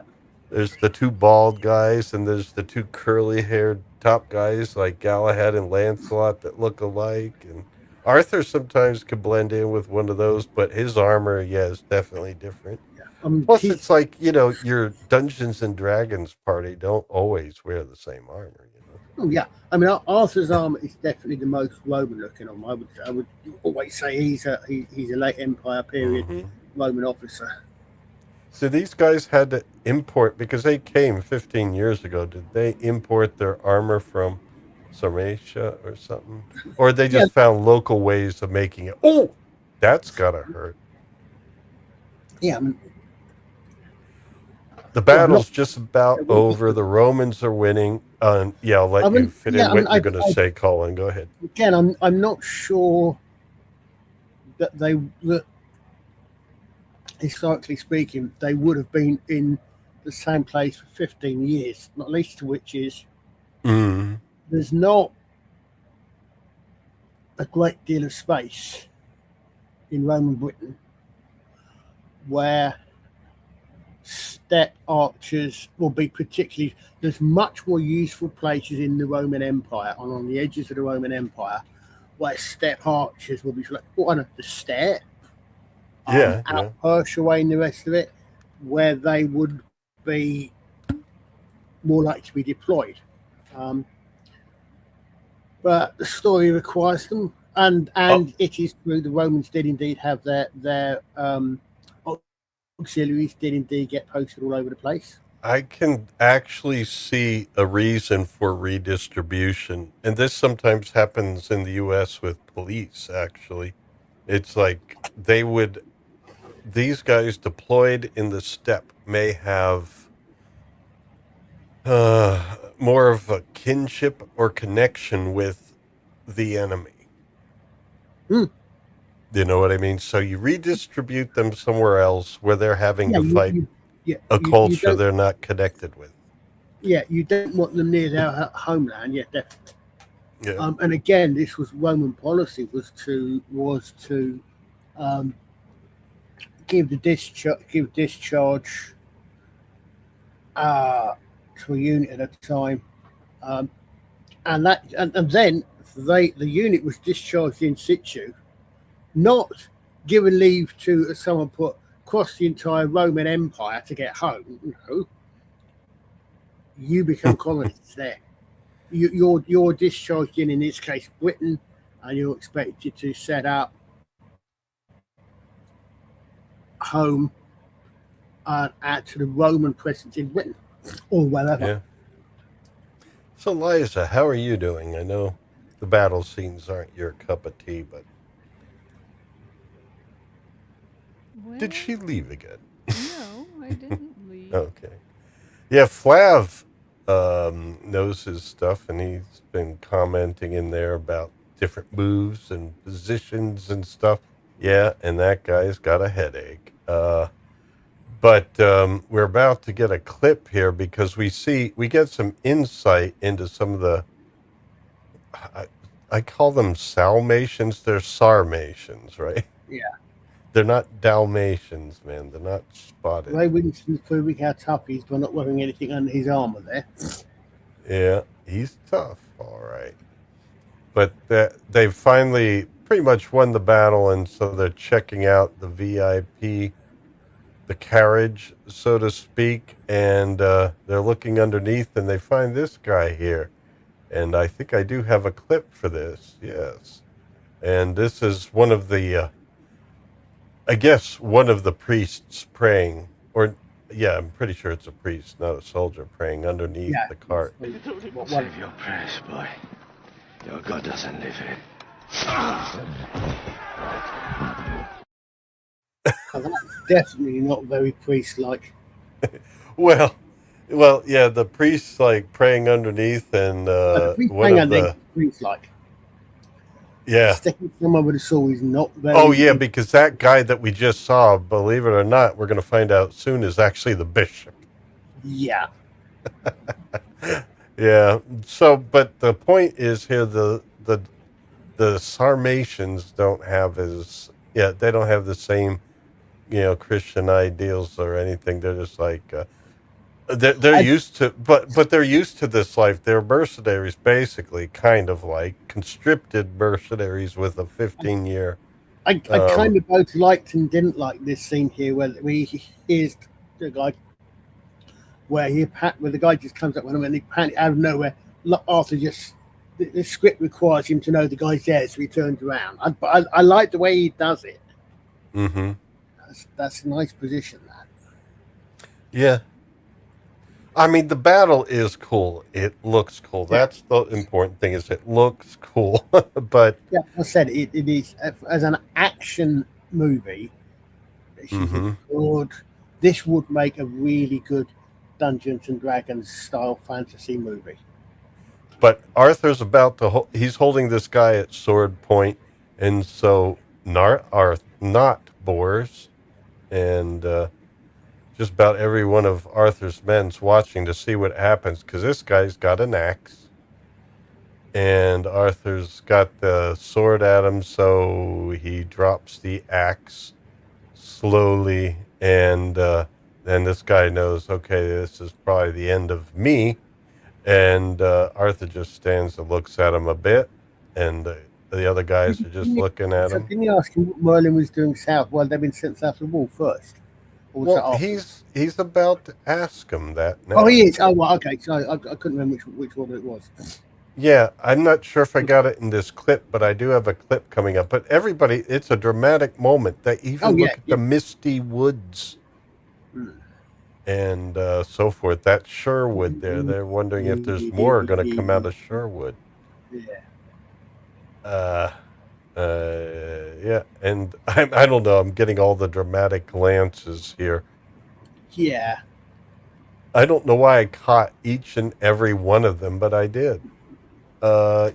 Speaker 1: There's the two bald guys, and there's the two curly-haired top guys like Galahad and Lancelot that look alike. And Arthur sometimes could blend in with one of those, but his armor, is definitely different. Plus, it's like, your Dungeons and Dragons party don't always wear the same armor.
Speaker 3: Oh, yeah, I mean, Arthur's armor is definitely the most Roman looking on. I would always say he's a late Empire period Roman officer.
Speaker 1: So these guys had to import, because they came 15 years ago. Did they import their armor from Sarmatia or something? Or they just found local ways of making it? Oh, that's gotta hurt.
Speaker 3: Yeah, I mean,
Speaker 1: the battle's just about over. The Romans are winning. I'll let you fit in what you're going to say, Colin. Go ahead.
Speaker 3: Again, I'm not sure that historically speaking, they would have been in the same place for 15 years, not least of which is there's not a great deal of space in Roman Britain where step archers will be particularly. There's much more useful places in the Roman Empire, on the edges of the Roman Empire, where step archers will be like, the steppe, out Persia way and the rest of it, where they would be more likely to be deployed. But the story requires them and
Speaker 1: Oh,
Speaker 3: it is true the Romans did indeed have their auxiliaries did indeed get posted all over the place.
Speaker 1: I can actually see a reason for redistribution, and this sometimes happens in the U.S. with police. Actually, it's like these guys deployed in the steppe may have more of a kinship or connection with the enemy.
Speaker 3: Hmm.
Speaker 1: You know what I mean? So you redistribute them somewhere else where they're having
Speaker 3: Yeah,
Speaker 1: to fight a
Speaker 3: you
Speaker 1: culture
Speaker 3: don't.
Speaker 1: they're not connected with.
Speaker 3: Yeah, you don't want them near their homeland. Yeah, definitely.
Speaker 1: Yeah.
Speaker 3: And again, this was Roman policy was to um, give discharge to a unit at a time, um, and then the unit was discharged in situ, not given leave to, as someone put, cross the entire Roman Empire to get home. No, you become colonists there. You're discharged in this case Britain, and you're expected to set up home add to the Roman presence in Britain or wherever.
Speaker 1: Yeah. So, Liza, how are you doing? I know the battle scenes aren't your cup of tea, but did
Speaker 4: Well,
Speaker 1: she leave again?
Speaker 4: no, I didn't leave.
Speaker 1: Okay. Yeah, Flav knows his stuff, and he's been commenting in there about different moves and positions and stuff. Yeah, and that guy's got a headache. But we're about to get a clip here because we get some insight into some of the I, I call them Salmatians. They're Sarmatians, right?
Speaker 3: Yeah.
Speaker 1: They're not Dalmatians, man. They're not spotted.
Speaker 3: Ray Winston's proving how tough he is by not wearing anything under his armour there.
Speaker 1: Yeah, he's tough, all right. But they've finally pretty much won the battle, and so they're checking out the VIP, the carriage, so to speak, and they're looking underneath, and they find this guy here. And I think I do have a clip for this, yes. And this is one of the I guess one of the priests praying, or yeah, I'm pretty sure it's a priest, not a soldier, praying underneath
Speaker 3: Yeah.
Speaker 1: the cart.
Speaker 2: Save your prayers, boy. Your God doesn't live here.
Speaker 3: And that's definitely not very priest-like.
Speaker 1: Well, yeah, the priest's like praying underneath, and
Speaker 3: The priest
Speaker 1: one
Speaker 3: hang
Speaker 1: of
Speaker 3: on, then
Speaker 1: the
Speaker 3: priest-like.
Speaker 1: yeah.
Speaker 3: Sticking someone with a saw is not very.
Speaker 1: Oh yeah, because that guy that we just saw, believe it or not, we're going to find out soon, is actually the bishop.
Speaker 3: Yeah.
Speaker 1: Yeah. So, but the point is here, the Sarmatians don't have they don't have the same Christian ideals or anything. They're just like they're used to, but they're used to this life. They're mercenaries, basically, kind of like conscripted mercenaries with a 15-year.
Speaker 3: I kind of both liked and didn't like this scene here where here's the guy where the guy just comes up with him and he panic out of nowhere. Arthur just the script requires him to know the guy's there, so he turns around. I like the way he does it.
Speaker 1: Mm-hmm.
Speaker 3: That's a nice position. That.
Speaker 1: Yeah. I mean, the battle is cool. It looks cool.
Speaker 3: Yeah.
Speaker 1: That's the important thing, is it looks cool. But
Speaker 3: yeah, I said it is as an action movie. This would make a really good Dungeons and Dragons style fantasy movie.
Speaker 1: But Arthur's he's holding this guy at sword point, and so not Bors, and just about every one of Arthur's men's watching to see what happens, because this guy's got an axe, and Arthur's got the sword at him, so he drops the axe slowly, and then this guy knows, okay, this is probably the end of me. And Arthur just stands and looks at him a bit, and the other guys are just looking at him.
Speaker 3: Didn't you ask him what Merlin was doing south? Well, they've been sent south of the wall first.
Speaker 1: Well, he's about to ask him that now.
Speaker 3: Oh, he is. Oh, well, okay. So I couldn't remember which one it was.
Speaker 1: Yeah, I'm not sure if I got it in this clip, but I do have a clip coming up. But everybody, it's a dramatic moment. They
Speaker 3: Oh
Speaker 1: even
Speaker 3: yeah,
Speaker 1: look at
Speaker 3: yeah.
Speaker 1: the misty woods and so forth. That Sherwood there, they're wondering if there's more going to come out of Sherwood.
Speaker 3: Yeah.
Speaker 1: Uh, yeah, and I don't know. I'm getting all the dramatic glances here.
Speaker 3: Yeah.
Speaker 1: I don't know why I caught each and every one of them, but I did.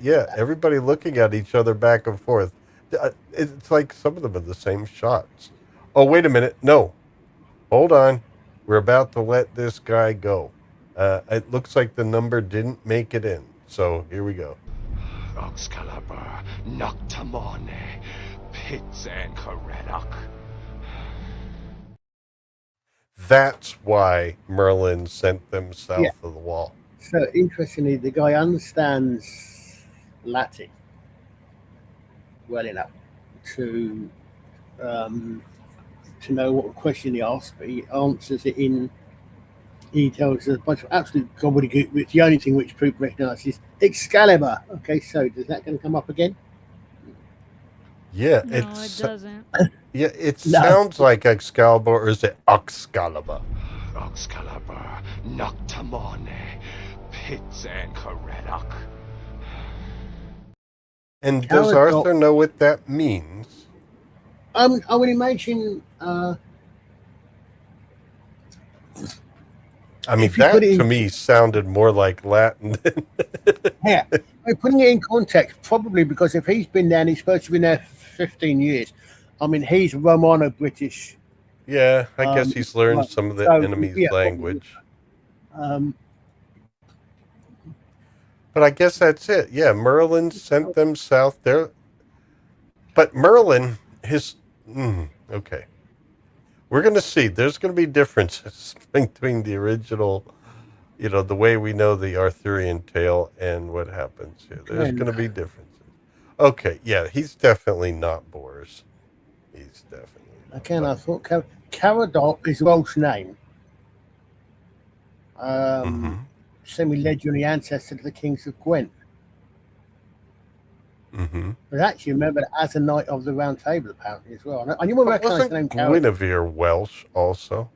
Speaker 1: Yeah, everybody looking at each other back and forth. It's like some of them are the same shots. Oh, wait a minute. No, hold on. We're about to let this guy go. It looks like the number didn't make it in. So here we go.
Speaker 2: Excalibur, Noctamone, Pits and Caraddock.
Speaker 1: That's why Merlin sent them
Speaker 3: Yeah.
Speaker 1: south of the wall.
Speaker 3: So interestingly, the guy understands Latin well enough to um, to know what question he asks, but he answers it in. He tells us a bunch of absolute gobbledygook, which the only thing which people recognise is Excalibur. Okay, so does that going to come up again?
Speaker 1: Yeah,
Speaker 4: No, it doesn't.
Speaker 1: yeah, it
Speaker 3: No.
Speaker 1: sounds like Excalibur, or is it Excalibur?
Speaker 2: Excalibur, Noctamone, Pits and Caraddock.
Speaker 1: And does
Speaker 3: Caradoc-
Speaker 1: Arthur know what that means?
Speaker 3: I would imagine.
Speaker 1: I mean,
Speaker 3: If you
Speaker 1: that
Speaker 3: put it
Speaker 1: to
Speaker 3: in-
Speaker 1: me sounded more like Latin than.
Speaker 3: Yeah, putting it in context, probably because if he's been there, and he's supposed to be there 15 years. I mean, he's Romano-British.
Speaker 1: Yeah, I guess he's learned
Speaker 3: right.
Speaker 1: some of the
Speaker 3: So,
Speaker 1: enemy's
Speaker 3: yeah,
Speaker 1: language.
Speaker 3: Um,
Speaker 1: But I guess that's it. Yeah, Merlin sent them south there. But Merlin, okay. We're going to see. There's going to be differences between the original, the way we know the Arthurian tale and what happens here. There's going to be differences. Okay, yeah, he's definitely not Boris. He's definitely not.
Speaker 3: again, I thought Caradoc is a Welsh name. Semi-legendary ancestor to the kings of Gwent. But actually, remember that as a knight of the Round Table, apparently as well. And you will recognise
Speaker 1: Wasn't
Speaker 3: the name Caradoc.
Speaker 1: Guinevere Welsh also?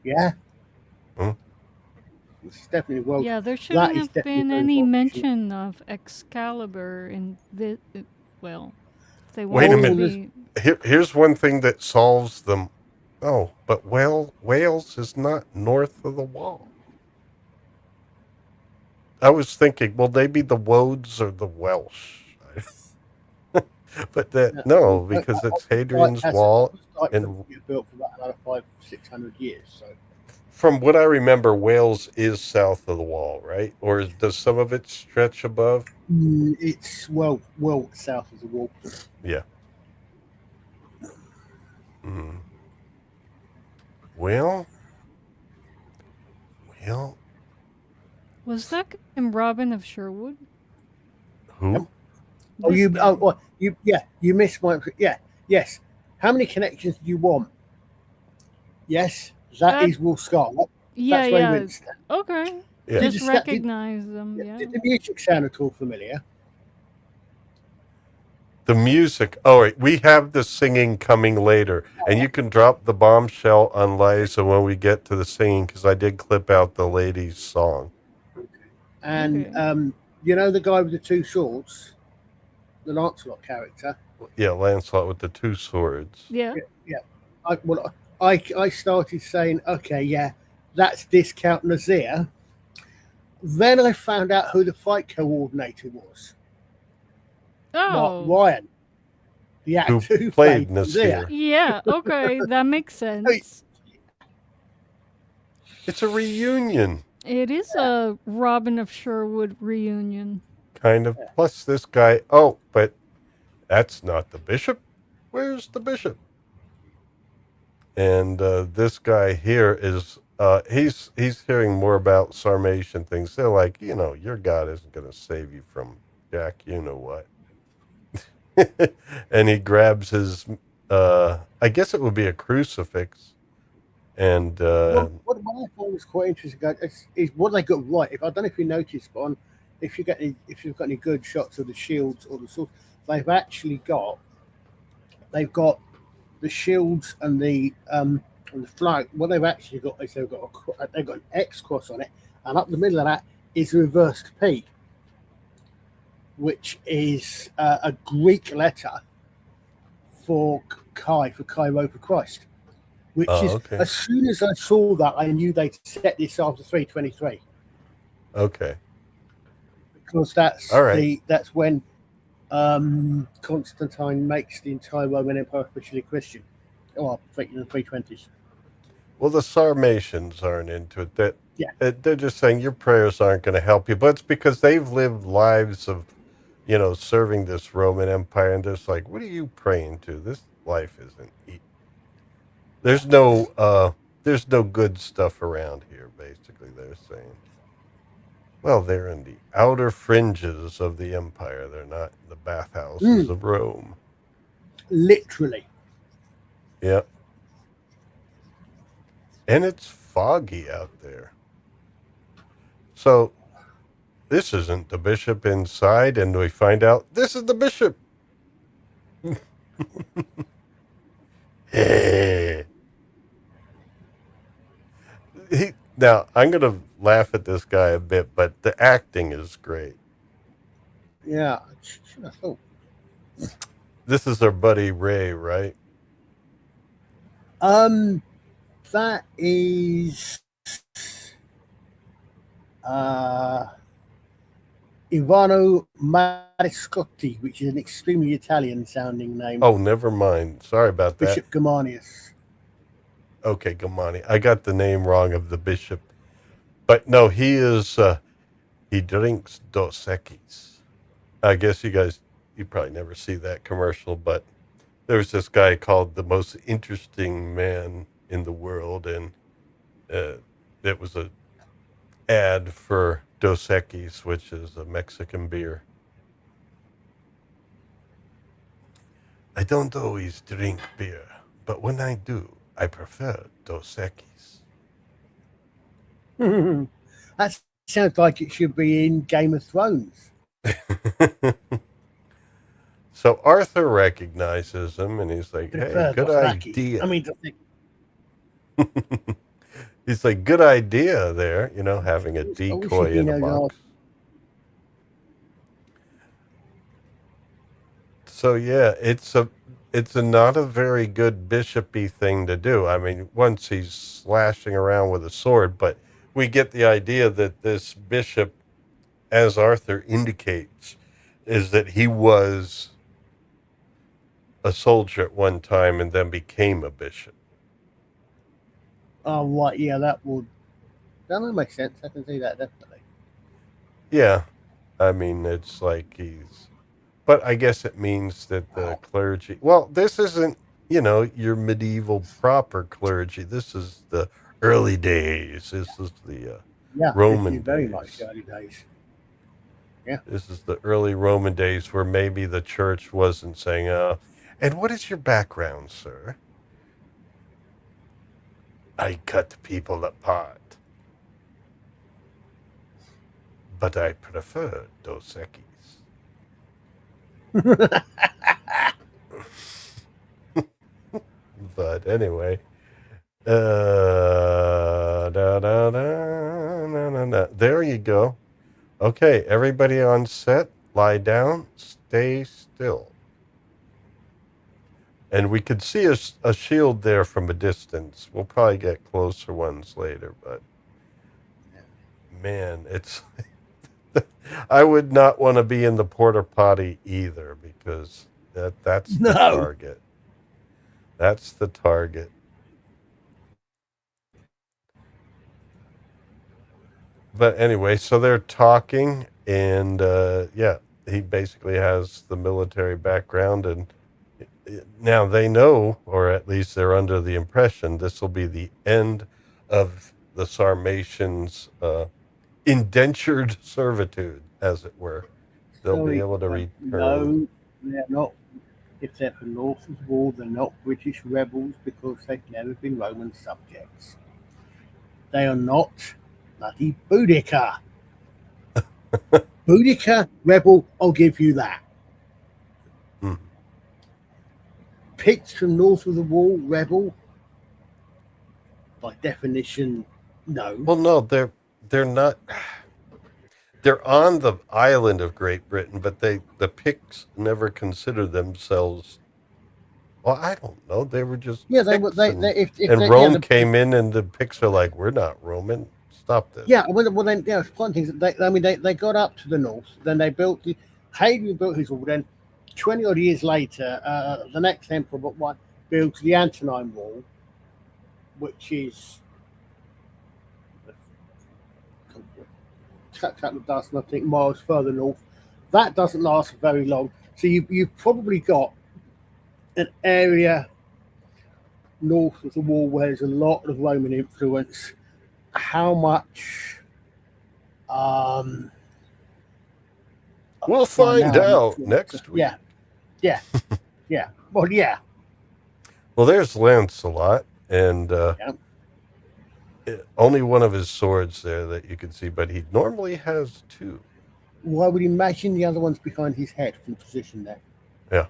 Speaker 3: Yeah.
Speaker 1: Hmm?
Speaker 3: It's definitely Welsh.
Speaker 4: Yeah, there
Speaker 3: That
Speaker 4: shouldn't
Speaker 3: is
Speaker 4: have
Speaker 3: definitely
Speaker 4: been
Speaker 3: very
Speaker 4: any
Speaker 3: Welsh.
Speaker 4: mention of Excalibur in this. Well, if they
Speaker 1: Wait a
Speaker 4: wanted to
Speaker 1: minute.
Speaker 4: be.
Speaker 1: Here's one thing that solves them. Oh, but Wales is not north of the wall. I was thinking, will they be the Wodes or the Welsh? But no, because it's Hadrian's Wall, and
Speaker 3: built for about another 500-600 years. So
Speaker 1: from what I remember, Wales is south of the wall, right? Or does some of it stretch above?
Speaker 3: it's well south of the wall.
Speaker 1: Yeah. Mm. Well.
Speaker 4: Was that in Robin of Sherwood?
Speaker 1: Who?
Speaker 3: You missed my yes. How many connections do you want? Yes, that is Wolf Scarlet.
Speaker 4: Yeah,
Speaker 3: That's
Speaker 4: yeah.
Speaker 3: Winston.
Speaker 4: Okay.
Speaker 1: Yeah.
Speaker 4: Just recognize them. Yeah.
Speaker 3: Did the music sound at all familiar?
Speaker 1: The music. Oh, right. We have the singing coming later, and you can drop the bombshell on Liza when we get to the singing, because I did clip out the lady's song.
Speaker 3: And you know the guy with the two swords, the Lancelot character.
Speaker 1: Yeah, Lancelot with the two swords.
Speaker 4: Yeah.
Speaker 3: I started saying, okay, yeah, that's Discount Nazir. Then I found out who the fight coordinator was.
Speaker 4: Oh.
Speaker 3: Mark Ryan, the actor who played Nazir.
Speaker 4: Yeah, okay, that makes sense.
Speaker 1: It's a reunion.
Speaker 4: It is a Robin of Sherwood reunion.
Speaker 1: Kind of. Plus this guy. Oh, but that's not the bishop. Where's the bishop? And this guy here is he's hearing more about Sarmatian things. They're like, your God isn't going to save you from Jack, you know what. And he grabs his I guess it would be a crucifix. And
Speaker 3: what I thought was quite interesting is what they got right. I don't know if you noticed, but if you've got any good shots of the shields or the swords, they've actually got the shields and the flag. What they've actually got is they've got an X cross on it, and up the middle of that is a reversed P, which is a Greek letter for Cairo for Christ. Which is
Speaker 1: okay.
Speaker 3: as soon as I saw that, I knew they'd set this after 323
Speaker 1: Okay.
Speaker 3: because
Speaker 1: All right.
Speaker 3: that's when Constantine makes the entire Roman Empire officially Christian. Oh, in the 320s.
Speaker 1: Well, the Sarmatians aren't into it.
Speaker 3: Yeah.
Speaker 1: They're just saying your prayers aren't going to help you, but it's because they've lived lives of, serving this Roman Empire, and they're just like, what are you praying to? This life isn't. There's no good stuff around here. Basically, they're saying. Well, they're in the outer fringes of the empire. They're not in the bathhouses of Rome.
Speaker 3: Literally.
Speaker 1: Yep. And it's foggy out there. So this isn't the bishop inside, and we find out this is the bishop. Now, I'm going to laugh at this guy a bit, but the acting is great.
Speaker 3: Yeah.
Speaker 1: This is our buddy Ray, right?
Speaker 3: That is Ivano Mariscotti, which is an extremely Italian-sounding name.
Speaker 1: Oh, never mind. Sorry about that.
Speaker 3: Bishop Germanius.
Speaker 1: Okay, Gamani. I got the name wrong of the bishop. But no, he is, he drinks Dos Equis. I guess you probably never see that commercial, but there's this guy called the most interesting man in the world, and it was a ad for Dos Equis, which is a Mexican beer. I don't always drink beer, but when I do, I prefer Dos Equis.
Speaker 3: That sounds like it should be in Game of Thrones.
Speaker 1: So Arthur recognizes him, and he's like, hey, good idea. He's like, good idea there, having a decoy in a box. So yeah, it's not a very good bishopy thing to do. I mean, once he's slashing around with a sword, but we get the idea that this bishop, as Arthur indicates, is that he was a soldier at one time and then became a bishop.
Speaker 3: Oh, right, yeah, that makes sense. I can see that, definitely.
Speaker 1: Yeah, I mean, it's like but I guess it means that the clergy, well, this isn't, your medieval proper clergy. This is the early days. This is the Roman days.
Speaker 3: Very much early days. Yeah.
Speaker 1: This is the early Roman days where maybe the church wasn't saying, and what is your background, sir? I cut people apart. But I prefer Dos Equis. But anyway, there you go. Okay, everybody on set, lie down, stay still. And we could see a shield there from a distance. We'll probably get closer ones later, but man, it's I would not want to be in the porta potty either, because that's the target. That's the target. But anyway, so they're talking, and he basically has the military background, and now they know, or at least they're under the impression, this will be the end of the Sarmatians' indentured servitude, as it were. They'll be able to return.
Speaker 3: No, they're not. If they're from north of the wall, they're not British rebels because they've never been Roman subjects. They are not bloody Boudica. Boudica, rebel, I'll give you that.
Speaker 1: Hmm.
Speaker 3: Picts from north of the wall, rebel, by definition, no.
Speaker 1: Well, no, they're not. They're on the island of Great Britain, but the Picts never considered themselves. Well, I don't know. They were just
Speaker 3: Yeah, they were.
Speaker 1: Picts,
Speaker 3: They if
Speaker 1: and
Speaker 3: they yeah
Speaker 1: Rome came in, and the Picts are like, we're not Roman. Stop this.
Speaker 3: yeah well then yeah, it's one thing that they got up to the north, then they built the Hadrian built his wall. Then 20 odd years later, the next emperor but one built the Antonine Wall, which is cut the dust, and I think miles further north. That doesn't last very long. So you've probably got an area north of the wall where there's a lot of Roman influence. How much?
Speaker 1: We'll find out next week.
Speaker 3: Yeah. Well, yeah.
Speaker 1: Well, there's Lancelot, and
Speaker 3: Yeah.
Speaker 1: only one of his swords there that you can see, but he normally has two.
Speaker 3: Well, I would imagine the other one's behind his head from position there.
Speaker 1: Yeah.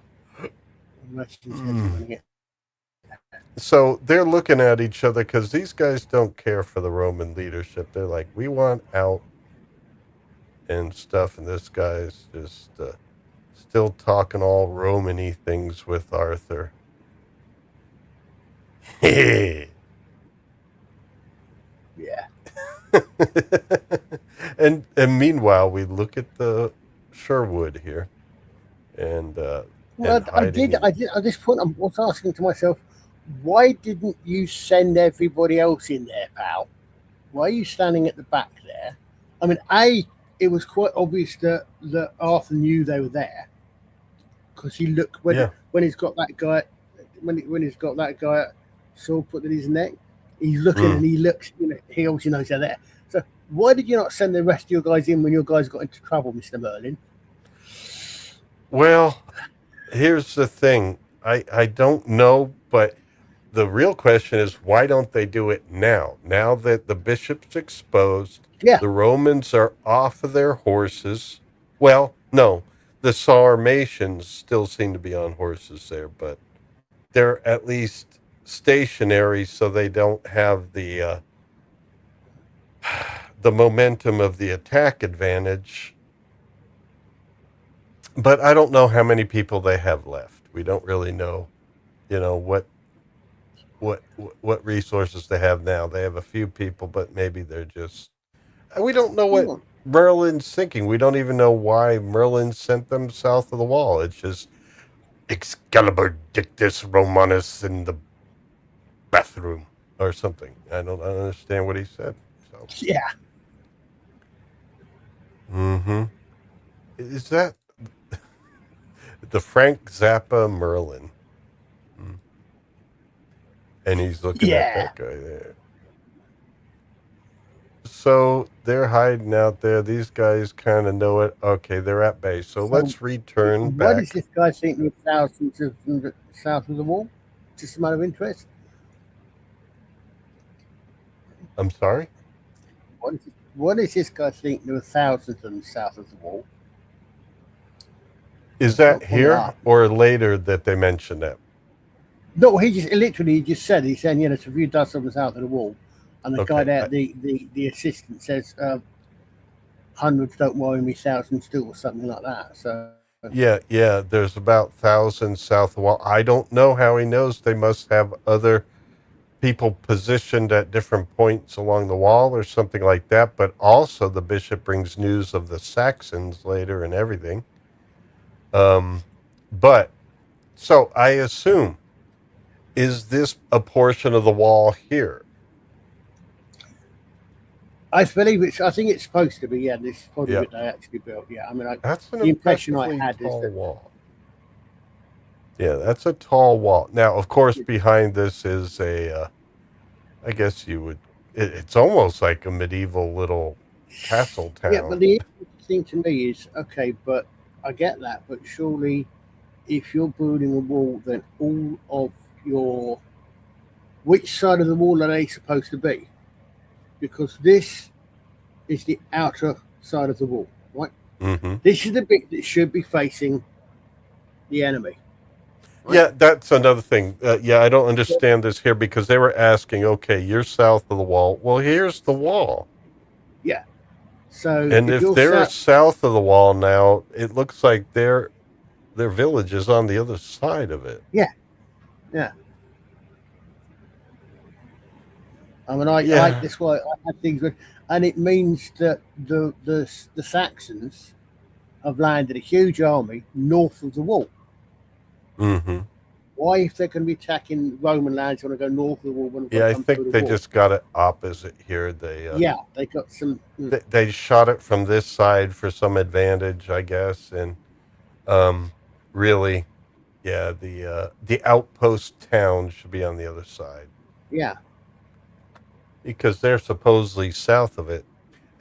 Speaker 3: Imagine his head's behind it.
Speaker 1: So they're looking at each other because these guys don't care for the Roman leadership. They're like, we want out and stuff, and this guy's just still talking all Roman-y things with Arthur.
Speaker 3: Yeah.
Speaker 1: and meanwhile, we look at the Sherwood here, and
Speaker 3: Well, I did. At this point, I was asking to myself, why didn't you send everybody else in there, pal? Why are you standing at the back there? I mean, it was quite obvious that Arthur knew they were there because he looked when he's got that guy when he's got that guy sword put in his neck. He's looking and he looks. He obviously knows they're there. So why did you not send the rest of your guys in when your guys got into trouble, Mr. Merlin?
Speaker 1: Well, here's the thing. I don't know, but the real question is, why don't they do it now? Now that the bishop's exposed, the Romans are off of their horses. Well, no, the Sarmatians still seem to be on horses there, but they're at least stationary, so they don't have the momentum of the attack advantage. But I don't know how many people they have left. We don't really know, what resources they have now. They have a few people, but maybe they're just. We don't know what Merlin's thinking. We don't even know why Merlin sent them south of the wall. It's just Excalibur Dictus Romanus in the bathroom or something. I don't understand what he said. So.
Speaker 3: Yeah.
Speaker 1: Mm-hmm. Is that the Frank Zappa Merlin? And he's looking at that guy there. So they're hiding out there. These guys kind of know it. Okay, they're at base. So let's return back.
Speaker 3: Why does this guy think we're thousands of south of the wall? Just a matter of interest.
Speaker 1: I'm sorry?
Speaker 3: What does this guy think there were thousands of them south of the wall?
Speaker 1: Is that here or later that they mentioned that?
Speaker 3: No, he just said, he's saying, it's a few dozen south of the wall. And the guy there, the assistant says, hundreds don't worry me, thousands do, or something like that. So
Speaker 1: yeah, there's about 1,000 south of the wall. I don't know how he knows. They must have other people positioned at different points along the wall or something like that. But also the bishop brings news of the Saxons later and everything. But so I assume, is this a portion of the wall here?
Speaker 3: I believe I think it's supposed to be. Yeah, this is probably what they actually built. Yeah, I mean,
Speaker 1: that's the
Speaker 3: impression I had is that
Speaker 1: wall. Yeah, that's a tall wall. Now, of course, behind this is I guess it's almost like a medieval little castle town.
Speaker 3: Yeah, but the interesting thing to me is, okay, but I get that, but surely if you're building a wall, then all of which side of the wall are they supposed to be? Because this is the outer side of the wall, right?
Speaker 1: Mm-hmm.
Speaker 3: This is the bit that should be facing the enemy. Right?
Speaker 1: Yeah, that's another thing. Yeah, I don't understand this here because they were asking, okay, you're south of the wall. Well, here's the wall.
Speaker 3: Yeah. So
Speaker 1: And
Speaker 3: if
Speaker 1: if
Speaker 3: you're
Speaker 1: they're
Speaker 3: south,
Speaker 1: south of the wall now, it looks like their village is on the other side of it.
Speaker 3: yeah, yeah. I mean, I
Speaker 1: Yeah.
Speaker 3: that's why I had things with, and it means that the Saxons have landed a huge army north of the wall.
Speaker 1: Mm-hmm.
Speaker 3: Why, if they're going to be attacking Roman lands, want to go north of the wall when they've got
Speaker 1: Yeah,
Speaker 3: to
Speaker 1: I
Speaker 3: come through
Speaker 1: think
Speaker 3: the
Speaker 1: they
Speaker 3: wall?
Speaker 1: just got it opposite here.
Speaker 3: Yeah, they got some.
Speaker 1: They shot it from this side for some advantage, I guess, and um, really, yeah, the outpost town should be on the other side
Speaker 3: Yeah,
Speaker 1: because they're supposedly south of it.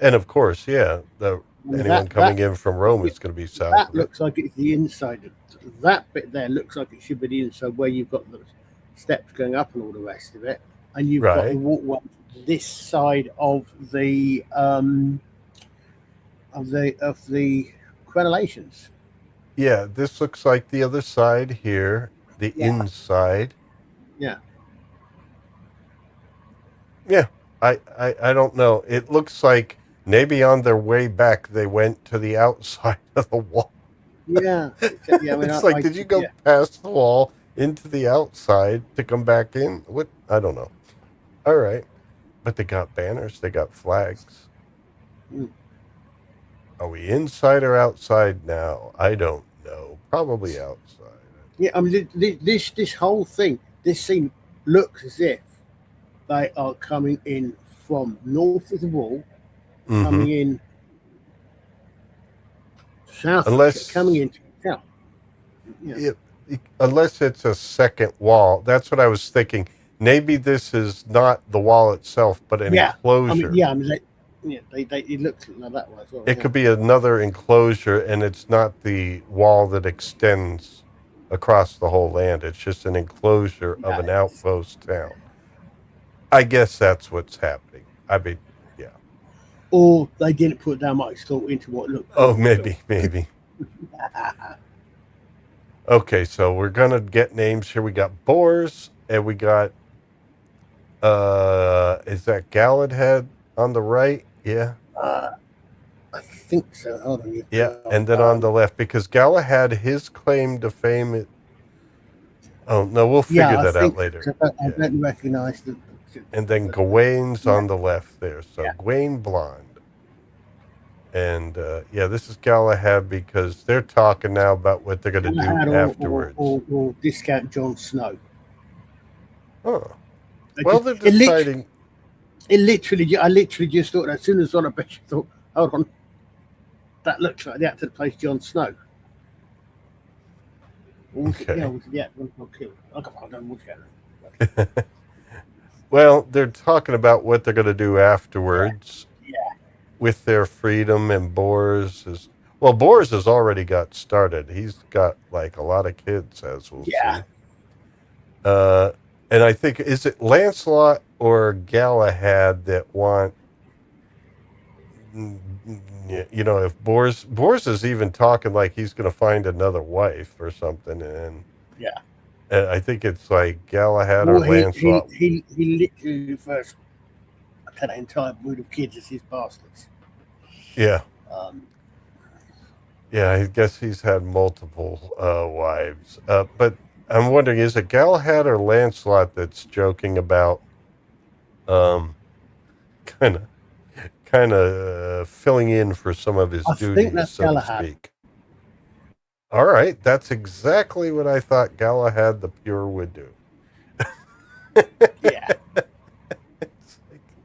Speaker 1: And of course, yeah, the
Speaker 3: I mean,
Speaker 1: anyone coming in from Rome is going to be south
Speaker 3: that
Speaker 1: of it.
Speaker 3: looks like it's the inside. That bit there looks like it should be the inside where you've got the steps going up and all the rest of it, and you've got the
Speaker 1: Right.
Speaker 3: walkway this side of the crenellations.
Speaker 1: Yeah, this looks like the other side here, the
Speaker 3: Yeah,
Speaker 1: inside.
Speaker 3: yeah,
Speaker 1: Yeah, I don't know. It looks like maybe on their way back they went to the outside of the wall.
Speaker 3: yeah, yeah. I mean,
Speaker 1: It's like,
Speaker 3: I
Speaker 1: did you go
Speaker 3: yeah,
Speaker 1: past the wall into the outside to come back in? What? I don't know. All right, but they got banners, they got flags.
Speaker 3: mm,
Speaker 1: Are we inside or outside now? I don't know. Probably outside.
Speaker 3: yeah. I mean, this whole thing, this scene looks as if they are coming in from north of the wall,
Speaker 1: Mm-hmm.
Speaker 3: coming in south, coming
Speaker 1: Unless
Speaker 3: into south. Yeah,
Speaker 1: it, unless it's a second wall. That's what I was thinking. Maybe this is not the wall itself, but an
Speaker 3: yeah. I mean,
Speaker 1: enclosure.
Speaker 3: yeah. I mean, they it looks like that way as well.
Speaker 1: It
Speaker 3: Yeah,
Speaker 1: could be another enclosure, and it's not the wall that extends across the whole land. It's just an enclosure of
Speaker 3: yeah.
Speaker 1: an outpost town. I guess that's what's happening. I mean, yeah.
Speaker 3: Or they didn't put that much thought into what looked
Speaker 1: Oh,
Speaker 3: cool.
Speaker 1: maybe. Okay, so we're gonna get names here. We got Boars, and we got is that Galahad on the right? Yeah.
Speaker 3: Uh, I think so. Hold on, you've
Speaker 1: Yeah,
Speaker 3: got
Speaker 1: and then on the left, because Galahad, his claim to fame. Oh no, we'll
Speaker 3: yeah,
Speaker 1: figure
Speaker 3: I
Speaker 1: that out
Speaker 3: think
Speaker 1: later.
Speaker 3: so. I
Speaker 1: Yeah,
Speaker 3: don't recognise the.
Speaker 1: and then Gawain's
Speaker 3: Yeah,
Speaker 1: on the left there. So
Speaker 3: yeah.
Speaker 1: Gawain blonde, and yeah, this is Galahad because they're talking now about what they're going to do
Speaker 3: Galahad
Speaker 1: afterwards.
Speaker 3: or discount Jon Snow.
Speaker 1: Oh,
Speaker 3: It,
Speaker 1: well,
Speaker 3: just,
Speaker 1: they're
Speaker 3: it, lit,
Speaker 1: deciding.
Speaker 3: it literally, I literally just thought as soon as on a bench, I thought, hold on, that looks like the actor that plays Jon Snow. Or was it, yeah,
Speaker 1: Okay.
Speaker 3: was it the actor that got killed? I don't know which actor.
Speaker 1: Well, they're talking about what they're going to do
Speaker 3: Yeah,
Speaker 1: afterwards
Speaker 3: yeah,
Speaker 1: with their freedom, and Boris is well. Boris has already got started. He's got like a lot of kids, as we'll
Speaker 3: yeah.
Speaker 1: see. Uh, and I think is it Lancelot or Galahad that want, you know, if Boris is even talking like he's going to find another wife or something,
Speaker 3: Yeah.
Speaker 1: and I think it's like Galahad or
Speaker 3: Well,
Speaker 1: Lancelot.
Speaker 3: he literally refers to that entire brood of kids as his bastards.
Speaker 1: Yeah,
Speaker 3: Um,
Speaker 1: yeah. I guess he's had multiple wives. But I'm wondering, is it Galahad or Lancelot that's joking about um, kind of filling in for some of his
Speaker 3: I think
Speaker 1: duties,
Speaker 3: that's
Speaker 1: so to
Speaker 3: Galahad.
Speaker 1: speak. All right, that's exactly what I thought Galahad the Pure would do.
Speaker 3: Yeah.
Speaker 1: It's like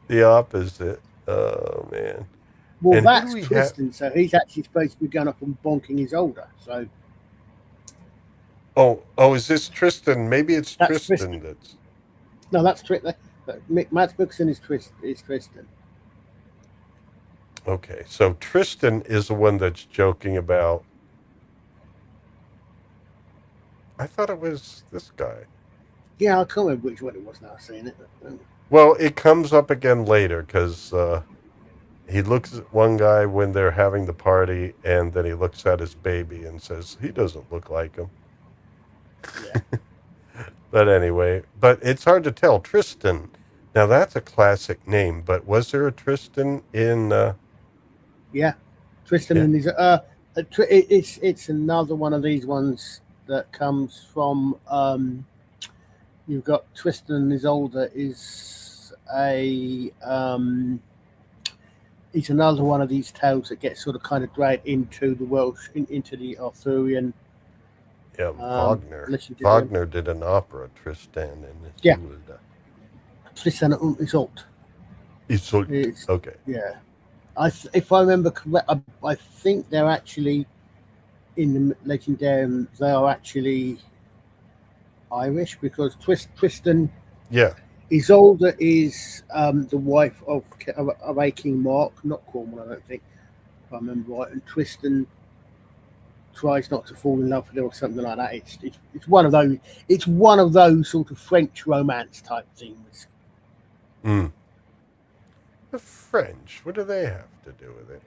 Speaker 1: the opposite. Oh man!
Speaker 3: Well,
Speaker 1: And who do
Speaker 3: that's
Speaker 1: we have?
Speaker 3: Tristan, so he's actually supposed to be going up and bonking his older. So
Speaker 1: Oh, is this Tristan? Maybe it's
Speaker 3: that's
Speaker 1: Tristan.
Speaker 3: Tristan.
Speaker 1: That's
Speaker 3: No, that's Tristan. Matt Mixon is Tristan.
Speaker 1: okay. So Tristan is the one that's joking about. I thought it was this guy.
Speaker 3: Yeah, I can't remember which one it was now. Seeing it.
Speaker 1: Well, it comes up again later because he looks at one guy when they're having the party, and then he looks at his baby and says, he doesn't look like him.
Speaker 3: Yeah.
Speaker 1: But anyway, but it's hard to tell. Tristan. Now that's a classic name, but was there a Tristan in
Speaker 3: Yeah. Tristan
Speaker 1: yeah.
Speaker 3: and his it's another one of these ones that comes from you've got Tristan and his older is a it's another one of these tales that gets sort of kind of dragged into the Welsh into the Arthurian
Speaker 1: Yeah, Wagner.
Speaker 3: legendary.
Speaker 1: Wagner did an opera, Tristan and
Speaker 3: Yeah.
Speaker 1: Isolde.
Speaker 3: Tristan und Isolde.
Speaker 1: Isolde. Okay.
Speaker 3: Yeah. If I remember correct, I think they're actually in the legendarium. They are actually Irish because Tristan
Speaker 1: Yeah.
Speaker 3: Isolde is the wife of a King Mark, not Cornwall, I don't think, if I remember right. And Tristan tries not to fall in love with her or something like that. It's one of those. It's one of those sort of French romance type things.
Speaker 1: Mm. The French. What do they have to do with it?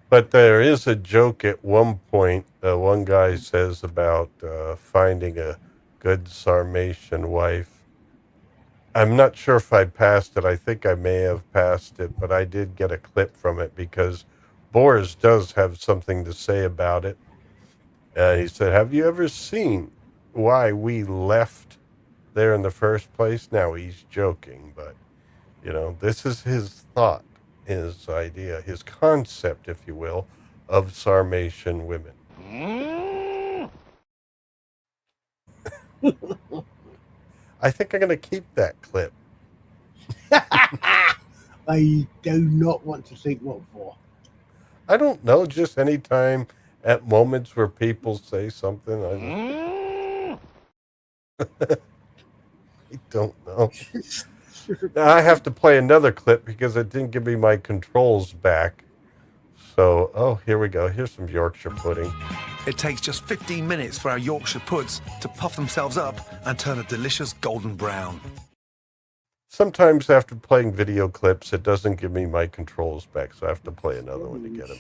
Speaker 1: But there is a joke at one point. One guy says about finding a good Sarmatian wife. I'm not sure if I passed it. I think I may have passed it, but I did get a clip from it because Boris does have something to say about it. He said, have you ever seen why we left there in the first place? Now he's joking, but, this is his thought, his idea, his concept, if you will, of Sarmatian women. I think I'm going to keep that clip.
Speaker 3: I do not want to think what for.
Speaker 1: I don't know, just anytime at moments where people say something, I don't know. Now I have to play another clip because it didn't give me my controls back. So, here we go. Here's some Yorkshire pudding.
Speaker 5: It takes just 15 minutes for our Yorkshire puds to puff themselves up and turn a delicious golden brown.
Speaker 1: Sometimes after playing video clips, it doesn't give me my controls back, so I have to play another one to get them.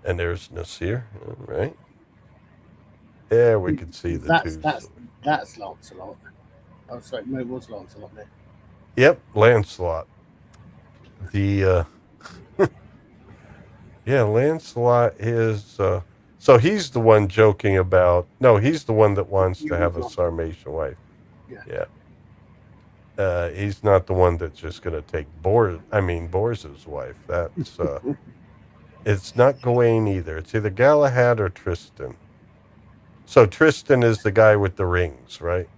Speaker 1: And there's Nasir, all right. There we can see the
Speaker 3: That's Lancelot. Oh, sorry, no, it was Lancelot there.
Speaker 1: Yep, Lancelot. The yeah, Lancelot is so he's the one joking about. No, he's the one that wants to have a Sarmatian wife. Yeah. He's not the one that's just going to take Boris's wife. That's it's not Gawain either. It's either Galahad or Tristan. So Tristan is the guy with the rings, right?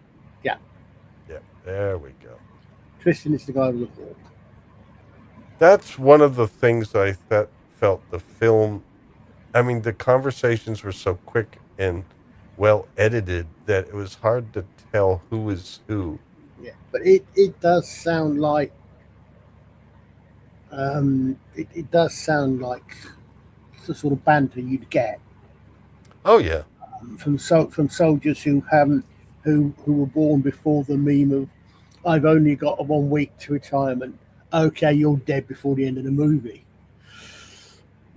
Speaker 3: Yeah.
Speaker 1: Yeah, there we go.
Speaker 3: Tristan is the guy with the hawk.
Speaker 1: That's one of the things I felt the film. I mean, the conversations were so quick and well edited that it was hard to tell who is who.
Speaker 3: Yeah, but it does sound like it does sound like the sort of banter you'd get.
Speaker 1: Oh yeah,
Speaker 3: from soldiers who were born before the meme of I've only got 1 week to retirement. Okay, you're dead before the end of the movie.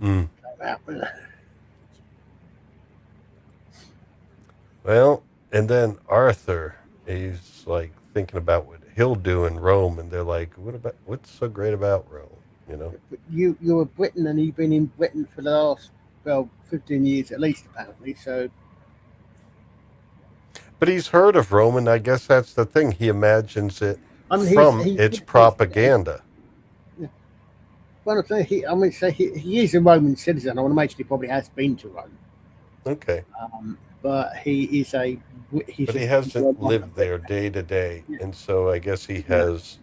Speaker 1: Mm. Well, and then Arthur, he's like thinking about what he'll do in Rome, and they're like, what's so great about Rome?
Speaker 3: You're a Briton, and you've been in Britain for the last 15 years at least, apparently. So, but
Speaker 1: he's heard of Rome, and I guess that's the thing. He imagines it from its propaganda.
Speaker 3: Yeah. Well, he is a Roman citizen. I want to imagine he probably has been to Rome.
Speaker 1: Okay.
Speaker 3: But he
Speaker 1: hasn't lived there day to day, and so I guess he has.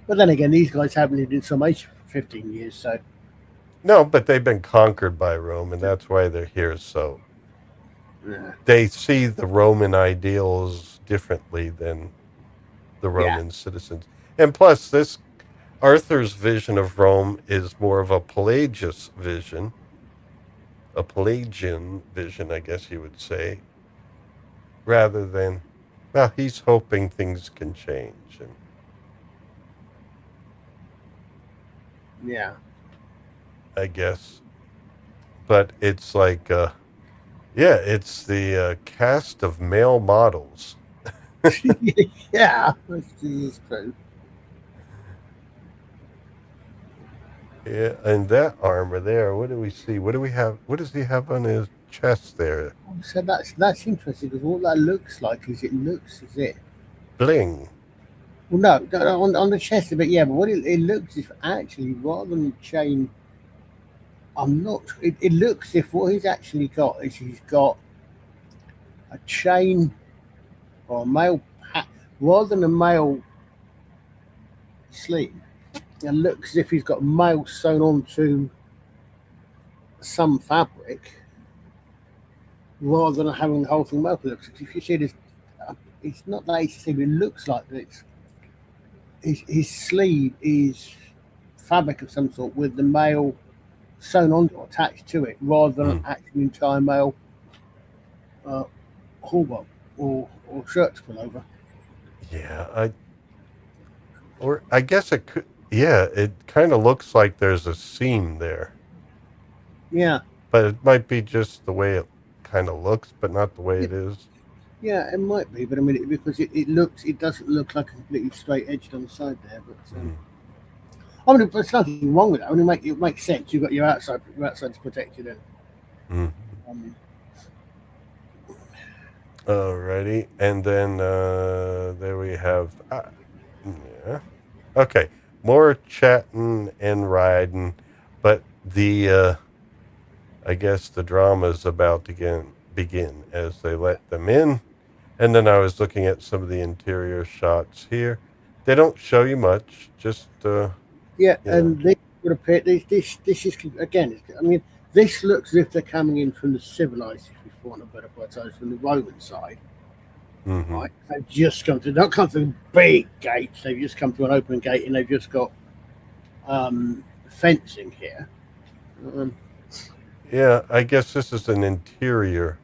Speaker 3: But then again, these guys haven't lived in Sarmatia for 15 years, so.
Speaker 1: No, but they've been conquered by Rome, and that's why they're here. So they see the Roman ideals differently than the Roman citizens. And plus, Arthur's vision of Rome is more of a Pelagian vision, I guess you would say, rather than, he's hoping things can change.
Speaker 3: Yeah.
Speaker 1: I guess. But it's like, yeah, it's the cast of male models.
Speaker 3: Yeah, that's true.
Speaker 1: Yeah, and that armor there, what do we see? What do we have? What does he have on his chest there?
Speaker 3: So that's interesting because what that looks like is it looks as if
Speaker 1: Bling.
Speaker 3: well no, on the chest a bit yeah, but what it looks is actually rather than chain. I'm not. It looks as if what he's actually got is he's got a chain or a male hat rather than a male sleeve. It looks as if he's got male sewn onto some fabric rather than having the whole thing male. Looks if you see this, it's not that easy to see, but it looks like this. His sleeve is fabric of some sort with the male sewn on or attached to it, rather than
Speaker 1: Mm.
Speaker 3: actually entire male uh, hallmark or shirt to pull over.
Speaker 1: Yeah, or I guess it could. Yeah, it kind of looks like there's a seam there,
Speaker 3: Yeah,
Speaker 1: but it might be just the way it kind of looks, but not the way
Speaker 3: yeah,
Speaker 1: it is.
Speaker 3: yeah, it might be, but I mean, because it doesn't look like a completely straight edged on the side there. But
Speaker 1: Mm.
Speaker 3: I mean, there's nothing wrong with that. I mean, it makes sense. You've got your outside's protected, and
Speaker 1: Mm.
Speaker 3: um,
Speaker 1: Alrighty, and then there we have. Yeah. Okay, more chatting and riding, but the I guess the drama is about to begin as they let them in. And then I was looking at some of the interior shots here. They don't show you much, just
Speaker 3: yeah,
Speaker 1: you know.
Speaker 3: and this would appear. This is again. I mean, this looks as if they're coming in from the civilized, if you want a better word, so it's from the Roman side.
Speaker 1: Hmm.
Speaker 3: Right, they've just come to not come through big gates. They've just come to an open gate, and they've just got fencing here. Um,
Speaker 1: Yeah, I guess this is an interior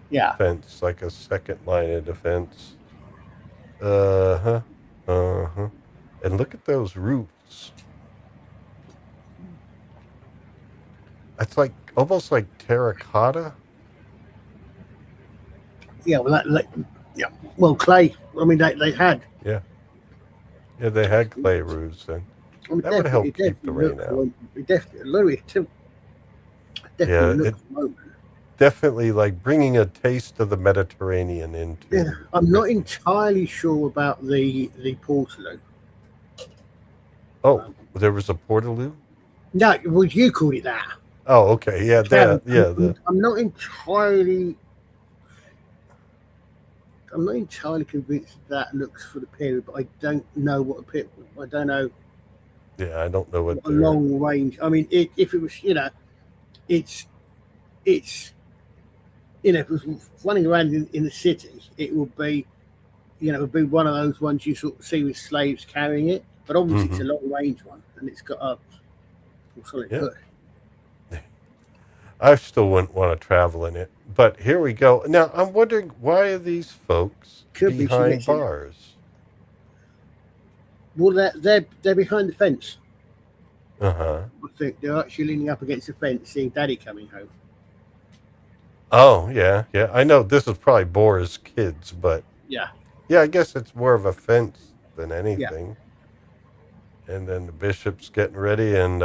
Speaker 3: yeah,
Speaker 1: fence, like a second line of defense. Uh-huh. Uh-huh. And look at those roofs. It's like almost like terracotta.
Speaker 3: yeah. Well, yeah. Well, clay. I mean, they had.
Speaker 1: Yeah. Yeah, they had clay roofs, and
Speaker 3: I mean,
Speaker 1: that would help
Speaker 3: it
Speaker 1: keep the
Speaker 3: definitely
Speaker 1: rain
Speaker 3: looks.
Speaker 1: out.
Speaker 3: It definitely a little bit. Definitely
Speaker 1: Yeah, it
Speaker 3: looks Roman.
Speaker 1: definitely like bringing a taste of the Mediterranean
Speaker 3: Yeah,
Speaker 1: into
Speaker 3: I'm not
Speaker 1: Britain.
Speaker 3: entirely sure about the Portaloo.
Speaker 1: Oh,
Speaker 3: Um,
Speaker 1: there was a portaloo?
Speaker 3: no, well, you called it that.
Speaker 1: Oh, okay. Yeah,
Speaker 3: Karen,
Speaker 1: the
Speaker 3: I'm not entirely. I'm not entirely convinced that looks for the period, but I don't know what a period. I don't know
Speaker 1: yeah, I don't know what
Speaker 3: what a
Speaker 1: they're
Speaker 3: long range. I mean, if it was, it's it's if it was running around in the city, it would be, it would be one of those ones you sort of see with slaves carrying it. But obviously, it's
Speaker 1: hmm
Speaker 3: a long range one, and it's got a solid
Speaker 1: yeah.
Speaker 3: hood.
Speaker 1: I still wouldn't want to travel in it. But here we go. Now I'm wondering, why are these folks
Speaker 3: Could be she
Speaker 1: behind
Speaker 3: gets in.
Speaker 1: bars?
Speaker 3: Well, they're behind the fence.
Speaker 1: Uh-huh.
Speaker 3: I think they're actually leaning up against the fence, seeing Daddy coming home.
Speaker 1: Oh, yeah, yeah. I know this is probably Boris kids, but
Speaker 3: Yeah,
Speaker 1: yeah, I guess it's more of a fence than
Speaker 3: yeah.
Speaker 1: anything. And then the bishop's getting ready, and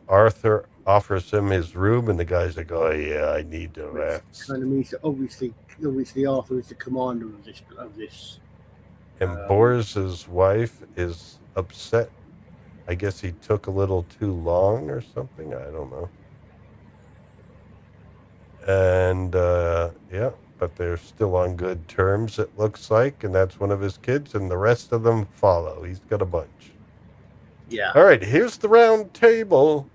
Speaker 1: Arthur offers him his room, and the guy's like, "Oh yeah, I need to
Speaker 3: Which
Speaker 1: rest."
Speaker 3: kind of means that obviously Arthur is the commander of this.
Speaker 1: And
Speaker 3: Um,
Speaker 1: Boris's wife is upset. I guess he took a little too long or something. I don't know. And yeah, but they're still on good terms, it looks like, and that's one of his kids, and the rest of them follow. He's got a bunch.
Speaker 3: yeah,
Speaker 1: All right, here's the round table.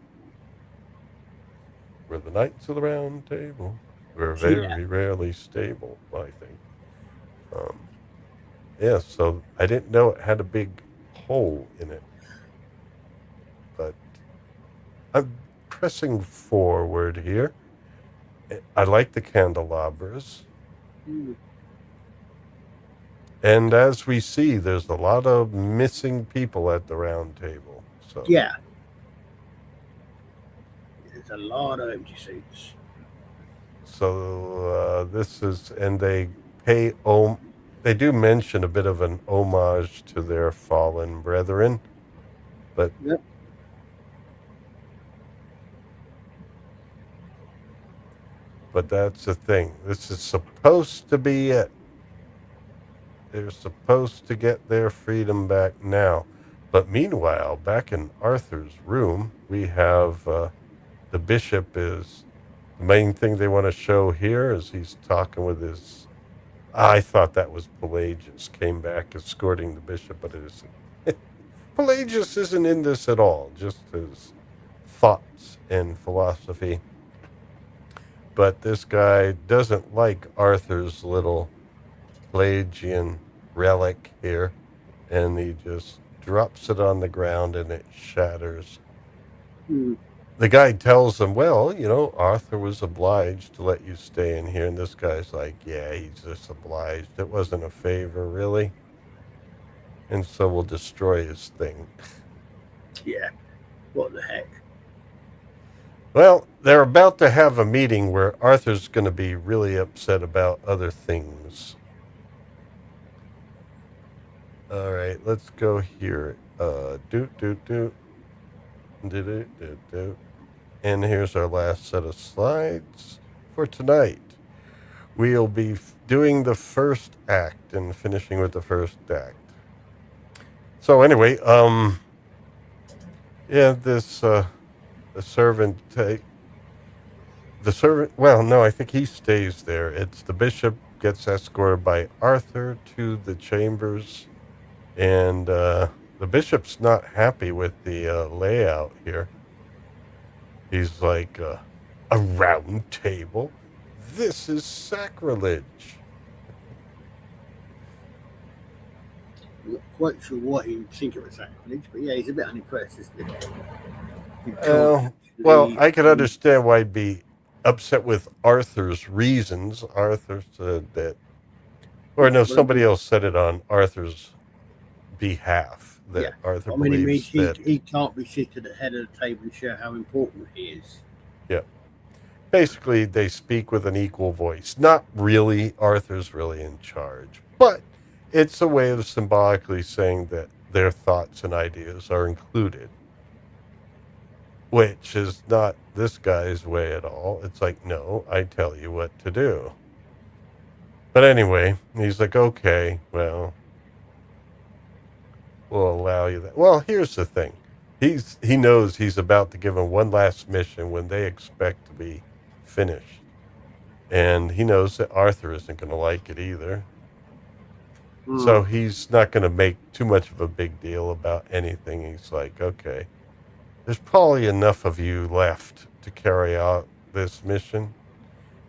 Speaker 1: We're the knights of the round table. We're
Speaker 3: yeah,
Speaker 1: very rarely stable, I think. Um, yeah, so I didn't know it had a big hole in it, but I'm pressing forward here. I like the candelabras.
Speaker 3: mm,
Speaker 1: And as we see, there's a lot of missing people at the round table. So,
Speaker 3: yeah. There's a lot of empty seats.
Speaker 1: So this is, and they they do mention a bit of an homage to their fallen brethren, but
Speaker 3: Yep.
Speaker 1: that's the thing. This is supposed to be it. They're supposed to get their freedom back now. But meanwhile, back in Arthur's room, we have the bishop is the main thing they want to show here is he's talking with his. I thought that was Pelagius came back escorting the bishop, but it isn't. Pelagius isn't in this at all, just his thoughts and philosophy. But this guy doesn't like Arthur's little Pelagian relic here, and he just drops it on the ground and it shatters.
Speaker 3: Mm.
Speaker 1: The guy tells him, well, Arthur was obliged to let you stay in here. And this guy's like, yeah, he's just obliged. It wasn't a favor, really. And so we'll destroy his thing.
Speaker 3: Yeah. What the heck?
Speaker 1: Well, they're about to have a meeting where Arthur's going to be really upset about other things. All right, let's go here. And here's our last set of slides for tonight. We'll be doing the first act and finishing with the first act. So anyway, this the servant well, no, I think he stays there. It's the bishop gets escorted by Arthur to the chambers, and the bishop's not happy with the layout here. He's like, a round table? This is sacrilege.
Speaker 3: I'm not quite sure what he would think of a sacrilege, but yeah, he's a bit unimpressed, isn't he?
Speaker 1: Well, I could understand why he'd be upset with Arthur's reasons. Arthur said that, or no, somebody else said it on Arthur's behalf, that Arthur believes that
Speaker 3: he can't be seated at the head of the table and show how important he is.
Speaker 1: Yeah. Basically, they speak with an equal voice. Not really. Arthur's really in charge. But it's a way of symbolically saying that their thoughts and ideas are included, which is not this guy's way at all. It's like, no, I tell you what to do. But anyway, he's like, okay, well, we'll allow you that. Well, here's the thing. He knows he's about to give them one last mission when they expect to be finished. And he knows that Arthur isn't going to like it either. So he's not going to make too much of a big deal about anything. He's like, okay, there's probably enough of you left to carry out this mission.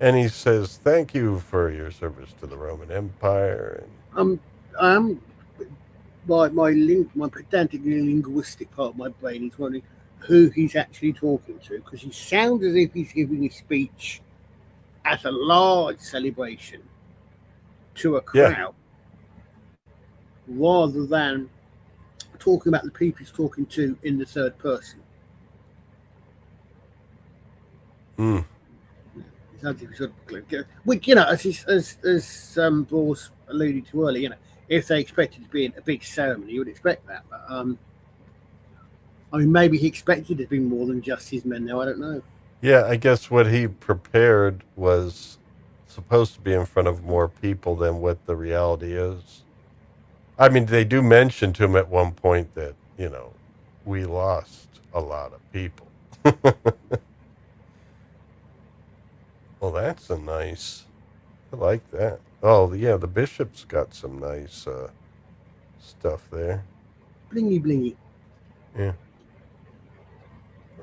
Speaker 1: And he says, thank you for your service to the Roman Empire.
Speaker 3: And my pedantically linguistic part of my brain is wondering who he's actually talking to, because he sounds as if he's giving a speech at a large celebration to a crowd, rather than talking about the people he's talking to in the third person. Which, as Boris alluded to earlier, if they expected to be a big ceremony, you would expect that. But I mean, maybe he expected it to be more than just his men. Now I don't know.
Speaker 1: Yeah, I guess what he prepared was supposed to be in front of more people than what the reality is. I mean, they do mention to him at one point that, we lost a lot of people. Well, that's a nice, I like that. Oh, yeah, the bishop's got some nice stuff there.
Speaker 3: Blingy, blingy.
Speaker 1: Yeah.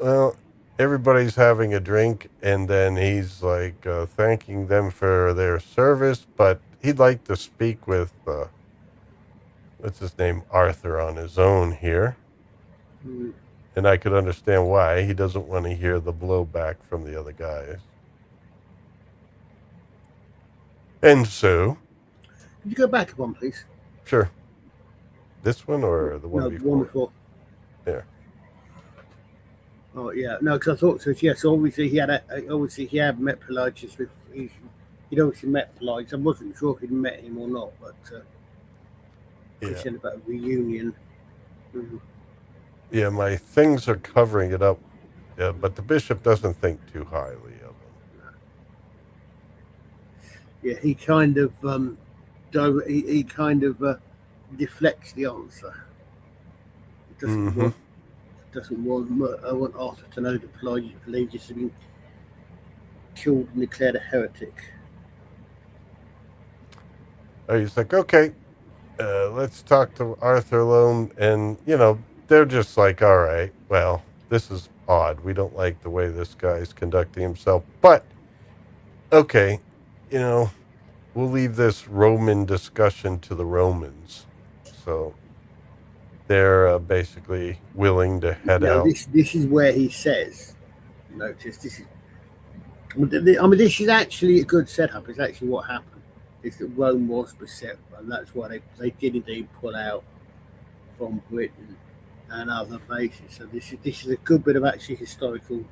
Speaker 1: Well, everybody's having a drink, and then he's like thanking them for their service, but he'd like to speak with, what's his name, Arthur on his own here. And I could understand why. He doesn't want to hear the blowback from the other guys. And so...
Speaker 3: Could you go back one, please?
Speaker 1: Sure. This one or the one before?
Speaker 3: The one before.
Speaker 1: There.
Speaker 3: Oh yeah, no, because I thought so. Yes, obviously obviously he had met Pelagius. He'd obviously met Pelagius. I wasn't sure if he'd met him or not, but he
Speaker 1: Yeah.
Speaker 3: said about a reunion. Mhm.
Speaker 1: Yeah, my things are covering it up, but the bishop doesn't think too highly of him.
Speaker 3: Yeah, he kind of he kind of deflects the answer. He
Speaker 1: Mm-hmm.
Speaker 3: doesn't want I want Arthur to know that Pelagius had been killed and declared a heretic.
Speaker 1: He's like, okay, let's talk to Arthur alone. And, they're just like, all right, well, this is odd. We don't like the way this guy's conducting himself. But, okay, you know, we'll leave this Roman discussion to the Romans. So they're basically willing to head
Speaker 3: Now
Speaker 1: out.
Speaker 3: this is where he says, notice this is. I mean, this is actually a good setup. It's actually what happened. Is that Rome was beset, and that's why they did indeed pull out from Britain and other places. So this is a good bit of actually historical.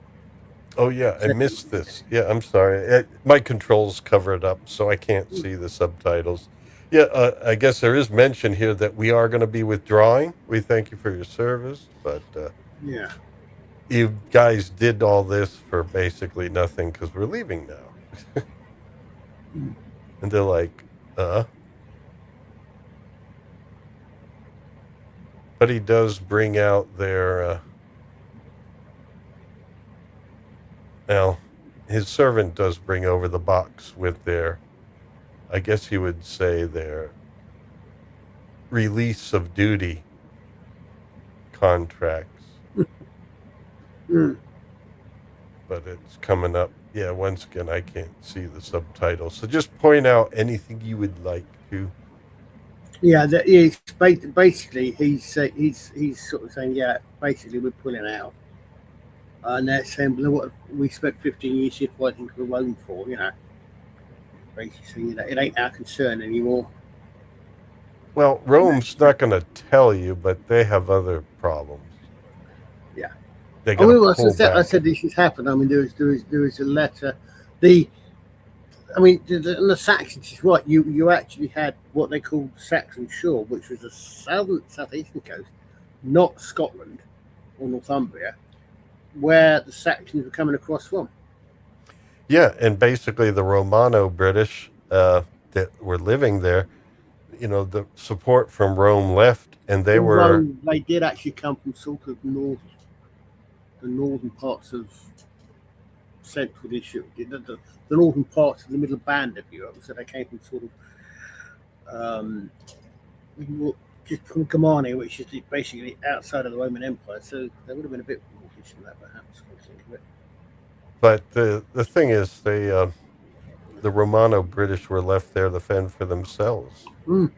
Speaker 1: Oh, yeah, I missed this. Yeah, I'm sorry. My controls cover it up, so I can't see the subtitles. Yeah, I guess there is mention here that we are going to be withdrawing. We thank you for your service, but
Speaker 3: Yeah.
Speaker 1: you guys did all this for basically nothing because we're leaving now. And they're like, but he does bring out their, now, his servant does bring over the box with their, I guess you would say, their release of duty contracts.
Speaker 3: Mm.
Speaker 1: But it's coming up. Yeah, once again, I can't see the subtitles. So just point out anything you would like to.
Speaker 3: Yeah, basically he's sort of saying, yeah, basically we're pulling out, and they're saying, well, what we spent 15 years here fighting for Rome for, basically saying that it ain't our concern anymore.
Speaker 1: Well, Rome's not going to tell you, but they have other problems.
Speaker 3: Yeah.
Speaker 1: They
Speaker 3: I
Speaker 1: got to
Speaker 3: mean,
Speaker 1: pull
Speaker 3: I
Speaker 1: back.
Speaker 3: said this has happened. I mean, there is a letter. The I mean, the Saxons is right. You actually had what they called Saxon Shore, which was the southeastern coast, not Scotland or Northumbria, where the Saxons were coming across from.
Speaker 1: Yeah, and basically the Romano-British that were living there, the support from Rome left, and they were.
Speaker 3: Although they did actually come from sort of the northern parts of central issue, the northern parts of the middle band of Europe. So they came from sort of just from Germania, which is basically outside of the Roman Empire. So they would have been a bit more than that, perhaps. I think of it.
Speaker 1: But the thing is, the Romano-British were left there to fend for themselves.
Speaker 3: Mm.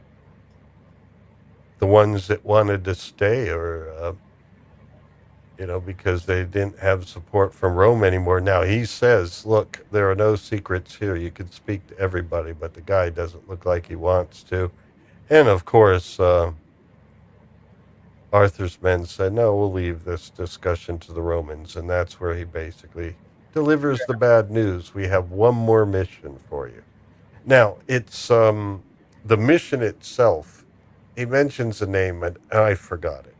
Speaker 1: The ones that wanted to stay, or because they didn't have support from Rome anymore. Now he says, "Look, there are no secrets here. You can speak to everybody," but the guy doesn't look like he wants to. And of course, Arthur's men said, "No, we'll leave this discussion to the Romans," and that's where he basically delivers the bad news. We have one more mission for you. Now, it's the mission itself. He mentions a name, and I forgot it,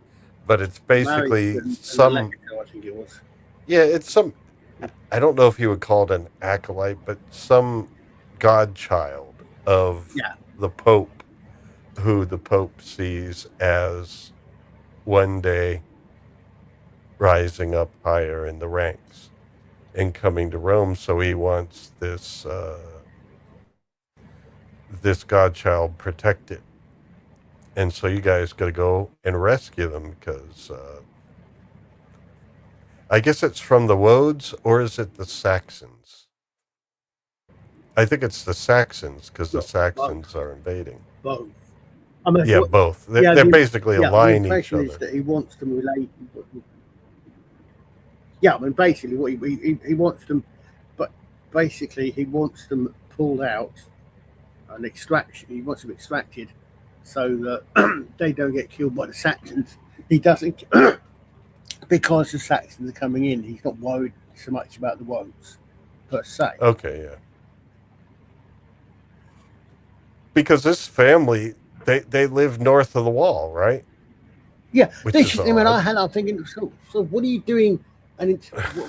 Speaker 1: but it's basically
Speaker 3: And
Speaker 1: some.
Speaker 3: Electrico, I think it was.
Speaker 1: Yeah, it's some. I don't know if you would call it an acolyte, but some godchild of
Speaker 3: Yeah.
Speaker 1: the Pope, who the Pope sees as one day rising up higher in the ranks and coming to Rome. So he wants this godchild protected, and so you guys got to go and rescue them because I guess it's from the Woads, or is it the Saxons? I think it's the Saxons because the
Speaker 3: Well,
Speaker 1: Saxons are invading.
Speaker 3: both. I mean,
Speaker 1: Yeah, both.
Speaker 3: yeah,
Speaker 1: They're basically
Speaker 3: the
Speaker 1: aligning each
Speaker 3: impression is
Speaker 1: other.
Speaker 3: that he wants them relate. Yeah, I mean, basically, what he wants them, but basically, he wants them pulled out and extraction. He wants them extracted so that they don't get killed by the Saxons. He doesn't because the Saxons are coming in, he's not worried so much about the roads per se.
Speaker 1: Okay, yeah. Because this family, they live north of the wall, right?
Speaker 3: Yeah,
Speaker 1: Which
Speaker 3: this
Speaker 1: is
Speaker 3: is. I mean,
Speaker 1: odd.
Speaker 3: I'm thinking. So what are you doing? And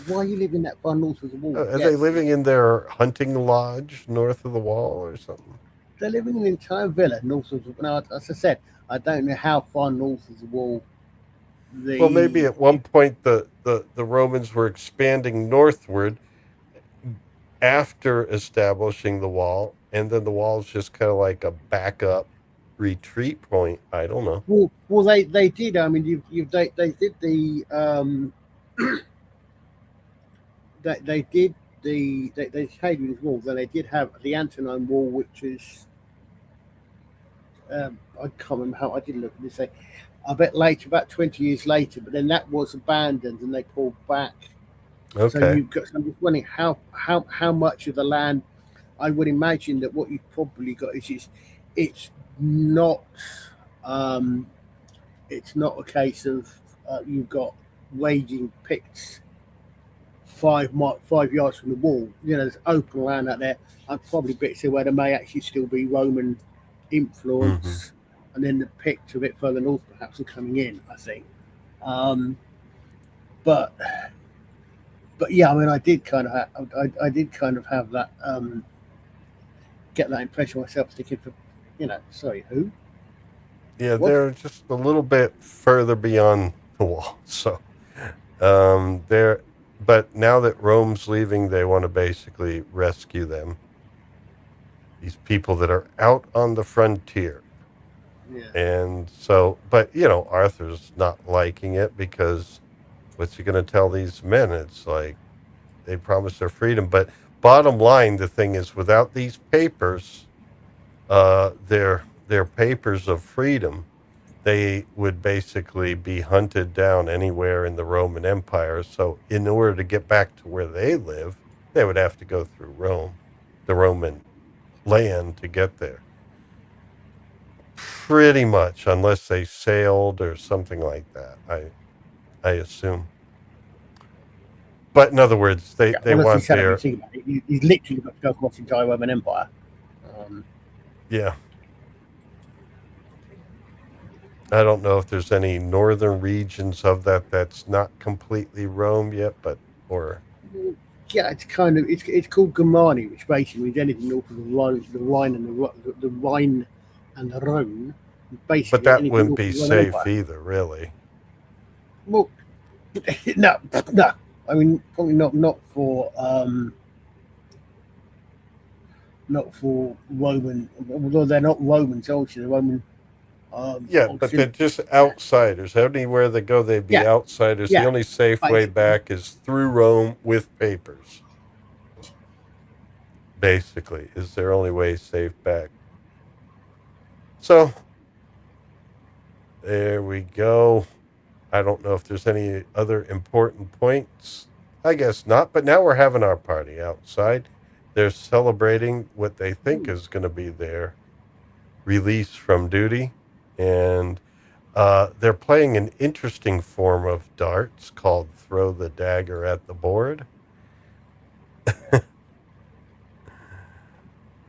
Speaker 3: why are you living that far north of the wall?
Speaker 1: Are they
Speaker 3: Yes,
Speaker 1: living in their hunting lodge north of the wall or something?
Speaker 3: they're living in an entire villa north of the. Now, as I said, I don't know how far north of the wall
Speaker 1: Well, maybe
Speaker 3: the
Speaker 1: at one point the Romans were expanding northward after establishing the wall, and then the wall's just kind of like a backup retreat point. I don't know.
Speaker 3: well they did. I mean, they did the they did they Hadrian's Wall. Then they did have the Antonine Wall, which is I can't remember how I did look at this. A bit later, about 20 years later, but then that was abandoned and they pulled back. So
Speaker 1: Okay.
Speaker 3: you've got. So I'm just wondering how much of the land. I would imagine that what you've probably got is it's not um, it's not a case of you've got raging Picts 5 yards from the wall. You know, there's open land out there, and probably bits here where there may actually still be Roman
Speaker 1: Hmm.
Speaker 3: influence, and then the Picts a bit further north perhaps are coming in. I think, um, but yeah, I mean, I did kind of have that get that impression myself, thinking, sorry, who?
Speaker 1: Yeah,
Speaker 3: What?
Speaker 1: they're just a little bit further beyond the wall. So, they're, but now that Rome's leaving, they want to basically rescue them. These people that are out on the frontier.
Speaker 3: Yeah.
Speaker 1: And so, but Arthur's not liking it because what's he going to tell these men? It's like they promised their freedom. But bottom line, the thing is, without these papers, their papers of freedom, they would basically be hunted down anywhere in the Roman Empire. So, in order to get back to where they live, they would have to go through Rome, the Roman land, to get there. Pretty much, unless they sailed or something like that, I assume. But in other words,
Speaker 3: Yeah,
Speaker 1: they
Speaker 3: well, as you
Speaker 1: want
Speaker 3: said, I mean,
Speaker 1: their,
Speaker 3: think about it. He's literally got to go across the entire Roman Empire. Um,
Speaker 1: yeah. I don't know if there's any northern regions of that that's not completely Rome yet, but or
Speaker 3: yeah, it's called Germany, which basically means anything north of the Rhine and the Rhine and the Rhone.
Speaker 1: but
Speaker 3: Basically,
Speaker 1: that
Speaker 3: anything
Speaker 1: wouldn't
Speaker 3: north of
Speaker 1: be
Speaker 3: the Roman
Speaker 1: safe
Speaker 3: Empire.
Speaker 1: either, really.
Speaker 3: Well, no, no. I mean, probably not for Roman. Although they're not Romans, obviously they're Roman.
Speaker 1: Yeah, but they're
Speaker 3: Auxiliary.
Speaker 1: just outsiders. Anywhere they go, they'd be
Speaker 3: Yeah,
Speaker 1: outsiders. The
Speaker 3: yeah,
Speaker 1: only safe way
Speaker 3: basically.
Speaker 1: back is through Rome with papers. Basically, is their only way safe back. So there we go. I don't know if there's any other important points. I guess not, but now we're having our party outside. They're celebrating what they think is going to be their release from duty. And they're playing an interesting form of darts called Throw the Dagger at the Board.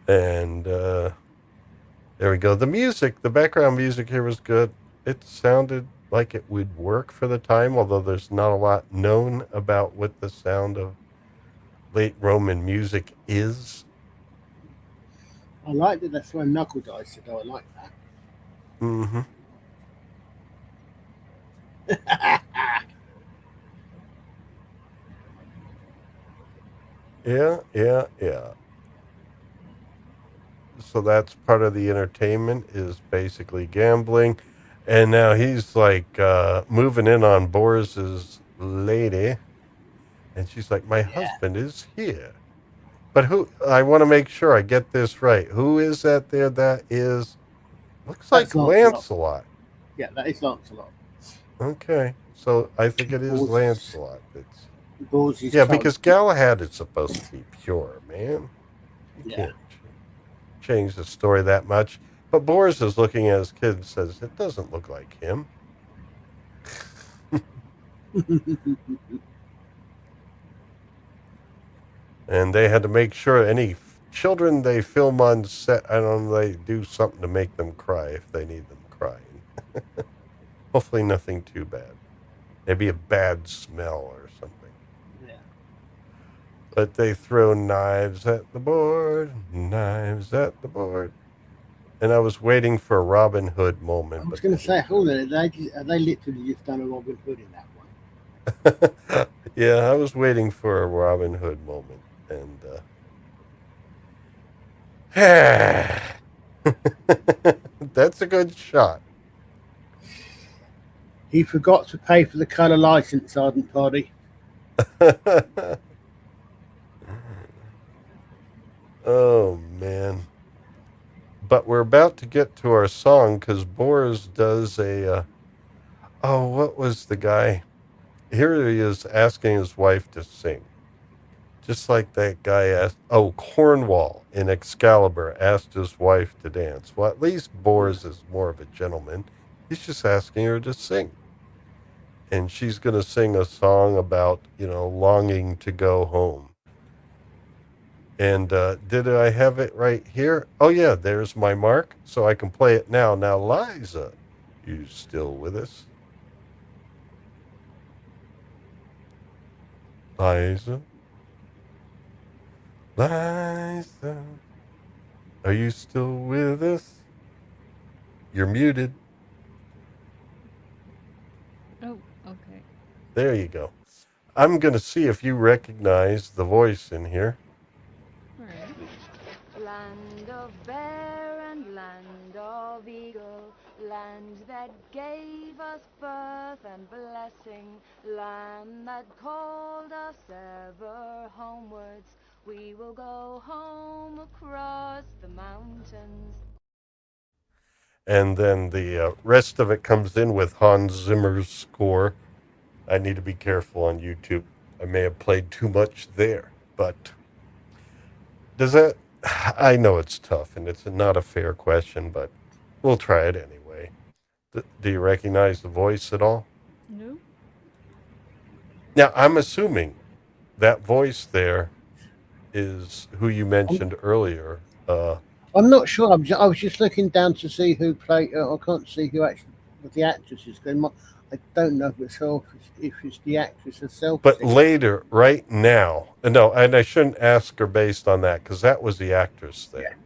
Speaker 1: And there we go. The background music here was good. It sounded like it would work for the time, although there's not a lot known about what the sound of late Roman music is.
Speaker 3: I like that they're throwing knuckle dice, though. I like
Speaker 1: Mm-hmm.
Speaker 3: that.
Speaker 1: Yeah. So that's part of the entertainment is basically gambling. And now he's like moving in on Boris's lady. And she's like, my
Speaker 3: Yeah,
Speaker 1: husband is here. But who, I want to make sure I get this right. Who is that there? That is, looks
Speaker 3: that's
Speaker 1: like
Speaker 3: Lancelot.
Speaker 1: Lancelot.
Speaker 3: Yeah, that is Lancelot.
Speaker 1: Okay. So I think it is
Speaker 3: Boris,
Speaker 1: Lancelot. That's,
Speaker 3: Boris is
Speaker 1: yeah,
Speaker 3: current.
Speaker 1: because Galahad is supposed to be pure, man. You
Speaker 3: Yeah,
Speaker 1: can't change the story that much. But Boris is looking at his kid and says, it doesn't look like him. And they had to make sure any children they film on set, I don't know, they do something to make them cry if they need them crying. Hopefully nothing too bad. Maybe a bad smell or something.
Speaker 3: Yeah.
Speaker 1: But they throw knives at the board, knives at the board. And I was waiting for a Robin Hood moment.
Speaker 3: I was going to say, hold on, they literally just done a Robin Hood in that one.
Speaker 1: Yeah, I was waiting for a Robin Hood moment. And, that's a good shot.
Speaker 3: He forgot to pay for the colour license, Sergeant Party.
Speaker 1: Oh, man. But we're about to get to our song because Boris does a, what was the guy? Here he is asking his wife to sing. Just like that guy asked, Cornwall in Excalibur asked his wife to dance. Well, at least Boris is more of a gentleman. He's just asking her to sing. And she's going to sing a song about, longing to go home. And did I have it right here? Oh, yeah, there's my mark, so I can play it now. Now, Liza, you still with us? Liza? Liza, are you still with us? You're muted.
Speaker 4: Oh, okay.
Speaker 1: There you go. I'm going to see if you recognize the voice in here.
Speaker 4: All right.
Speaker 6: Land of bear and land of eagle, land that gave us birth and blessing, land that called us ever homewards. We will go home across the mountains.
Speaker 1: And then the rest of it comes in with Hans Zimmer's score. I need to be careful on YouTube. I may have played too much there, but does that... I know it's tough and it's not a fair question, but we'll try it anyway. Do you recognize the voice at all?
Speaker 4: No.
Speaker 1: Now, I'm assuming that voice there is who you mentioned earlier.
Speaker 3: I'm not sure. I was just looking down to see who played. I can't see who actually the actress is. I don't know if it's the actress herself.
Speaker 1: But later, right now, no, and I shouldn't ask her based on that because that was the actress there.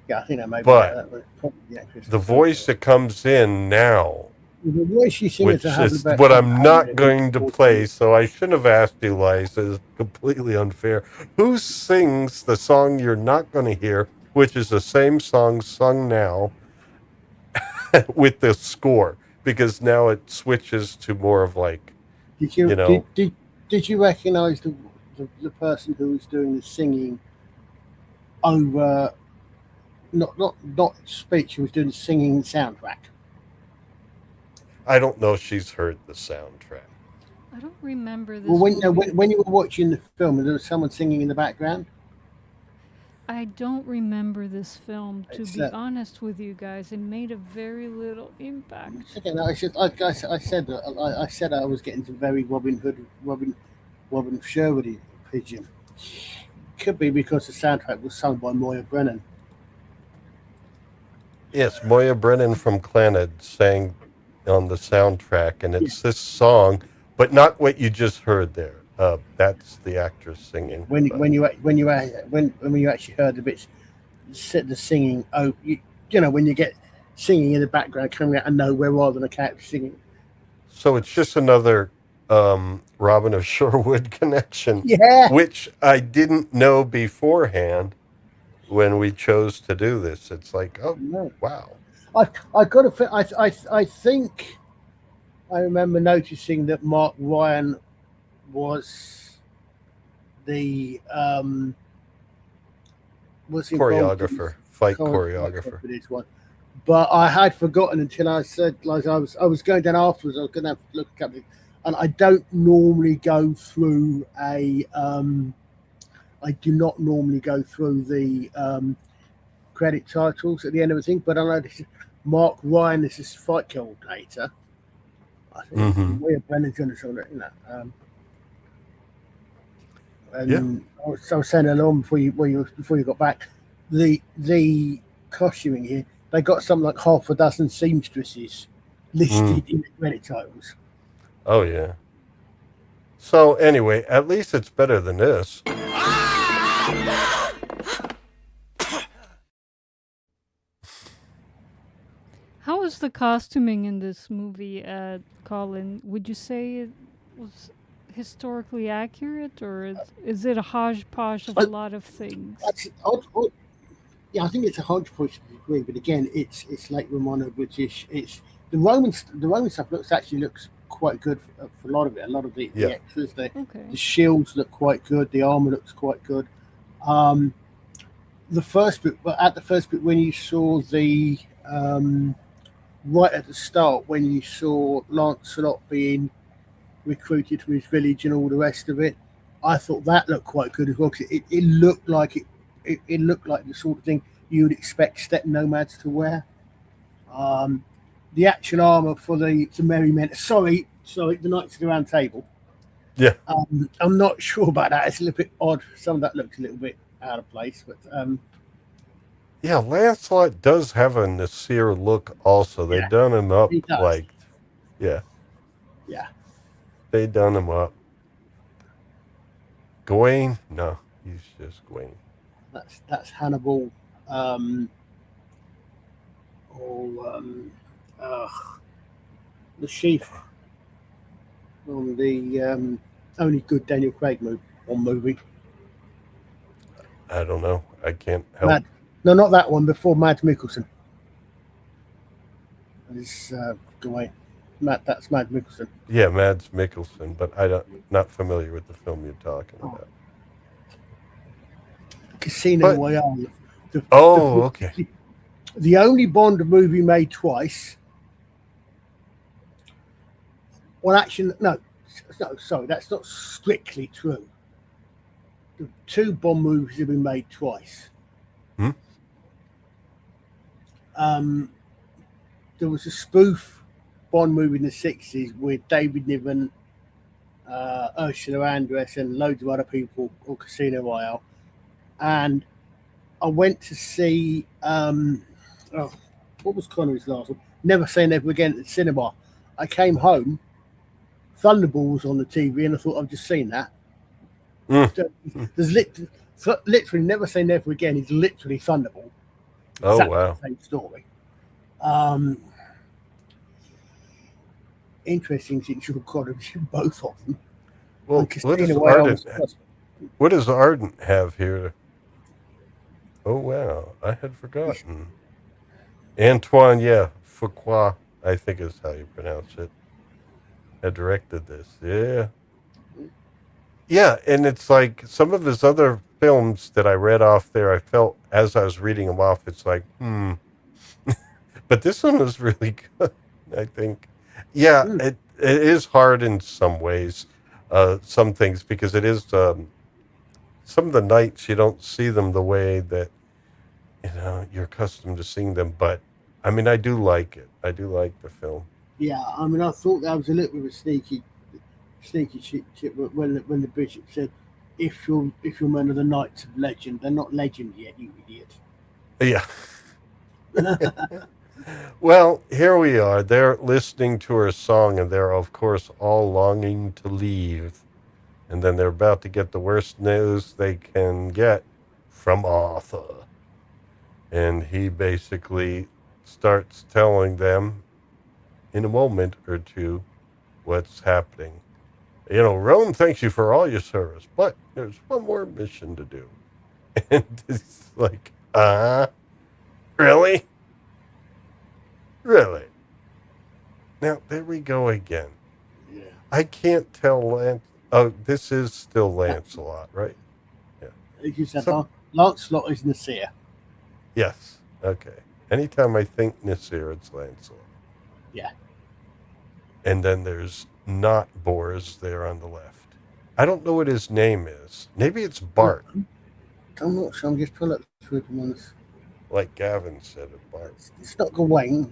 Speaker 3: Yeah, I think that may be
Speaker 1: But
Speaker 3: was probably the actress.
Speaker 1: the voice that comes in now,
Speaker 3: the voice she sings,
Speaker 1: which is what I'm not going to play, so I shouldn't have asked you, Liza. Is completely unfair. Who sings the song you're not going to hear, which is the same song sung now with the score? Because now it switches to more of like,
Speaker 3: did you recognize the person who was doing the singing over not speech? Who was doing the singing soundtrack?
Speaker 1: I don't know if she's heard the soundtrack.
Speaker 4: I don't remember this.
Speaker 3: Well, when you were watching the film, there was someone singing in the background.
Speaker 4: I don't remember this film, to be honest with you guys. It made a very little impact.
Speaker 3: I said I was getting some very Robin Sherwood pigeon. Could be because the soundtrack was sung by Moya Brennan.
Speaker 1: Yes, Moya Brennan from Clannad sang on the soundtrack, and it's this song, but not what you just heard there. That's the actress singing.
Speaker 3: When you actually heard the bits, the singing. Oh, when you get singing in the background coming out of nowhere rather than a character singing.
Speaker 1: So it's just another Robin of Sherwood connection.
Speaker 3: Yeah.
Speaker 1: Which I didn't know beforehand when we chose to do this. It's like, oh, no. Wow.
Speaker 3: I think I remember noticing that Mark Ryan was the
Speaker 1: choreographer, fight choreographer
Speaker 3: for this one. But I had forgotten until I said, like, I was going down afterwards. I was going to have to look at it, and I don't normally go through I do not normally go through the credit titles at the end of the thing. But I know this is Mark Ryan. This is fight coordinator. I think
Speaker 1: Mm-hmm.
Speaker 3: William Pennington or something,
Speaker 1: Yeah.
Speaker 3: And I was saying along before you got back, the costuming here, they got something like half a dozen seamstresses
Speaker 1: Mm.
Speaker 3: listed in the credit titles.
Speaker 1: Oh, yeah. So anyway, at least it's better than this.
Speaker 4: How was the costuming in this movie, Colin? Would you say it was historically accurate, or is it a hodgepodge of a
Speaker 3: I,
Speaker 4: lot of things?
Speaker 3: yeah, I think it's a hodgepodge to a degree, but again, it's like Romano-British. It's the Roman stuff looks quite good for a lot of it. A lot of the
Speaker 1: Yeah.
Speaker 3: extras,
Speaker 4: Okay.
Speaker 3: the shields look quite good. The armor looks quite good. Um, the first bit, but at the first bit when you saw the right at the start when you saw Lancelot being recruited from his village and all the rest of it, I thought that looked quite good as well because it looked like it looked like the sort of thing you would expect steppe nomads to wear. Um, the actual armor for the merry men. Sorry, the Knights of the Round Table.
Speaker 1: Yeah.
Speaker 3: I'm not sure about that. It's a little bit odd. Some of that looks a little bit out of place, but
Speaker 1: Yeah, Lancelot does have a Nasir look also. They
Speaker 3: yeah,
Speaker 1: done him up
Speaker 3: he does.
Speaker 1: like, yeah,
Speaker 3: Yeah,
Speaker 1: they done him up. Gawain? No, he's just Gawain.
Speaker 3: that's Hannibal. Um, or uh, the chief on the only good Daniel Craig movie.
Speaker 1: I don't know. I can't help.
Speaker 3: Mad, no, not that one. Before Mads Mikkelsen is Gawain. That's Mads Mikkelsen.
Speaker 1: Yeah, Mads Mikkelsen, but I don't not familiar with the film you're talking
Speaker 3: Oh.
Speaker 1: about.
Speaker 3: Casino
Speaker 1: But
Speaker 3: Royale.
Speaker 1: oh, okay.
Speaker 3: The only Bond movie made twice. Well, actually, no, sorry, that's not strictly true. The two Bond movies have been made twice.
Speaker 1: Hmm?
Speaker 3: There was a spoof Bond movie in the 60s with David Niven, Ursula Andress, and loads of other people on Casino Royale. And I went to see, what was Connery's last one? Never Say Never Again at the cinema. I came home, Thunderball was on the TV, and I thought, I've just seen that.
Speaker 1: Mm.
Speaker 3: There's literally Never Say Never Again is literally Thunderball.
Speaker 1: Oh,
Speaker 3: Exactly
Speaker 1: wow.
Speaker 3: the same story. Interesting that you've got both of them.
Speaker 1: Well, what does Ardent have here? Oh, wow. I had forgotten. Antoine, yeah, Fuqua, I think is how you pronounce it, had directed this. Yeah. Yeah, and it's like some of his other films that I read off there, I felt as I was reading them off, it's like, But this one was really good, I think. Yeah, it is hard in some ways, some things, because it is, some of the nights you don't see them the way that, you're accustomed to seeing them. But, I mean, I do like it. I do like the film.
Speaker 3: Yeah, I mean, I thought that was a little bit of a sneaky chip when the bishop said, "If you're men of the Knights of Legend, they're not legend yet, you idiot."
Speaker 1: Yeah. Well, here we are. They're listening to her song, and they're, of course, all longing to leave. And then they're about to get the worst news they can get from Arthur. And he basically starts telling them in a moment or two what's happening. Rome thanks you for all your service, but there's one more mission to do. And it's like, really? Really? Now, there we go again.
Speaker 3: Yeah.
Speaker 1: I can't tell Oh, this is still Lancelot, right? Yeah.
Speaker 3: As you said, Lancelot is Nasir.
Speaker 1: Yes. Okay. Anytime I think Nasir, it's Lancelot.
Speaker 3: Yeah.
Speaker 1: And then there's not Bors there on the left. I don't know what his name is. Maybe it's Bart.
Speaker 3: I'm not sure. I'm just pulling up through the ones.
Speaker 1: Like Gavin said, Bart.
Speaker 3: It's not Gawain.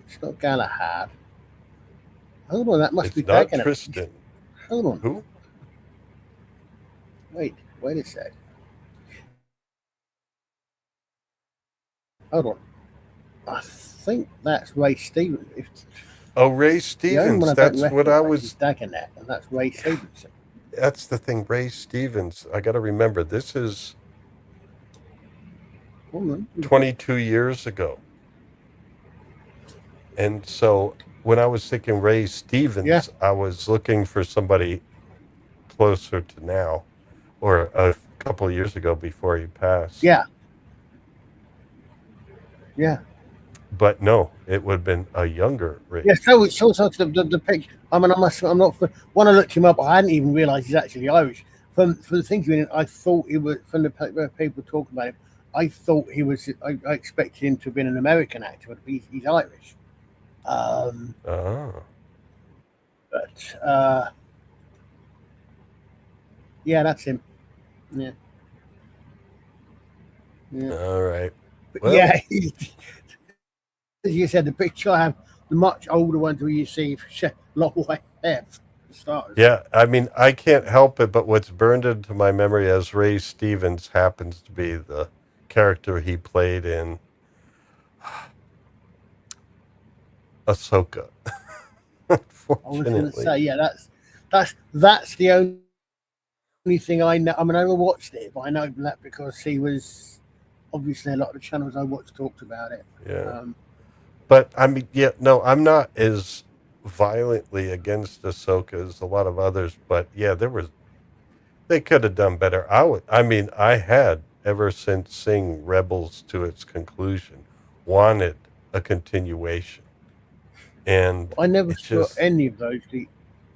Speaker 3: It's not Galahad. Hold on, that must
Speaker 1: It's
Speaker 3: be
Speaker 1: not
Speaker 3: Dagenham.
Speaker 1: Tristan.
Speaker 3: Hold on.
Speaker 1: Who?
Speaker 3: Wait a sec. Hold on. I think that's Ray Stevens.
Speaker 1: Oh, Ray
Speaker 3: The only one
Speaker 1: Stevens.
Speaker 3: I don't
Speaker 1: That's what I
Speaker 3: recognise is
Speaker 1: was.
Speaker 3: Dagenham, and that's Ray Stevenson.
Speaker 1: That's the thing. Ray Stevens. I got to remember, this is
Speaker 3: Hold on.
Speaker 1: 22 years ago. And so when I was thinking Ray Stevens,
Speaker 3: Yeah.
Speaker 1: I was looking for somebody closer to now or a couple of years ago before he passed.
Speaker 3: Yeah. Yeah.
Speaker 1: But no, it would have been a younger Ray.
Speaker 3: Yeah, so the picture. I mean, I'm not. When I looked him up, I hadn't even realised he's actually Irish. From the things in it, I thought it was from the people talking about him. I thought he was. I expected him to have been an American actor, but he's Irish.
Speaker 1: Oh.
Speaker 3: But yeah, that's him. Yeah. Yeah.
Speaker 1: All right.
Speaker 3: But
Speaker 1: Well,
Speaker 3: yeah, as you said, the picture I have, the much older ones where you see long white hair. Stars.
Speaker 1: yeah, I mean, I can't help it, but what's burned into my memory as Ray Stevens happens to be the character he played in Ahsoka.
Speaker 3: I was going to
Speaker 1: Unfortunately.
Speaker 3: say, yeah, that's the only thing I know. I mean, I never watched it, but I know that because he was obviously a lot of the channels I watched talked about it.
Speaker 1: Yeah. But I mean, yeah, no, I'm not as violently against Ahsoka as a lot of others, but yeah, they could have done better. I mean, I had ever since seeing Rebels to its conclusion, wanted a continuation. And
Speaker 3: I never
Speaker 1: it
Speaker 3: saw
Speaker 1: just,
Speaker 3: any of those.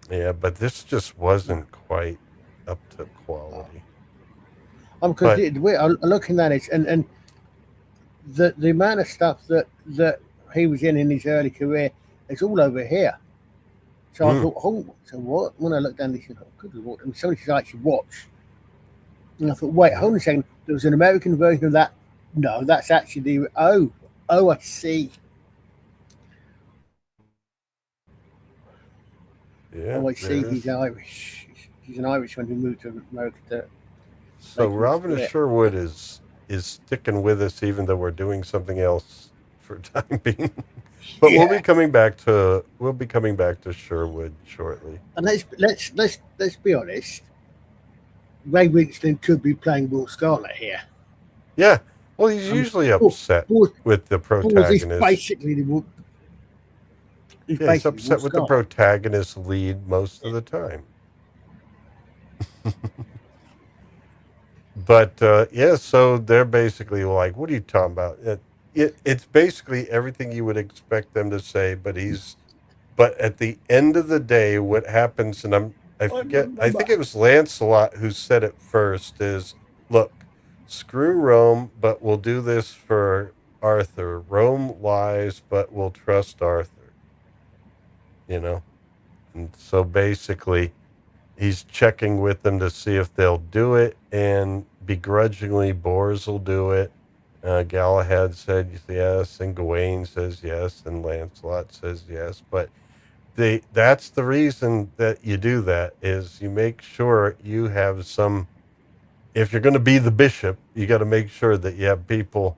Speaker 1: yeah, but this just wasn't quite up to quality.
Speaker 3: Because I'm looking at it, and the amount of stuff that he was in his early career, it's all over here. So I thought, oh, so what? When I looked down, I said, oh, good Lord. And somebody said, actually watch. And I thought, wait, hold on a second. There was an American version of that. No, that's actually the. Oh, I see.
Speaker 1: Yeah,
Speaker 3: Oh, I see.
Speaker 1: there
Speaker 3: He's
Speaker 1: is.
Speaker 3: Irish. He's an Irishman who moved to America.
Speaker 1: So
Speaker 3: Like,
Speaker 1: Robin of
Speaker 3: yeah.
Speaker 1: Sherwood is sticking with us, even though we're doing something else for time being. But we'll be coming back to Sherwood shortly.
Speaker 3: And let's be honest. Ray Winston could be playing Will Scarlet here.
Speaker 1: Yeah, well, he's usually upset with the protagonist.
Speaker 3: He's basically the.
Speaker 1: He's upset with the protagonist lead most of the time. But yeah, so they're basically like, "What are you talking about?" It's basically everything you would expect them to say, but at the end of the day, what happens, and I forget, I think it was Lancelot who said it first, is, look, screw Rome, but we'll do this for Arthur. Rome lies, but we'll trust Arthur. You know? And so basically, he's checking with them to see if they'll do it, and begrudgingly, Bors will do it. Galahad said yes, and Gawain says yes, and Lancelot says yes, but that's the reason that you do that, is you make sure you have some, if you're going to be the bishop, you got to make sure that you have people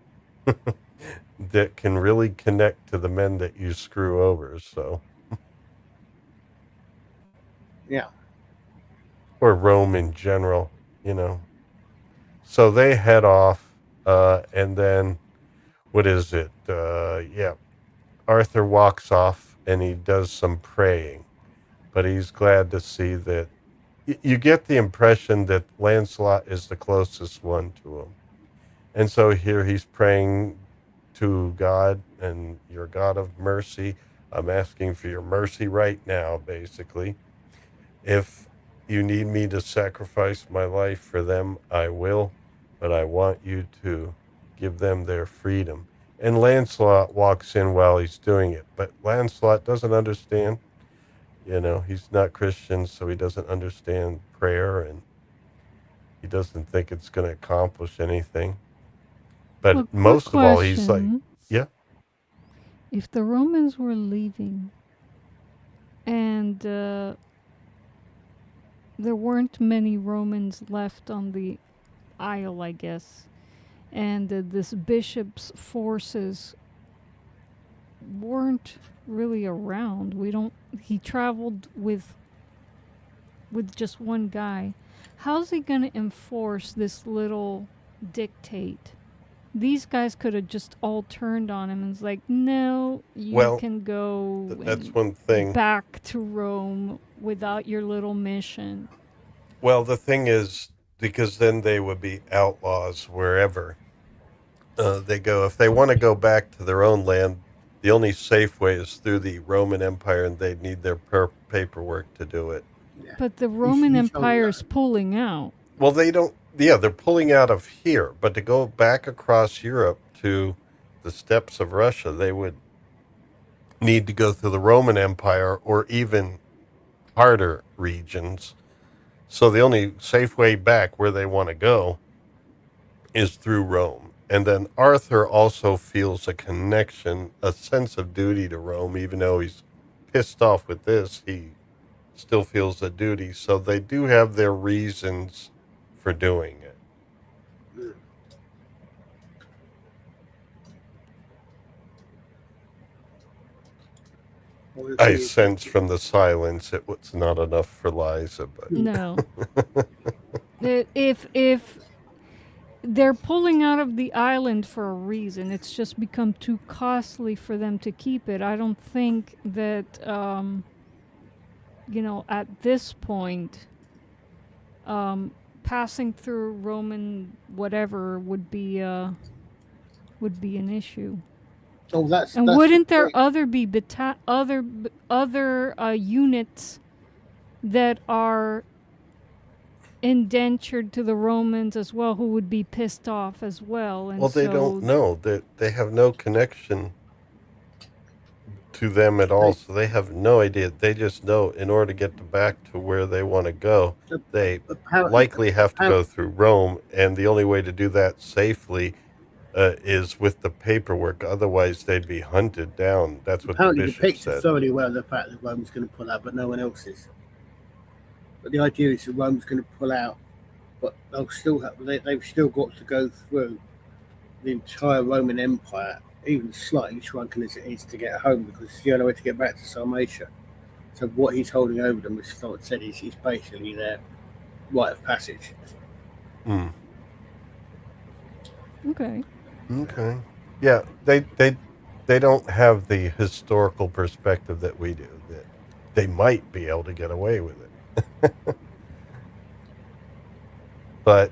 Speaker 1: that can really connect to the men that you screw over. So
Speaker 3: yeah,
Speaker 1: or Rome in general, you know. So they head off, and then what is it? Yeah, Arthur walks off and he does some praying, but he's glad to see that. You get the impression that Lancelot is the closest one to him. And so here he's praying to God, and your God of mercy, I'm asking for your mercy right now, basically. If you need me to sacrifice my life for them, I will, but I want you to give them their freedom. And Lancelot walks in while he's doing it, but Lancelot doesn't understand. You know, he's not Christian, so he doesn't understand prayer, and he doesn't think it's going to accomplish anything. But most of all, he's like, yeah.
Speaker 4: If the Romans were leaving and and there weren't many Romans left on the Isle, I guess. And this bishop's forces weren't really around. He traveled with just one guy. How's he going to enforce this little dictate? These guys could have just all turned on him and was like, no, you can go
Speaker 1: that's one thing.
Speaker 4: Back to Rome without your little mission.
Speaker 1: Well, the thing is, because then they would be outlaws wherever they go. If they want to go back to their own land, the only safe way is through the Roman Empire, and they'd need their paperwork to do it.
Speaker 3: Yeah.
Speaker 4: But the Roman Empire is pulling out.
Speaker 1: Well, they don't. Yeah, they're pulling out of here. But to go back across Europe to the steppes of Russia, they would need to go through the Roman Empire or even harder regions. So the only safe way back where they want to go is through Rome. And then Arthur also feels a connection, a sense of duty to Rome, even though he's pissed off with this, he still feels a duty. So they do have their reasons for doing it. I sense from the silence it was not enough for Liza, but
Speaker 4: no. If they're pulling out of the island for a reason, it's just become too costly for them to keep it. I don't think that at this point, passing through Roman whatever would be an issue.
Speaker 3: Oh, that's
Speaker 4: wouldn't there be other units that are indentured to the Romans as well, who would be pissed off as well? And
Speaker 1: well, they don't know that they have no connection to them at all, so they have no idea. They just know in order to get back to where they want to go, they likely have to go through Rome, and the only way to do that safely is with the paperwork. Otherwise, they'd be hunted down. That's what the bishop said.
Speaker 3: Thoroughly well the fact that Rome's going to pull out, but no one else is. But the idea is that Rome's going to pull out, but they'll still they've still got to go through the entire Roman Empire, even slightly shrunken as it is, to get home, because it's the only way to get back to Sarmatia. So what he's holding over them, as Scott said, is basically their rite of passage.
Speaker 4: Okay.
Speaker 1: Yeah, they don't have the historical perspective that we do, that they might be able to get away with it. But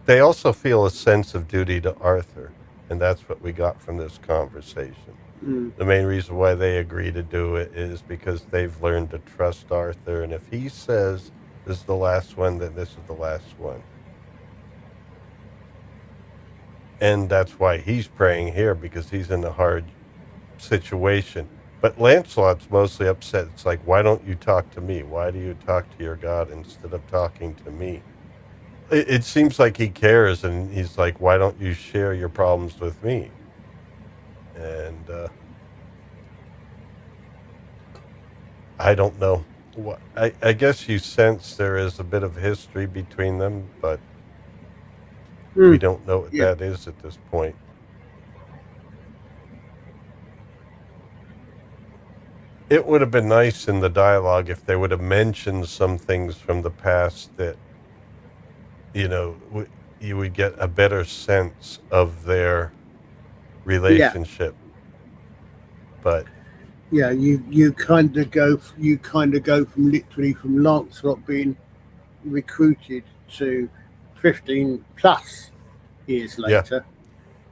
Speaker 1: they also feel a sense of duty to Arthur, and that's what we got from this conversation. The main reason why they agree to do it is because they've learned to trust Arthur, and if he says this is the last one, then this is the last one. And that's why he's praying here, because he's in a hard situation. But Lancelot's mostly upset. It's like, why don't you talk to me? Why do you talk to your God instead of talking to me? It seems like he cares, and he's like, why don't you share your problems with me? And I don't know. I guess you sense there is a bit of history between them, but we don't know what that is at this point. It would have been nice in the dialogue if they would have mentioned some things from the past that, you would get a better sense of their relationship. But you kind of go from literally from Lancelot being recruited to 15 plus years later.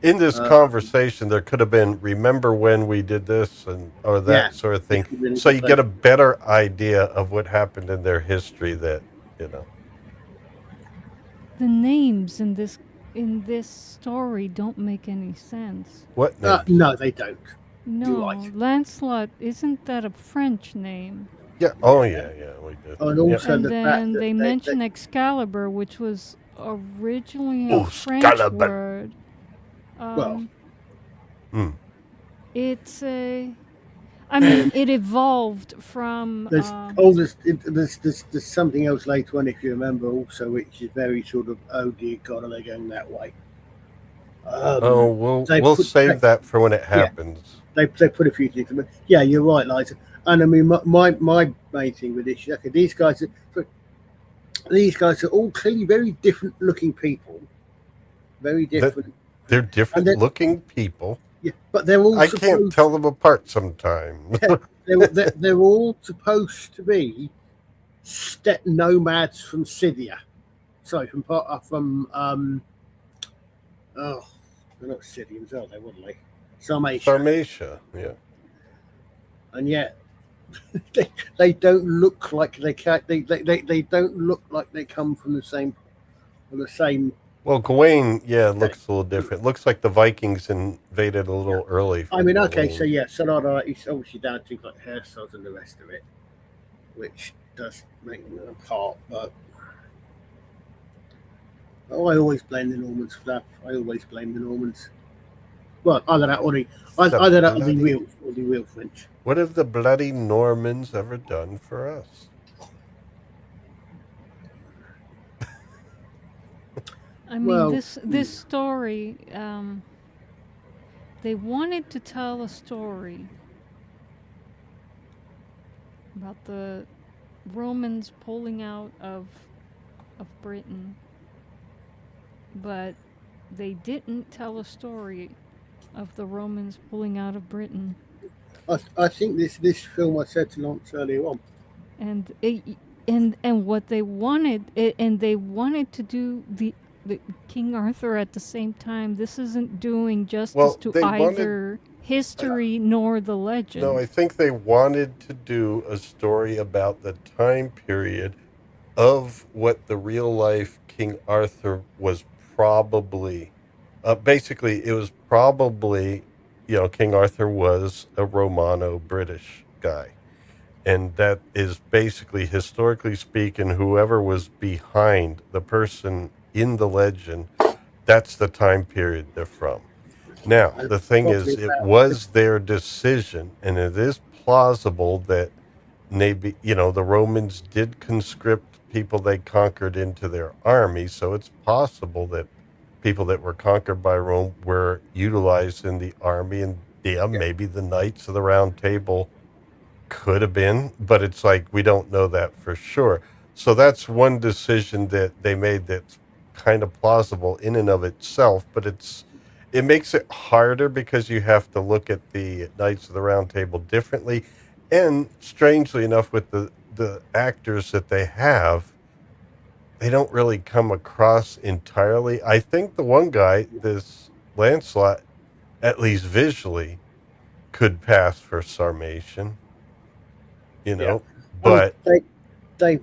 Speaker 1: In this conversation, there could have been, remember when we did this, or that sort of thing. So you get a better idea of what happened in their history that,
Speaker 4: The names in this story don't make any sense.
Speaker 1: What names?
Speaker 3: No, they don't.
Speaker 4: No, Lancelot, isn't that a French name?
Speaker 1: Yeah. Oh, yeah, we did.
Speaker 3: And also
Speaker 4: And
Speaker 3: the
Speaker 4: then
Speaker 3: fact that
Speaker 4: they mention Excalibur, which was originally a French word. It's a... I mean, it evolved from.
Speaker 3: There's something else later on, if you remember, also, which is very sort of, oh dear God, are they going that way?
Speaker 1: Oh,
Speaker 3: They
Speaker 1: we'll
Speaker 3: put
Speaker 1: save that for when it
Speaker 3: yeah,
Speaker 1: happens.
Speaker 3: they put a few things. Yeah, you're right, Liza. And I mean, my main thing with this is, okay, these guys are all clearly very different looking people, very
Speaker 1: That
Speaker 3: different,
Speaker 1: they're
Speaker 3: and
Speaker 1: different
Speaker 3: then
Speaker 1: looking people.
Speaker 3: yeah, but they're all
Speaker 1: I can't
Speaker 3: supposed
Speaker 1: tell them apart sometimes.
Speaker 3: they're all supposed to be steppe nomads from Scythia. Sorry, oh, they're not Scythians, are they? Wouldn't they? Sarmatia.
Speaker 1: Sarmatia, yeah.
Speaker 3: And yet they don't look like they don't look like they come from the same.
Speaker 1: Well, Gawain, yeah, looks a little different. Looks like the Vikings invaded a little early for
Speaker 3: I mean, okay,
Speaker 1: Gawain.
Speaker 3: so yeah, Sonata is obviously down to things like hairstyles and the rest of it, which does make them apart. But I always blame the Normans for that. I always blame the Normans. Well, either that or the real French.
Speaker 1: What have the bloody Normans ever done for us?
Speaker 4: I mean,
Speaker 3: Well,
Speaker 4: this story. They wanted to tell a story about the Romans pulling out of Britain, but they didn't tell a story of the Romans pulling out of Britain.
Speaker 3: I think this film, I said to Lance earlier on,
Speaker 4: And what they wanted, and they wanted to do the King Arthur at the same time. This isn't doing justice
Speaker 1: Well,
Speaker 4: to
Speaker 1: they
Speaker 4: either history nor the legend.
Speaker 1: No, I think they wanted to do a story about the time period of what the real life King Arthur was probably. Basically, it was probably, King Arthur was a Romano-British guy. And that is basically, historically speaking, whoever was behind the person in the legend, that's the time period they're from. Now, the thing is, it was their decision, and it is plausible that maybe, the Romans did conscript people they conquered into their army. So it's possible that people that were conquered by Rome were utilized in the army, and maybe the Knights of the Round Table could have been, but it's like we don't know that for sure. So that's one decision that they made that's kind of plausible in and of itself, but it makes it harder because you have to look at the Knights of the Round Table differently. And strangely enough, with the actors that they have, they don't really come across entirely. I think the one guy, this Lancelot, at least visually, could pass for Sarmatian. But
Speaker 3: they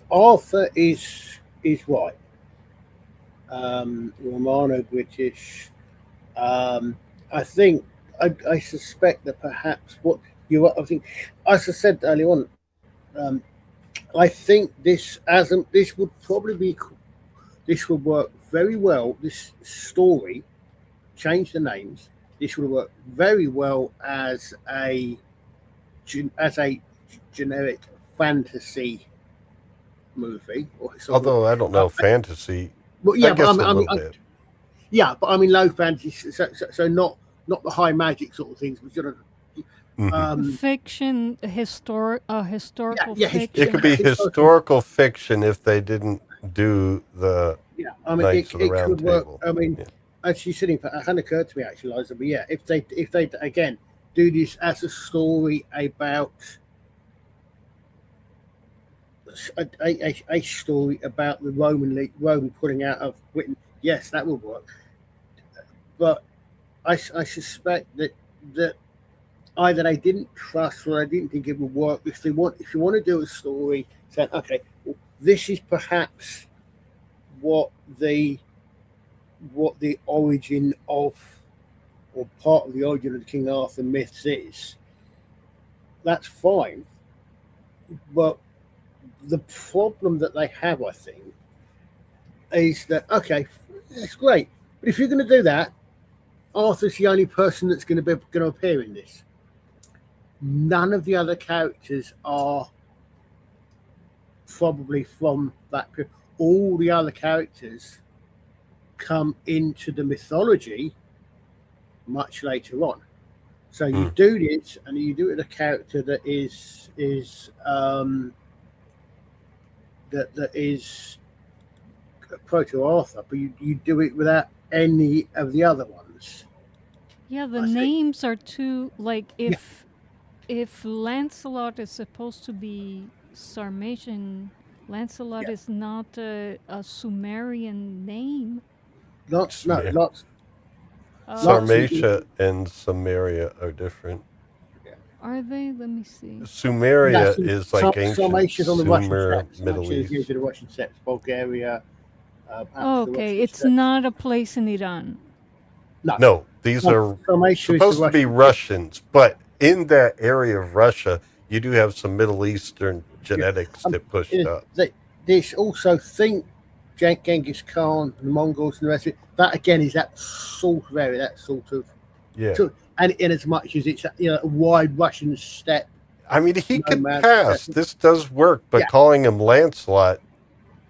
Speaker 3: Arthur is what Romano-British. I think I suspect that perhaps what you I think, as I said earlier on, I think this would work very well. This story, change the names. This would work very well as a generic fantasy movie.
Speaker 1: although I don't know fantasy,
Speaker 3: Well, yeah,
Speaker 1: I guess
Speaker 3: but
Speaker 1: a little bit.
Speaker 3: yeah, but I mean low fantasy, so not the high magic sort of things, but sort of
Speaker 4: fiction, historical fiction.
Speaker 1: It could be historical fiction if they didn't do the
Speaker 3: I mean
Speaker 1: Knights of the
Speaker 3: it
Speaker 1: Round
Speaker 3: could work.
Speaker 1: Table.
Speaker 3: I mean, actually sitting, it hadn't occurred to me actually, Liza, but yeah, if they again do this as a story about a story about the Roman pulling out of Britain, yes, that would work. But I suspect that either they didn't trust or they didn't think it would work. If you want to do a story, saying, okay, well, this is perhaps what the origin of, or part of the origin of the King Arthur myths is, that's fine. But the problem that they have, I think, is that, okay, that's great, but if you're going to do that, Arthur's the only person that's going to appear in this. None of the other characters are probably from that period. All the other characters come into the mythology much later on. So you
Speaker 1: Hmm.
Speaker 3: do this, and you do it with a character that is that is proto Arthur, but you do it without any of the other ones.
Speaker 4: Yeah, the
Speaker 3: I think.
Speaker 4: names are too like
Speaker 3: Yeah,
Speaker 4: if Lancelot is supposed to be Sarmatian, Lancelot
Speaker 3: yeah.
Speaker 4: is not a Sumerian name.
Speaker 3: Lots, no,
Speaker 1: Sumar-
Speaker 3: lots of.
Speaker 1: Sarmatia and Samaria are different.
Speaker 4: Are they? Let me see.
Speaker 1: Sumeria
Speaker 3: That's
Speaker 1: is like ancient
Speaker 3: Sarmatia's on the Russian
Speaker 1: Sumer,
Speaker 3: steppes.
Speaker 1: Middle
Speaker 3: Sarmatia is
Speaker 1: East.
Speaker 3: usually the Russian steppes, Bulgaria,
Speaker 4: Oh,
Speaker 3: up to the
Speaker 4: okay,
Speaker 3: Russian
Speaker 4: it's
Speaker 3: steppes.
Speaker 4: not a place in Iran.
Speaker 3: No,
Speaker 1: No, these are
Speaker 3: Sarmatia is the
Speaker 1: supposed to be
Speaker 3: Russian.
Speaker 1: Russians, but in that area of Russia, you do have some Middle Eastern
Speaker 3: Yeah.
Speaker 1: genetics that pushed up.
Speaker 3: This also think Genghis Khan, the Mongols, and the rest of it. That again is that sort of area, that sort of.
Speaker 1: Yeah.
Speaker 3: And in as much as it's a wide Russian steppe.
Speaker 1: I mean, he could
Speaker 3: Nomad
Speaker 1: pass.
Speaker 3: steppe.
Speaker 1: This does work, but
Speaker 3: Yeah.
Speaker 1: calling him Lancelot,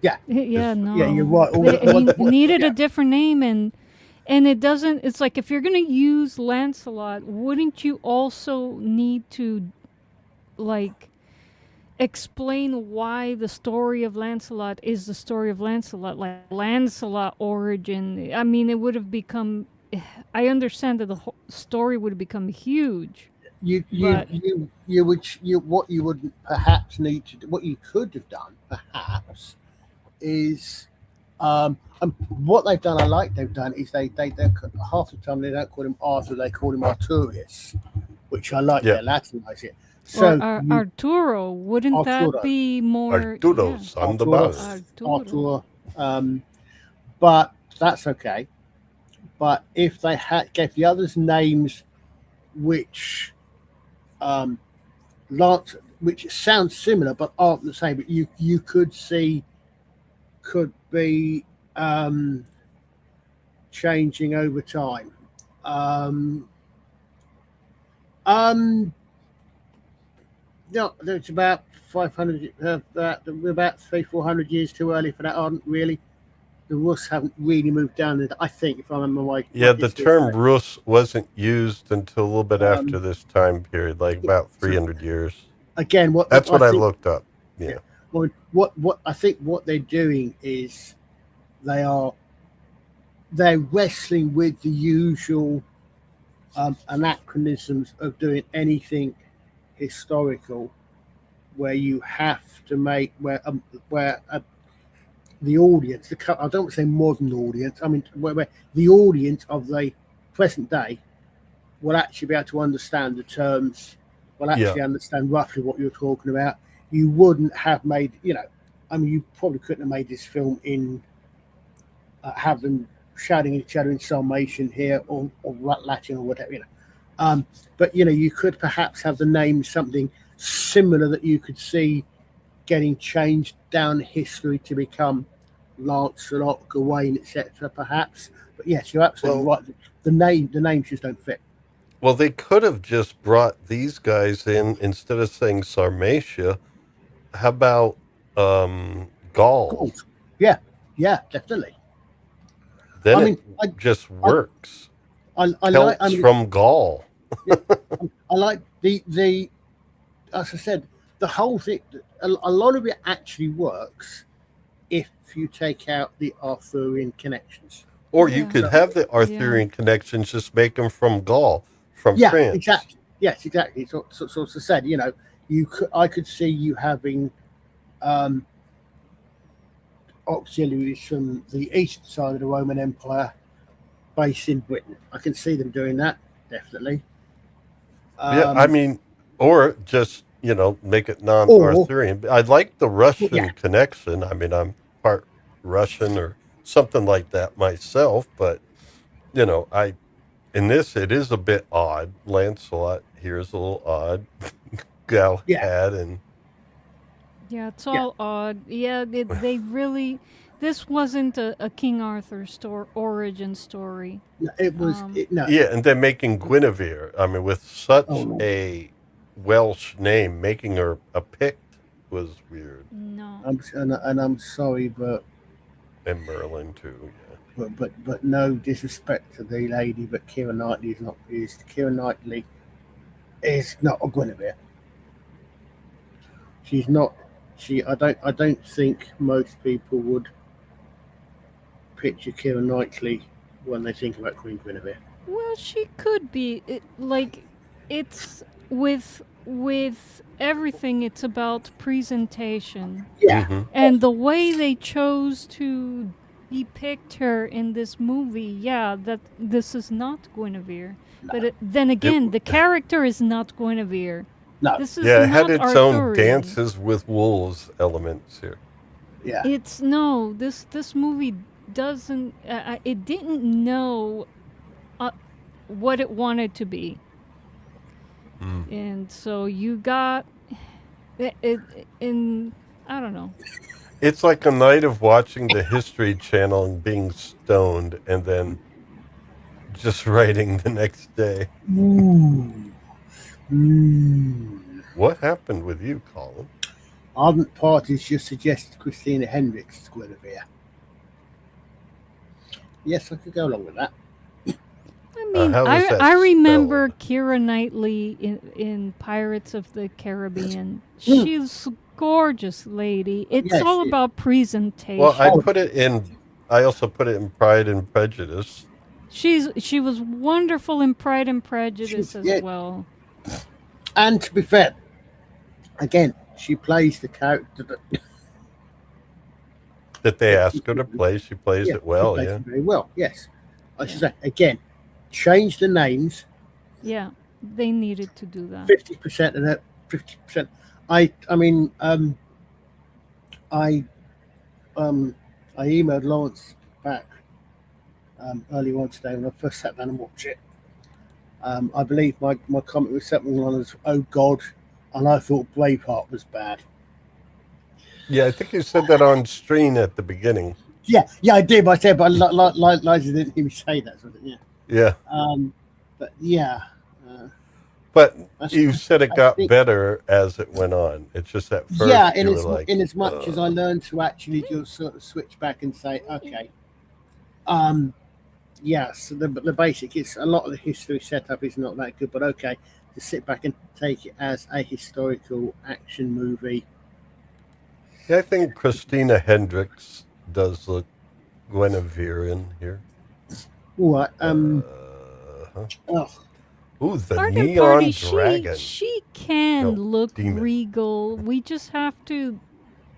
Speaker 4: Yeah,
Speaker 1: Is-
Speaker 4: no.
Speaker 3: Yeah, you're right.
Speaker 4: He needed
Speaker 3: Yeah.
Speaker 4: a different name, and it doesn't. It's like if you're gonna use Lancelot, wouldn't you also need to like explain why the story of Lancelot is the story of Lancelot, like Lancelot origin? I mean, it would have become. I understand that the whole story would have become huge. But-
Speaker 3: What you would perhaps need to do, what you could have done perhaps is what they've done. I like they've done is they half the time they don't call him Arthur, they call him Arturius, which I like.
Speaker 1: Yeah.
Speaker 3: They Latinize it.
Speaker 4: Or
Speaker 3: So
Speaker 4: Arturo, wouldn't
Speaker 3: Arturo.
Speaker 4: that be more?
Speaker 1: Arturo's on the
Speaker 3: Arturo.
Speaker 1: bus.
Speaker 4: Arturo.
Speaker 3: Arthur, but that's okay. But if they gave the others names which which sound similar but aren't the same, but you could see could be changing over time. No, it's about 500, about 300-400 years too early for that, aren't really? The Rus haven't really moved down there, I think, if I remember my.
Speaker 1: Yeah, the term Rus wasn't used until a little bit
Speaker 3: Um,
Speaker 1: after this time period, like about 300 years.
Speaker 3: Again,
Speaker 1: That's what I
Speaker 3: think,
Speaker 1: looked up. Yeah.
Speaker 3: Well, what I think what they're doing is they're wrestling with the usual anachronisms of doing anything historical, where you have to make where the audience, I don't want to say modern audience, I mean where the audience of the present day will actually be able to understand the terms, will actually understand roughly what you're talking about. You wouldn't have made, I mean, you probably couldn't have made this film in have them shouting at each other in Sarmatian here or Latin or whatever, but you could perhaps have the name something similar that you could see getting changed down history to become Lancelot, Gawain, etc. Perhaps, but yes, you're absolutely right. The names just don't fit.
Speaker 1: Well, they could have just brought these guys in instead of saying Sarmatia. How about Gaul?
Speaker 3: Yeah, definitely.
Speaker 1: Then
Speaker 3: I mean,
Speaker 1: it just works.
Speaker 3: I
Speaker 1: Celts from Gaul.
Speaker 3: I like the as I said, the whole thing. A lot of it actually works if you take out the Arthurian connections.
Speaker 1: Or you could have the Arthurian connections, just make them from Gaul, from France.
Speaker 3: Exactly. Yes, exactly. So as I said, I could see you having auxiliaries from the east side of the Roman Empire based in Britain. I can see them doing that, definitely.
Speaker 1: Yeah, I mean, or just, make it non-Arthurian. I like the Russian connection. I mean, I'm part Russian or something like that myself, but, in this, it is a bit odd. Lancelot here is a little odd. Galahad and...
Speaker 4: Yeah, it's all odd. Yeah, they really... This wasn't a King Arthur origin story.
Speaker 3: It was...
Speaker 1: Yeah, and then making Guinevere, I mean, with such a Welsh name. Making her a Pict was weird.
Speaker 4: No.
Speaker 3: I'm sorry, but
Speaker 1: And Merlin too. Yeah.
Speaker 3: but no disrespect to the lady, but Keira Knightley is not a Guinevere. She's not. I don't think most people would picture Keira Knightley when they think about Queen Guinevere.
Speaker 4: Well, she could be. It's with everything. It's about presentation,
Speaker 3: Yeah,
Speaker 1: Mm-hmm.
Speaker 4: and the way they chose to depict her in this movie. Yeah, that this is not Guinevere. But then again, the character is not Guinevere.
Speaker 3: no,
Speaker 4: This is
Speaker 1: Yeah, it
Speaker 4: not
Speaker 1: had its
Speaker 4: Arthurian.
Speaker 1: own dances with wolves elements here.
Speaker 3: yeah.
Speaker 4: It's no. This movie doesn't. It didn't know what it wanted to be. And so you got it in, I don't know.
Speaker 1: It's like a night of watching the History Channel and being stoned and then just writing the next day. What happened with you, Colin?
Speaker 3: Ardent parties just suggested Christina Hendricks as Guinevere. Yes, I could go along with that.
Speaker 4: I mean,
Speaker 1: how was that
Speaker 4: I remember Keira Knightley in Pirates of the Caribbean. She's a gorgeous lady. It's
Speaker 3: Yes,
Speaker 4: all
Speaker 3: she-
Speaker 4: about presentation.
Speaker 1: Well, I also put it in Pride and Prejudice.
Speaker 4: She was wonderful in Pride and Prejudice as
Speaker 3: yeah.
Speaker 4: well.
Speaker 3: And to be fair, again, she plays the character
Speaker 1: That they asked her to play. She plays it well,
Speaker 3: she plays
Speaker 1: yeah.
Speaker 3: it very well. Yes, I should say again, change the names.
Speaker 4: Yeah, they needed to do that.
Speaker 3: 50% of that. 50%. I emailed Lawrence back earlier on today when I first sat down and watched it. I believe my comment was something along as "Oh God," and I thought Braveheart was bad.
Speaker 1: Yeah, I think you said that on screen at the beginning.
Speaker 3: Yeah, I did. But I said, but Liza didn't hear me say that. Sort of, yeah.
Speaker 1: Yeah.
Speaker 3: But yeah.
Speaker 1: But
Speaker 3: That's-
Speaker 1: you said it
Speaker 3: I
Speaker 1: got
Speaker 3: think-
Speaker 1: better as it went on. It's just at first
Speaker 3: Yeah,
Speaker 1: you were like,
Speaker 3: in as much as I learned to actually just sort of switch back and say, okay, yes, the basic is a lot of the history setup is not that good, but okay, to sit back and take it as a historical action movie.
Speaker 1: yeah, I think Christina Hendricks does look Guineverean here.
Speaker 3: What?
Speaker 1: Uh-huh.
Speaker 3: Oh,
Speaker 1: Ooh, the
Speaker 4: Garden
Speaker 1: neon
Speaker 4: Party,
Speaker 1: dragon.
Speaker 4: she can
Speaker 1: No,
Speaker 4: look
Speaker 1: demon.
Speaker 4: regal. We just have to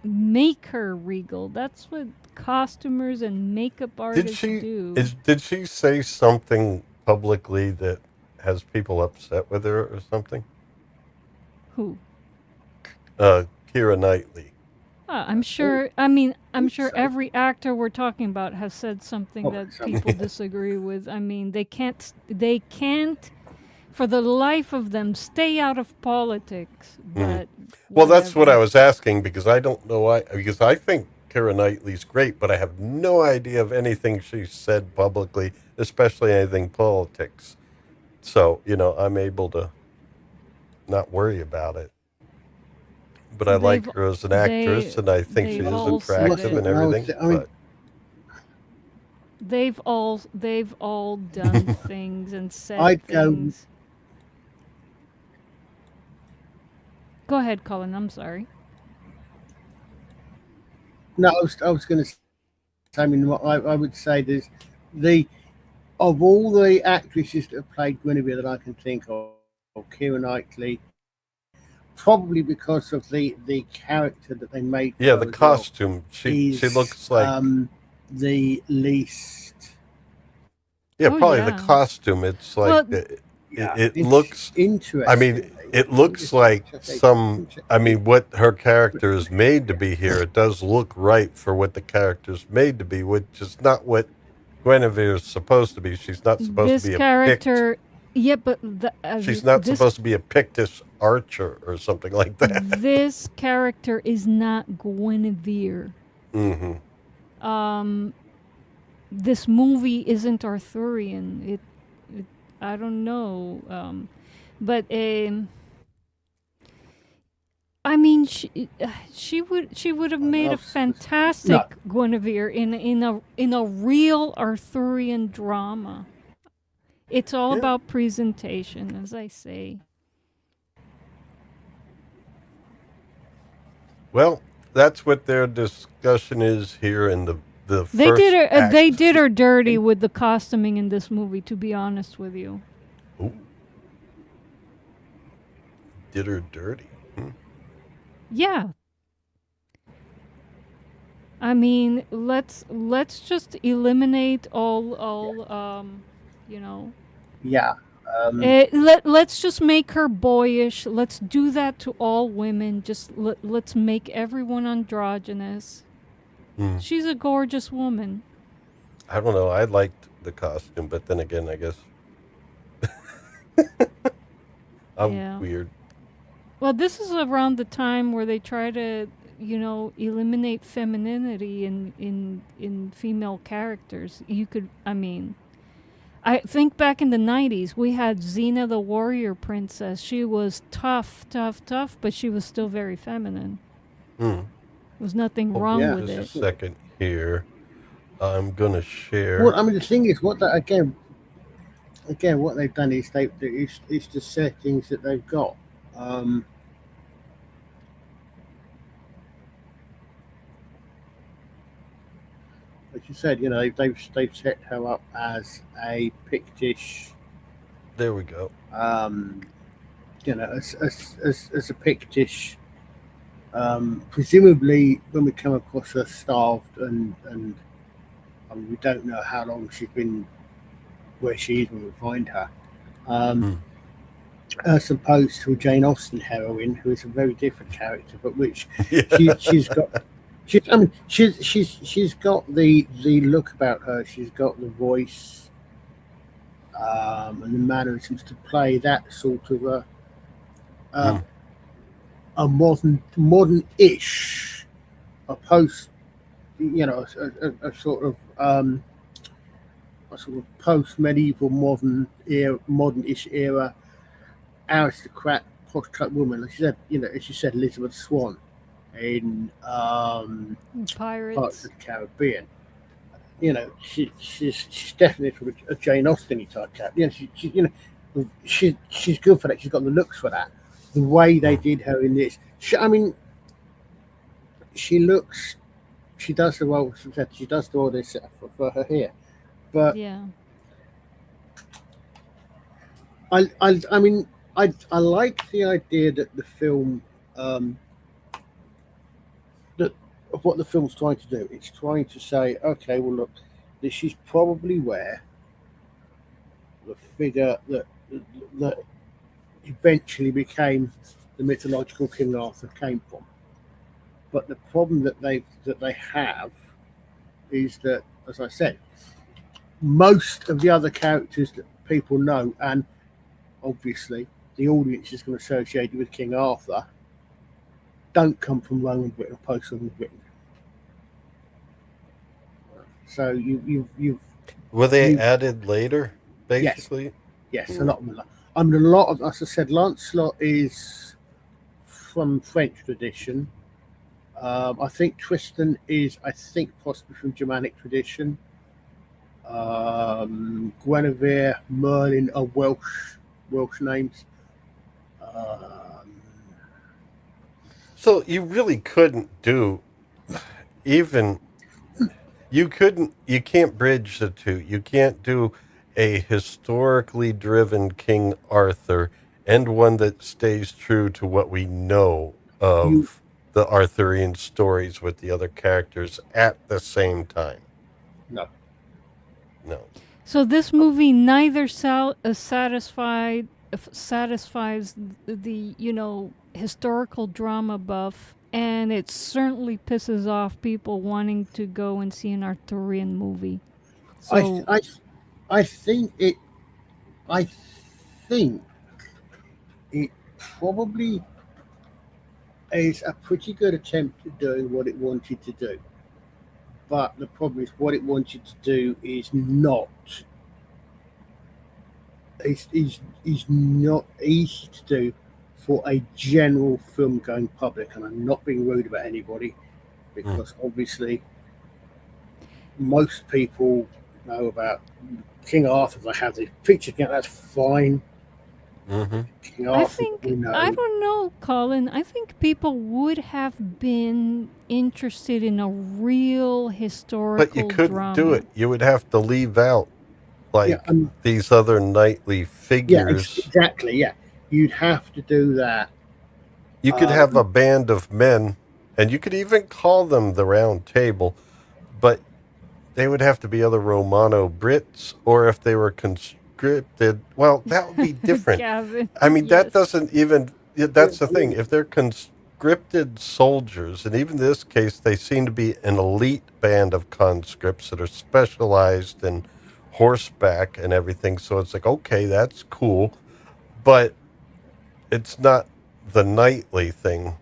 Speaker 4: make her regal. That's what costumers and makeup artists do.
Speaker 1: Did she say something publicly that has people upset with her or something?
Speaker 4: Who?
Speaker 1: Keira Knightley.
Speaker 4: I'm sure. I mean, I'm sure every actor we're talking about has said something that people disagree with. I mean, they can't, for the life of them, stay out of politics. But
Speaker 1: Well, that's what I
Speaker 4: whatever.
Speaker 1: was asking because I don't know why. Because I think Keira Knightley's great, but I have no idea of anything she said publicly, especially anything politics. So, I'm able to not worry about it. But I like
Speaker 4: They've-
Speaker 1: her as an actress, and I think she
Speaker 4: they've
Speaker 1: is
Speaker 4: all said
Speaker 1: attractive
Speaker 4: it.
Speaker 1: and everything.
Speaker 3: I mean-
Speaker 1: But
Speaker 4: They've all done things and said
Speaker 3: I'd go-
Speaker 4: things. Go ahead, Colin. I'm sorry.
Speaker 3: no, I was going to say, I mean, what I would say there's of all the actresses that have played Guinevere that I can think of, Keira Knightley, probably because of the character that they made.
Speaker 1: yeah,
Speaker 3: for
Speaker 1: the
Speaker 3: her as well,
Speaker 1: costume. She
Speaker 3: is,
Speaker 1: looks like
Speaker 3: the least.
Speaker 1: yeah,
Speaker 4: Oh,
Speaker 1: probably
Speaker 4: yeah.
Speaker 1: the costume. It's like
Speaker 4: Well,
Speaker 1: it
Speaker 3: It's
Speaker 1: looks.
Speaker 3: interesting.
Speaker 1: I mean, it looks like some. I mean, what her character is made to be here, it does look right for what the character is made to be, which is not what Guinevere is supposed to be. She's not supposed
Speaker 4: This
Speaker 1: to be a
Speaker 4: character, yeah, but
Speaker 1: She's not
Speaker 4: this,
Speaker 1: supposed to be a Pictish archer or something like that.
Speaker 4: This character is not Guinevere.
Speaker 1: Mm-hmm.
Speaker 4: This movie isn't Arthurian. It I don't know. But I mean, she would have made a fantastic
Speaker 3: No.
Speaker 4: Guinevere in a real Arthurian drama. It's all
Speaker 1: Yeah.
Speaker 4: about presentation, as I say.
Speaker 1: Well, that's what their discussion is here in the
Speaker 4: They
Speaker 1: first
Speaker 4: did her.
Speaker 1: act.
Speaker 4: They did her dirty with the costuming in this movie. To be honest with you.
Speaker 1: Ooh. Did her dirty.
Speaker 4: Yeah. I mean, let's just eliminate all you know.
Speaker 3: Yeah.
Speaker 4: Let's just make her boyish. Let's do that to all women. Just let's make everyone androgynous. She's a gorgeous woman.
Speaker 1: I don't know. I liked the costume, but then again, I guess I'm
Speaker 4: Yeah.
Speaker 1: weird.
Speaker 4: Well, this is around the time where they try to, eliminate femininity in female characters. I think back in the 90s, we had Xena the warrior princess. She was tough, but she was still very feminine. There was nothing wrong
Speaker 3: yeah.
Speaker 4: with
Speaker 1: Just
Speaker 4: it.
Speaker 1: a second here. I'm gonna share.
Speaker 3: Well, I mean, the thing is, what they've done is it's the settings that they've got. As you said, they've set her up as a Pictish.
Speaker 1: There we go.
Speaker 3: As a Pictish. Presumably, when we come across her starved and I mean, we don't know how long she's been where she is when we find her. As opposed to a Jane Austen heroine, who is a very different character, but which she's got. She's got the look about her. She's got the voice and the mannerisms to play that sort of a modern-ish, a post, a sort of post-medieval modern-ish era aristocrat posh-cut woman. Like she said, as you said, Elizabeth Swann in
Speaker 4: Pirates.
Speaker 3: Parts of the Caribbean. She's definitely a Jane Austen type character. She's good for that. She's got the looks for that. The way they did her in this, she does the role. She does the role they set up for her here, but
Speaker 4: yeah,
Speaker 3: I like the idea that the film that of what the film's trying to do. It's trying to say, okay, well, look, this is probably where the figure that eventually became the mythological King Arthur came from. But the problem that they have is that, as I said, most of the other characters that people know, and obviously the audience is going to associate with King Arthur, don't come from Roman Britain or post-Roman Britain. So
Speaker 1: were they added later, basically?
Speaker 3: Yes, a lot of them. I mean, a lot of, as I said, Lancelot is from French tradition. I think Tristan is, possibly from Germanic tradition. Guinevere, Merlin are Welsh names.
Speaker 1: So you really couldn't do even. You can't bridge the two. You can't do a historically driven King Arthur and one that stays true to what we know of the Arthurian stories with the other characters at the same time.
Speaker 3: No.
Speaker 4: So this movie neither satisfies the historical drama buff, and it certainly pisses off people wanting to go and see an Arthurian movie. So
Speaker 3: I think it probably is a pretty good attempt at doing what it wanted to do. But the problem is what it wanted to do is not is not easy to do for a general film going public, and I'm not being rude about anybody, because obviously most people know about King Arthur. They have the picture. That's fine.
Speaker 1: Mm-hmm.
Speaker 3: King
Speaker 4: I
Speaker 3: Arthur,
Speaker 4: think
Speaker 3: we know.
Speaker 4: I don't know, Colin. I think people would have been interested in a real historical
Speaker 1: But you couldn't
Speaker 4: drama.
Speaker 1: do it. You would have to leave out like
Speaker 3: Yeah,
Speaker 1: these other knightly
Speaker 3: Yeah,
Speaker 1: figures.
Speaker 3: exactly. Yeah, you'd have to do that.
Speaker 1: You could have a band of men, and you could even call them the Round Table, but they would have to be other Romano-Brits, or if they were conscripted, well, that would be different.
Speaker 4: Gavin,
Speaker 1: I mean, that
Speaker 4: yes.
Speaker 1: doesn't even, that's the thing. If they're conscripted soldiers, and even in this case, they seem to be an elite band of conscripts that are specialized in horseback and everything. So it's like, okay, that's cool, but it's not the knightly thing.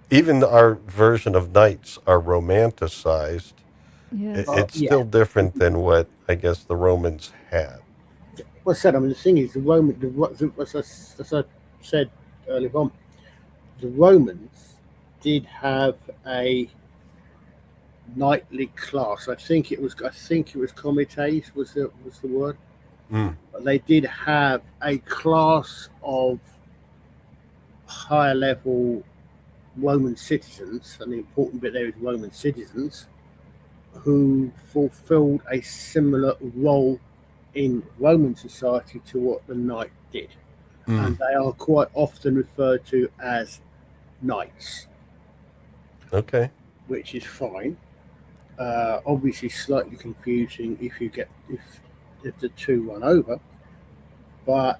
Speaker 1: Even our version of knights are romanticized.
Speaker 4: Yes.
Speaker 1: It's still different than what I guess the Romans had.
Speaker 3: Well, I said, I mean, the thing is, as I said earlier on, the Romans did have a knightly class. I think it was comites was the word. But they did have a class of higher level Roman citizens, and the important bit there is Roman citizens, who fulfilled a similar role in Roman society to what the knight did. And they are quite often referred to as knights.
Speaker 1: Okay.
Speaker 3: Which is fine. Obviously slightly confusing if the two run over. But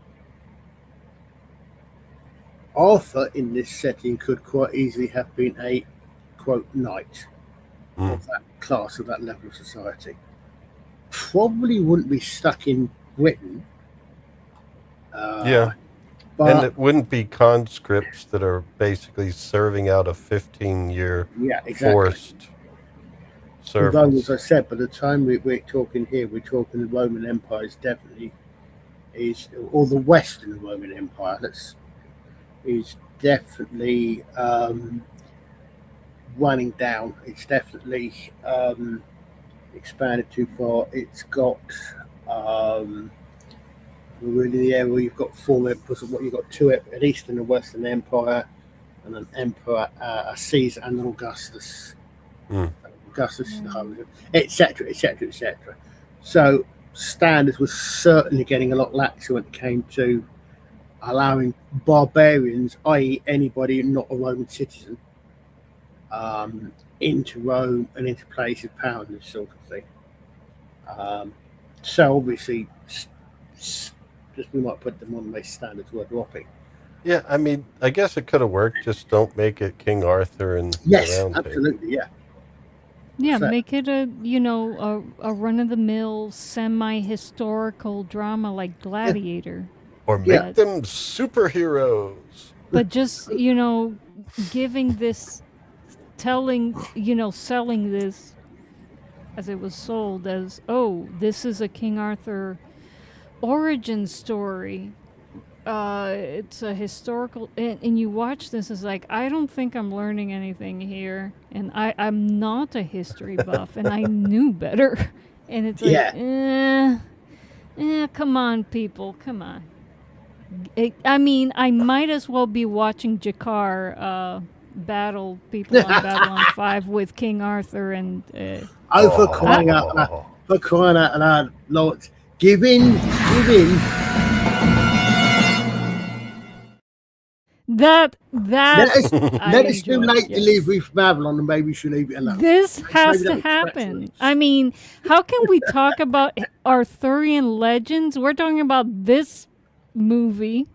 Speaker 3: Arthur in this setting could quite easily have been a quote knight of that class, of that level of society. Probably wouldn't be stuck in Britain.
Speaker 1: Yeah.
Speaker 3: But
Speaker 1: And it wouldn't be conscripts that are basically serving out a 15-year forced service.
Speaker 3: Although, as I said, by the time we're talking here, we're talking the Roman Empire or the Western Roman Empire, is definitely running down. It's definitely expanded too far. It's got we're in the area where you've got four emperors. You've got two, an Eastern and Western Empire, and an emperor, a Caesar and an Augustus. Augustus, etc., etc., etc. So standards were certainly getting a lot laxer when it came to allowing barbarians, i.e., anybody not a Roman citizen, into Rome and into places of power and this sort of thing. So obviously, just we might put them on the standards were dropping.
Speaker 1: Yeah, I mean, I guess it could have worked. Just don't make it King Arthur and
Speaker 3: Yes,
Speaker 1: the Round
Speaker 3: absolutely,
Speaker 1: Table.
Speaker 4: Yeah,
Speaker 3: So-
Speaker 4: make it a run of the mill semi-historical drama like Gladiator.
Speaker 1: Or make
Speaker 4: Yeah.
Speaker 1: them superheroes.
Speaker 4: But just, giving this selling this as it was sold as, oh, this is a King Arthur origin story. It's a historical, and you watch this, it's like, I don't think I'm learning anything here, and I'm not a history buff, and I knew better. And it's like, come on, people, come on. I mean, I might as well be watching Jakar battle people on Babylon 5 with King Arthur and...
Speaker 3: for crying out loud, Lord, give in.
Speaker 4: That
Speaker 3: Let us do
Speaker 4: enjoyed,
Speaker 3: late
Speaker 4: yes.
Speaker 3: delivery from Babylon, and maybe we should leave it alone.
Speaker 4: This has
Speaker 3: Maybe
Speaker 4: to
Speaker 3: that was press
Speaker 4: happen.
Speaker 3: release.
Speaker 4: I mean, how can we talk about Arthurian legends? We're talking about this movie,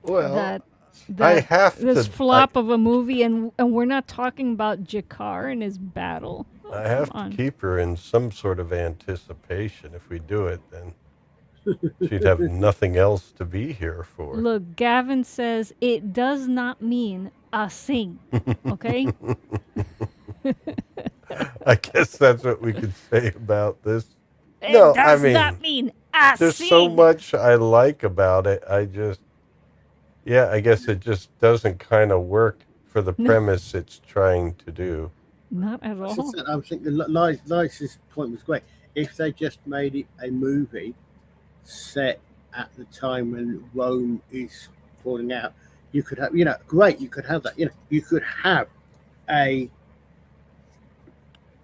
Speaker 1: Well,
Speaker 4: that
Speaker 1: I have
Speaker 4: this
Speaker 1: to
Speaker 4: flop of a movie, and we're not talking about Jakar and his battle. Oh,
Speaker 1: I have
Speaker 4: come on.
Speaker 1: to keep her in some sort of anticipation. If we do it, then she'd have nothing else to be here for.
Speaker 4: Look, Gavin says it does not mean a thing. Okay?
Speaker 1: I guess that's what we could say about this.
Speaker 4: It
Speaker 1: No,
Speaker 4: does
Speaker 1: I mean,
Speaker 4: not mean a
Speaker 1: there's
Speaker 4: thing.
Speaker 1: so much I like about it. I just, Yeah, I guess it just doesn't kind of work for the
Speaker 4: No,
Speaker 1: premise it's trying to do.
Speaker 4: not at
Speaker 3: As I
Speaker 4: all.
Speaker 3: said, I was thinking Liza's point was great. If they just made it a movie set at the time when Rome is falling out, you could have, great, you could have that. You could have a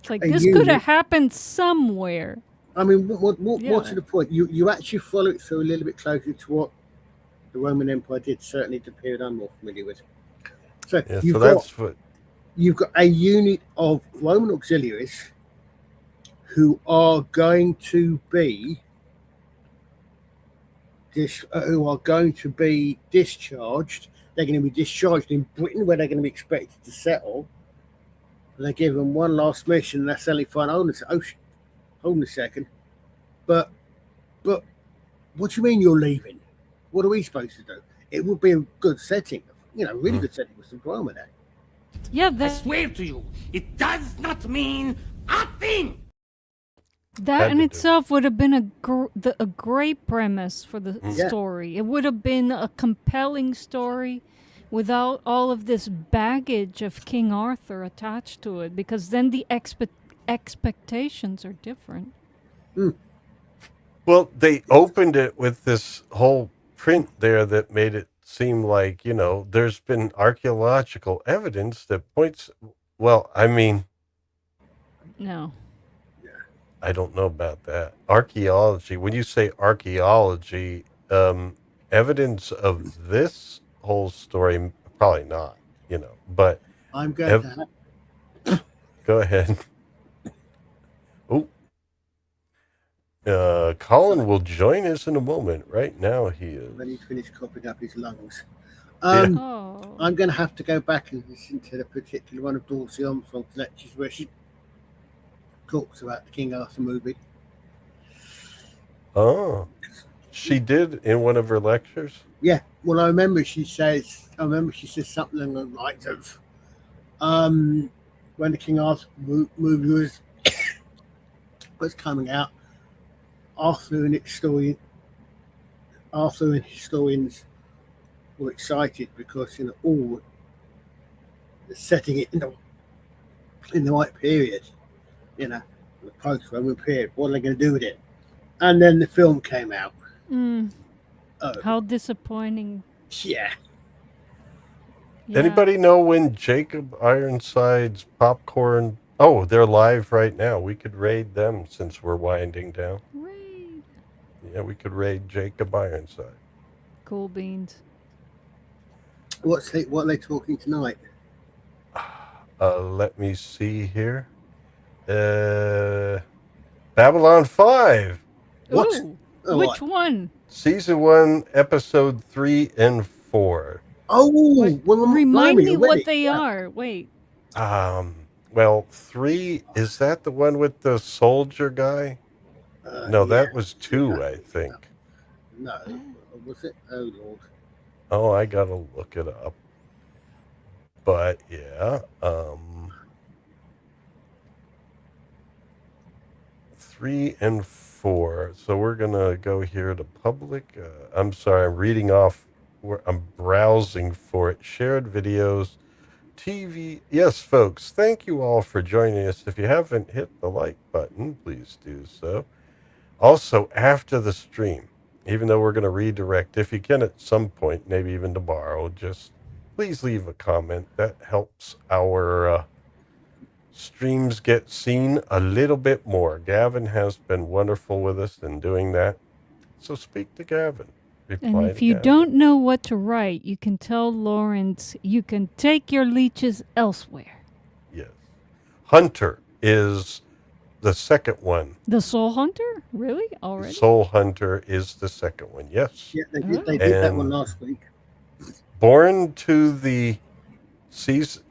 Speaker 4: It's like
Speaker 3: a
Speaker 4: this could
Speaker 3: unit.
Speaker 4: have happened somewhere.
Speaker 3: I mean, what's
Speaker 4: Yeah.
Speaker 3: the point? You actually follow it through a little bit closer to what the Roman Empire did, certainly the period I'm more familiar with. So
Speaker 1: Yeah,
Speaker 3: you've
Speaker 1: so
Speaker 3: got
Speaker 1: that's what.
Speaker 3: you've got a unit of Roman auxiliaries who are going to be discharged. They're going to be discharged in Britain, where they're going to be expected to settle. And they give them one last mission, and that's only fine. Hold on a second. But what do you mean you're leaving? What are we supposed to do? It would be a good setting, really good setting with some drama there.
Speaker 4: Yeah,
Speaker 7: I swear to you, it does not mean a thing.
Speaker 4: that
Speaker 1: Had
Speaker 4: in
Speaker 1: to do.
Speaker 4: itself would have been a great premise for the
Speaker 3: Yeah.
Speaker 4: story. It would have been a compelling story without all of this baggage of King Arthur attached to it, because then the expectations are different.
Speaker 1: Well, they opened it with this whole print there that made it seem like, there's been archaeological evidence that points. Well, I mean,
Speaker 4: No.
Speaker 1: I don't know about that. Archaeology, when you say archaeology, evidence of this whole story, probably not, but
Speaker 3: I'm going to have
Speaker 1: go ahead. Oh, Colin will join us in a moment. Right now, he is.
Speaker 3: when he's finished coughing up his lungs.
Speaker 4: Oh.
Speaker 3: I'm going to have to go back and listen to the particular one of Dorsey Armstrong's lectures where she talks about the King Arthur movie.
Speaker 1: Oh, she did in one of her lectures.
Speaker 3: Yeah, well, I remember she says something along the lines of, when the King Arthur movie was coming out, Arthur and historians were excited because all setting it in the right period, the post-Roman period. What are they going to do with it? And then the film came out.
Speaker 4: Mm,
Speaker 3: Oh,
Speaker 4: how disappointing.
Speaker 3: yeah.
Speaker 4: Yeah.
Speaker 1: Anybody know when Jacob Ironside's popcorn? Oh, they're live right now. We could raid them since we're winding down.
Speaker 4: Raid.
Speaker 1: Yeah, we could raid Jacob Ironside.
Speaker 4: Cool beans.
Speaker 3: What are they talking tonight?
Speaker 1: Let me see here. Babylon 5,
Speaker 3: What?
Speaker 4: Ooh,
Speaker 3: Oh,
Speaker 4: which
Speaker 3: what?
Speaker 4: one?
Speaker 1: season 1, episode 3 and 4.
Speaker 3: Oh, well,
Speaker 4: Remind
Speaker 3: blimey,
Speaker 4: me
Speaker 3: already.
Speaker 4: what they
Speaker 3: Yeah.
Speaker 4: are. Wait.
Speaker 1: Well, 3, is that the one with the soldier guy? No, that was 2, I think.
Speaker 3: No, was it? Oh Lord.
Speaker 1: Oh, I gotta look it up. But yeah, 3 and 4. So we're gonna go here to public. I'm sorry, I'm reading off. I'm browsing for it. Shared videos, TV. Yes, folks. Thank you all for joining us. If you haven't hit the like button, please do so. Also, after the stream, even though we're going to redirect, if you can at some point, maybe even tomorrow, just please leave a comment. That helps our streams get seen a little bit more. Gavin has been wonderful with us in doing that. So speak to Gavin. Reply
Speaker 4: And if
Speaker 1: to
Speaker 4: you
Speaker 1: Gavin.
Speaker 4: don't know what to write, you can tell Lawrence you can take your leeches elsewhere.
Speaker 1: Yes. Hunter is the second one.
Speaker 4: The Soul Hunter? Really? Already?
Speaker 1: Soul Hunter is the second one. Yes.
Speaker 3: Yeah, they did that one
Speaker 1: And-
Speaker 3: last week.
Speaker 1: Born to the season.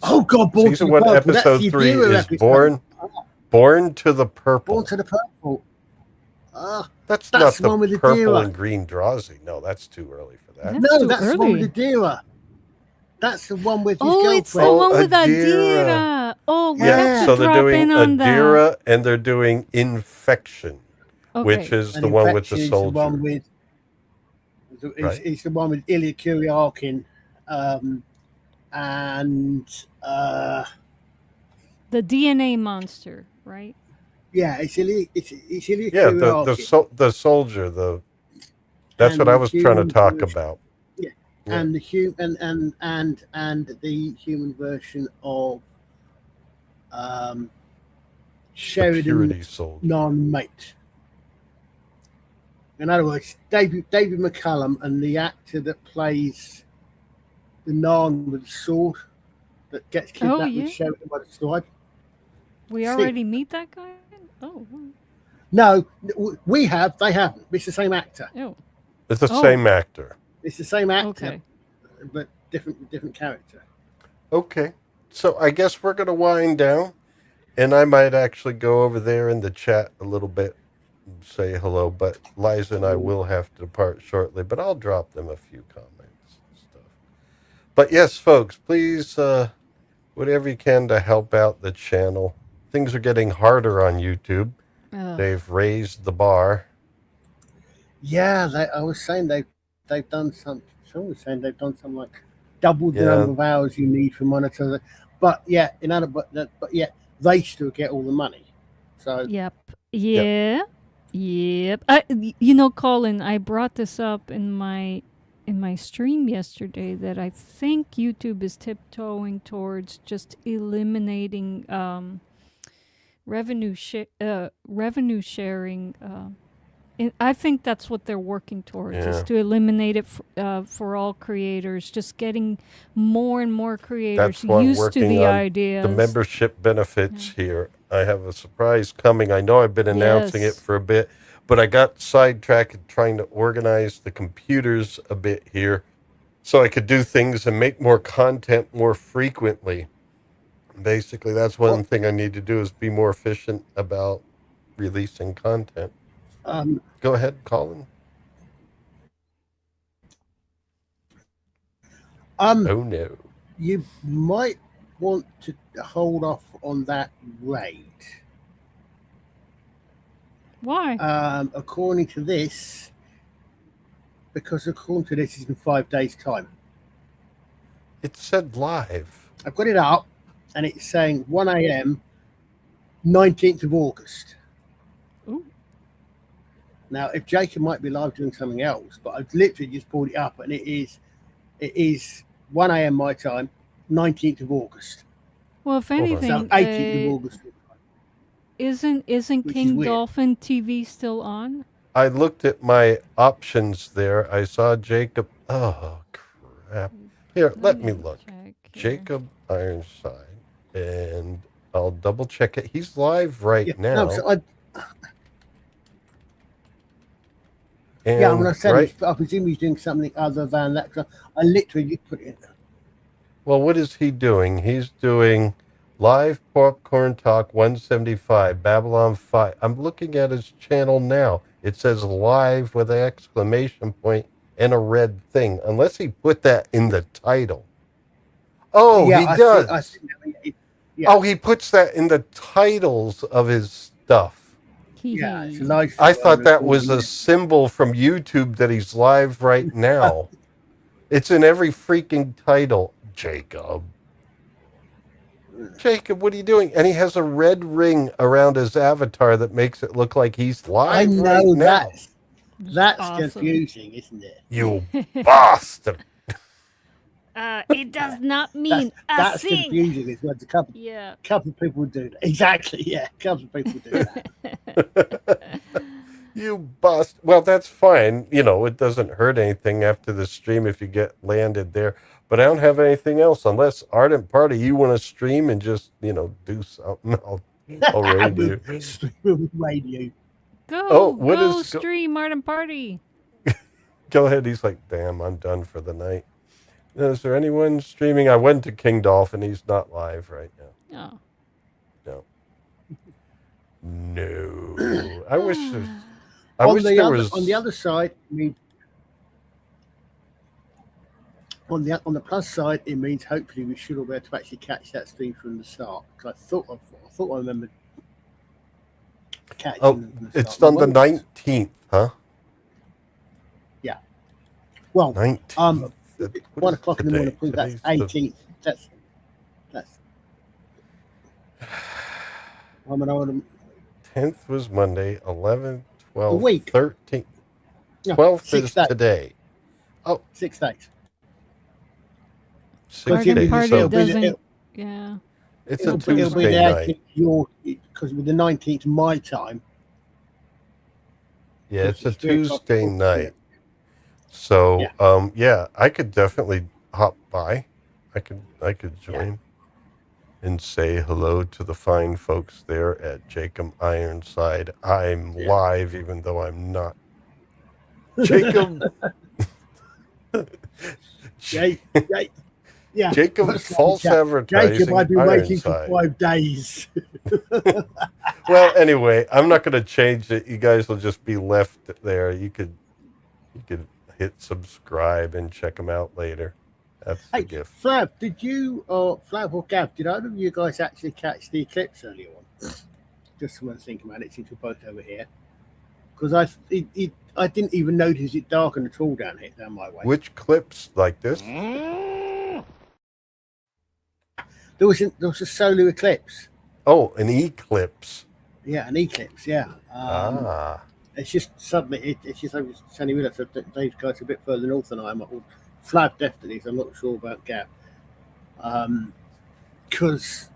Speaker 3: Oh God, Born
Speaker 1: Season
Speaker 3: to the
Speaker 1: 1,
Speaker 3: Purple. That's
Speaker 1: episode
Speaker 3: the
Speaker 1: 3
Speaker 3: Adira
Speaker 1: is
Speaker 3: episode.
Speaker 1: Born to the Purple.
Speaker 3: Born to the Purple. Ah,
Speaker 1: That's
Speaker 3: that's
Speaker 1: not
Speaker 3: the one with
Speaker 1: the
Speaker 3: the
Speaker 1: purple
Speaker 3: deer.
Speaker 1: and green Drazi. No, that's too early for that.
Speaker 4: That's
Speaker 3: no,
Speaker 4: too
Speaker 3: that's the one
Speaker 4: early.
Speaker 3: with the Adira. That's the one with his
Speaker 4: Oh, it's the
Speaker 3: girlfriend.
Speaker 1: Oh,
Speaker 4: one with
Speaker 1: Adira.
Speaker 4: Adira. Oh, we
Speaker 3: Yeah.
Speaker 4: have to
Speaker 1: So they're
Speaker 4: drop
Speaker 1: doing
Speaker 4: in on that.
Speaker 1: Adira and they're doing Infection,
Speaker 4: Okay.
Speaker 1: which is
Speaker 3: And
Speaker 1: the one with the
Speaker 3: Infection is
Speaker 1: soldier.
Speaker 3: The one with
Speaker 1: Right.
Speaker 3: It's the one with Ilya Kuryakin, and
Speaker 4: The DNA monster, right?
Speaker 3: yeah, it's Ilya
Speaker 1: Yeah,
Speaker 3: Kuryakin,
Speaker 1: the soldier, that's what
Speaker 3: and
Speaker 1: I
Speaker 3: the
Speaker 1: was trying to
Speaker 3: human
Speaker 1: talk
Speaker 3: version.
Speaker 1: about.
Speaker 3: Yeah,
Speaker 1: Yeah.
Speaker 3: and the human version of um,
Speaker 1: The purity
Speaker 3: Sheridan's
Speaker 1: soldier.
Speaker 3: non-mate. In other words, David McCallum and the actor that plays the Narn with the sword that gets kidnapped
Speaker 4: Oh, yeah.
Speaker 3: with Sheridan by the sword.
Speaker 4: We
Speaker 3: See.
Speaker 4: already meet that guy? Oh, wow.
Speaker 3: No, we have. They haven't. It's the same actor.
Speaker 4: Oh,
Speaker 1: It's the
Speaker 4: Oh.
Speaker 1: same actor.
Speaker 3: It's the same actor,
Speaker 4: okay.
Speaker 3: but different character.
Speaker 1: Okay. So I guess we're going to wind down, and I might actually go over there in the chat a little bit and say hello, but Liza and I will have to depart shortly, but I'll drop them a few comments and stuff. But yes, folks, please, whatever you can to help out the channel. Things are getting harder on YouTube. They've raised the bar.
Speaker 3: Yeah, I was saying they've done some. Someone was saying they've done something like double the
Speaker 1: Yeah.
Speaker 3: number of hours you need for monetization. But yeah, they still get all the money. So
Speaker 4: Yep. Yep. You know, Colin, I brought this up in my stream yesterday that I think YouTube is tiptoeing towards just eliminating revenue sharing. And I think that's what they're working towards, is
Speaker 1: Yeah.
Speaker 4: to eliminate it for all creators, just getting more and more creators
Speaker 1: That's what I'm
Speaker 4: used to
Speaker 1: working
Speaker 4: the
Speaker 1: on,
Speaker 4: ideas.
Speaker 1: the membership benefits here. I have a surprise coming. I know I've been announcing it
Speaker 4: Yes.
Speaker 1: for a bit, but I got sidetracked trying to organize the computers a bit here so I could do things and make more content more frequently. Basically, that's one thing I need to do, is be more efficient about releasing content. Go ahead, Colin. Oh no.
Speaker 3: you might want to hold off on that raid.
Speaker 4: Why?
Speaker 3: According to this, because according to this, it's in 5 days' time.
Speaker 1: It said live.
Speaker 3: I've got it up, and it's saying 1 a.m., 19th of August.
Speaker 4: Ooh.
Speaker 3: Now, if Jacob might be live doing something else, but I've literally just pulled it up, and it is 1 a.m. my time, 19th of August.
Speaker 4: Well, if
Speaker 1: on.
Speaker 4: anything,
Speaker 3: So 18th of August.
Speaker 4: isn't
Speaker 3: Which is
Speaker 4: King
Speaker 3: weird.
Speaker 4: Dolphin TV still on?
Speaker 1: I looked at my options there. I saw Jacob. Oh, crap. Here, let me look. Jacob Ironside. And I'll double check it. He's live right now.
Speaker 3: No, so
Speaker 1: And
Speaker 3: yeah, when I said
Speaker 1: right,
Speaker 3: I presume he's doing something other than that. 'Cause I literally just put it in.
Speaker 1: well, what is he doing? He's doing live popcorn talk 175, Babylon 5. I'm looking at his channel now. It says live with an exclamation point and a red thing, unless he put that in the title. Oh,
Speaker 3: Yeah,
Speaker 1: he
Speaker 3: I
Speaker 1: does.
Speaker 3: think yeah.
Speaker 1: Oh, he puts that in the titles of his stuff.
Speaker 3: Yeah, it's a live
Speaker 1: I
Speaker 3: show
Speaker 1: thought that was
Speaker 3: recording,
Speaker 1: a symbol from YouTube that he's live right now. It's in every freaking title. Jacob, what are you doing? And he has a red ring around his avatar that makes it look like he's live
Speaker 3: I know
Speaker 1: right now.
Speaker 3: that's
Speaker 4: Awesome.
Speaker 3: confusing, isn't it?
Speaker 1: You bastard.
Speaker 4: It does not mean
Speaker 3: That's
Speaker 4: a thing.
Speaker 3: confusing as well. A couple of people do that. Exactly, yeah. A couple of people do that.
Speaker 1: You bust. Well, that's fine. You know, it doesn't hurt anything after the stream if you get landed there. But I don't have anything else unless Ardent Party, you want to stream and just, do something. I'll raid you.
Speaker 3: Radio.
Speaker 4: Go stream Martin Party.
Speaker 1: Go ahead. He's like, damn, I'm done for the night. Is there anyone streaming? I went to King Dolphin. He's not live right now.
Speaker 4: Oh.
Speaker 1: No. I wish there was.
Speaker 3: On the other side, I mean, on the plus side, it means hopefully we should all be able to actually catch that stream from the start. Because I thought I remembered catching
Speaker 1: Oh,
Speaker 3: them from the
Speaker 1: it's
Speaker 3: start.
Speaker 1: on the 19th, huh?
Speaker 3: Yeah. Well,
Speaker 1: 19th. What
Speaker 3: 1
Speaker 1: is
Speaker 3: o'clock in the morning.
Speaker 1: today?
Speaker 3: That's
Speaker 1: Today's the
Speaker 3: 18th. That's. I mean, I would
Speaker 1: 10th was Monday, 11th,
Speaker 3: a
Speaker 1: 12th,
Speaker 3: week.
Speaker 1: 13th.
Speaker 3: No,
Speaker 1: 12th
Speaker 3: 6
Speaker 1: is
Speaker 3: days.
Speaker 1: today. Oh,
Speaker 3: 6 days.
Speaker 1: 6
Speaker 3: Garden
Speaker 1: days.
Speaker 4: Party
Speaker 1: So
Speaker 4: doesn't. Yeah.
Speaker 1: it's a
Speaker 3: It'll be the
Speaker 1: Tuesday night.
Speaker 3: 18th because with the 19th my time.
Speaker 1: Yeah, it's a
Speaker 3: It's 3 o'clock
Speaker 1: Tuesday
Speaker 3: before,
Speaker 1: night. So,
Speaker 3: Yeah.
Speaker 1: yeah, I could definitely hop by. I could join and say hello to the fine folks there at Jacob Ironside. I'm live, even though I'm not. Jacob.
Speaker 3: Yeah.
Speaker 1: Jacob
Speaker 3: That's like
Speaker 1: false
Speaker 3: that.
Speaker 1: advertising.
Speaker 3: Jacob, I've been waiting for
Speaker 1: Ironside.
Speaker 3: 5 days.
Speaker 1: Well, anyway, I'm not going to change it. You guys will just be left there. You could hit subscribe and check them out later. That's the
Speaker 3: Hey,
Speaker 1: gift.
Speaker 3: Flav, did you, Flav or Gav, did either of you guys actually catch the eclipse earlier on? Just want to think about it since we're both over here. Because I didn't even notice it darkened at all down my way.
Speaker 1: Which clips like this?
Speaker 3: There was a solar eclipse.
Speaker 1: Oh, an eclipse.
Speaker 3: Yeah, an eclipse. Yeah. It's just suddenly it's just I was telling you that those guys are a bit further north than I am. Or Flav definitely. So I'm not sure about Gav. Because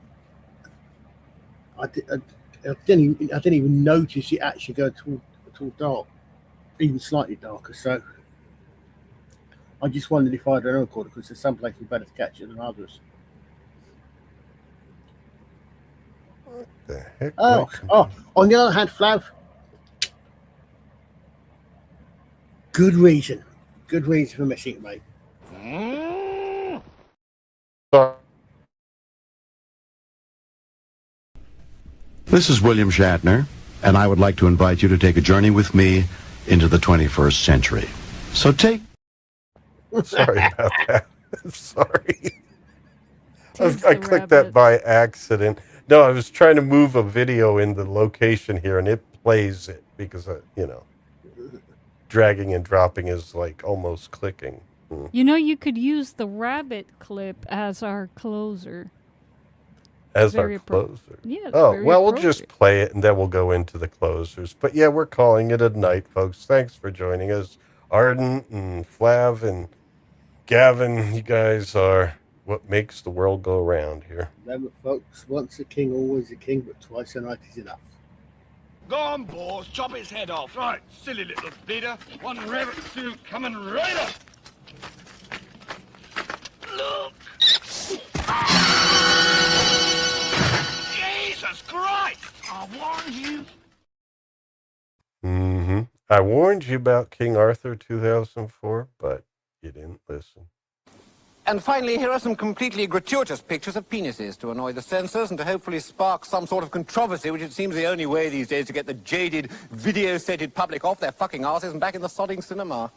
Speaker 3: I didn't even notice it actually go at all dark, even slightly darker. So I just wondered if I'd done record because there's some places better to catch it than others.
Speaker 1: What the heck?
Speaker 3: On the other hand, Flav, good reason for missing it, mate.
Speaker 8: This is William Shatner, and I would like to invite you to take a journey with me into the 21st century. So take...
Speaker 1: Sorry about that. Sorry.
Speaker 4: Takes
Speaker 1: I
Speaker 4: the
Speaker 1: clicked that
Speaker 4: rabbit.
Speaker 1: by accident. No, I was trying to move a video in the location here, and it plays it because, dragging and dropping is like almost clicking.
Speaker 4: You know, you could use the rabbit clip as our closer.
Speaker 1: As
Speaker 4: Very
Speaker 1: our closer.
Speaker 4: Yeah. It's
Speaker 1: Oh,
Speaker 4: very
Speaker 1: well, we'll just
Speaker 4: appropriate.
Speaker 1: play it, and then we'll go into the closers. But, yeah, we're calling it a night, folks. Thanks for joining us. Arden and Flav and Gavin, you guys are what makes the world go around here.
Speaker 3: Remember, folks, once a king, always a king, but twice a night is enough.
Speaker 2: Go on, boys, chop his head off. Right, silly little bleeder. One rabbit stew coming right up. Look! Jesus Christ! I warned you.
Speaker 1: Mm-hmm. I warned you about King Arthur 2004, but you didn't listen.
Speaker 9: And finally, here are some completely gratuitous pictures of penises to annoy the censors and to hopefully spark some sort of controversy, which it seems the only way these days to get the jaded, video-sated public off their fucking asses and back in the sodding cinema.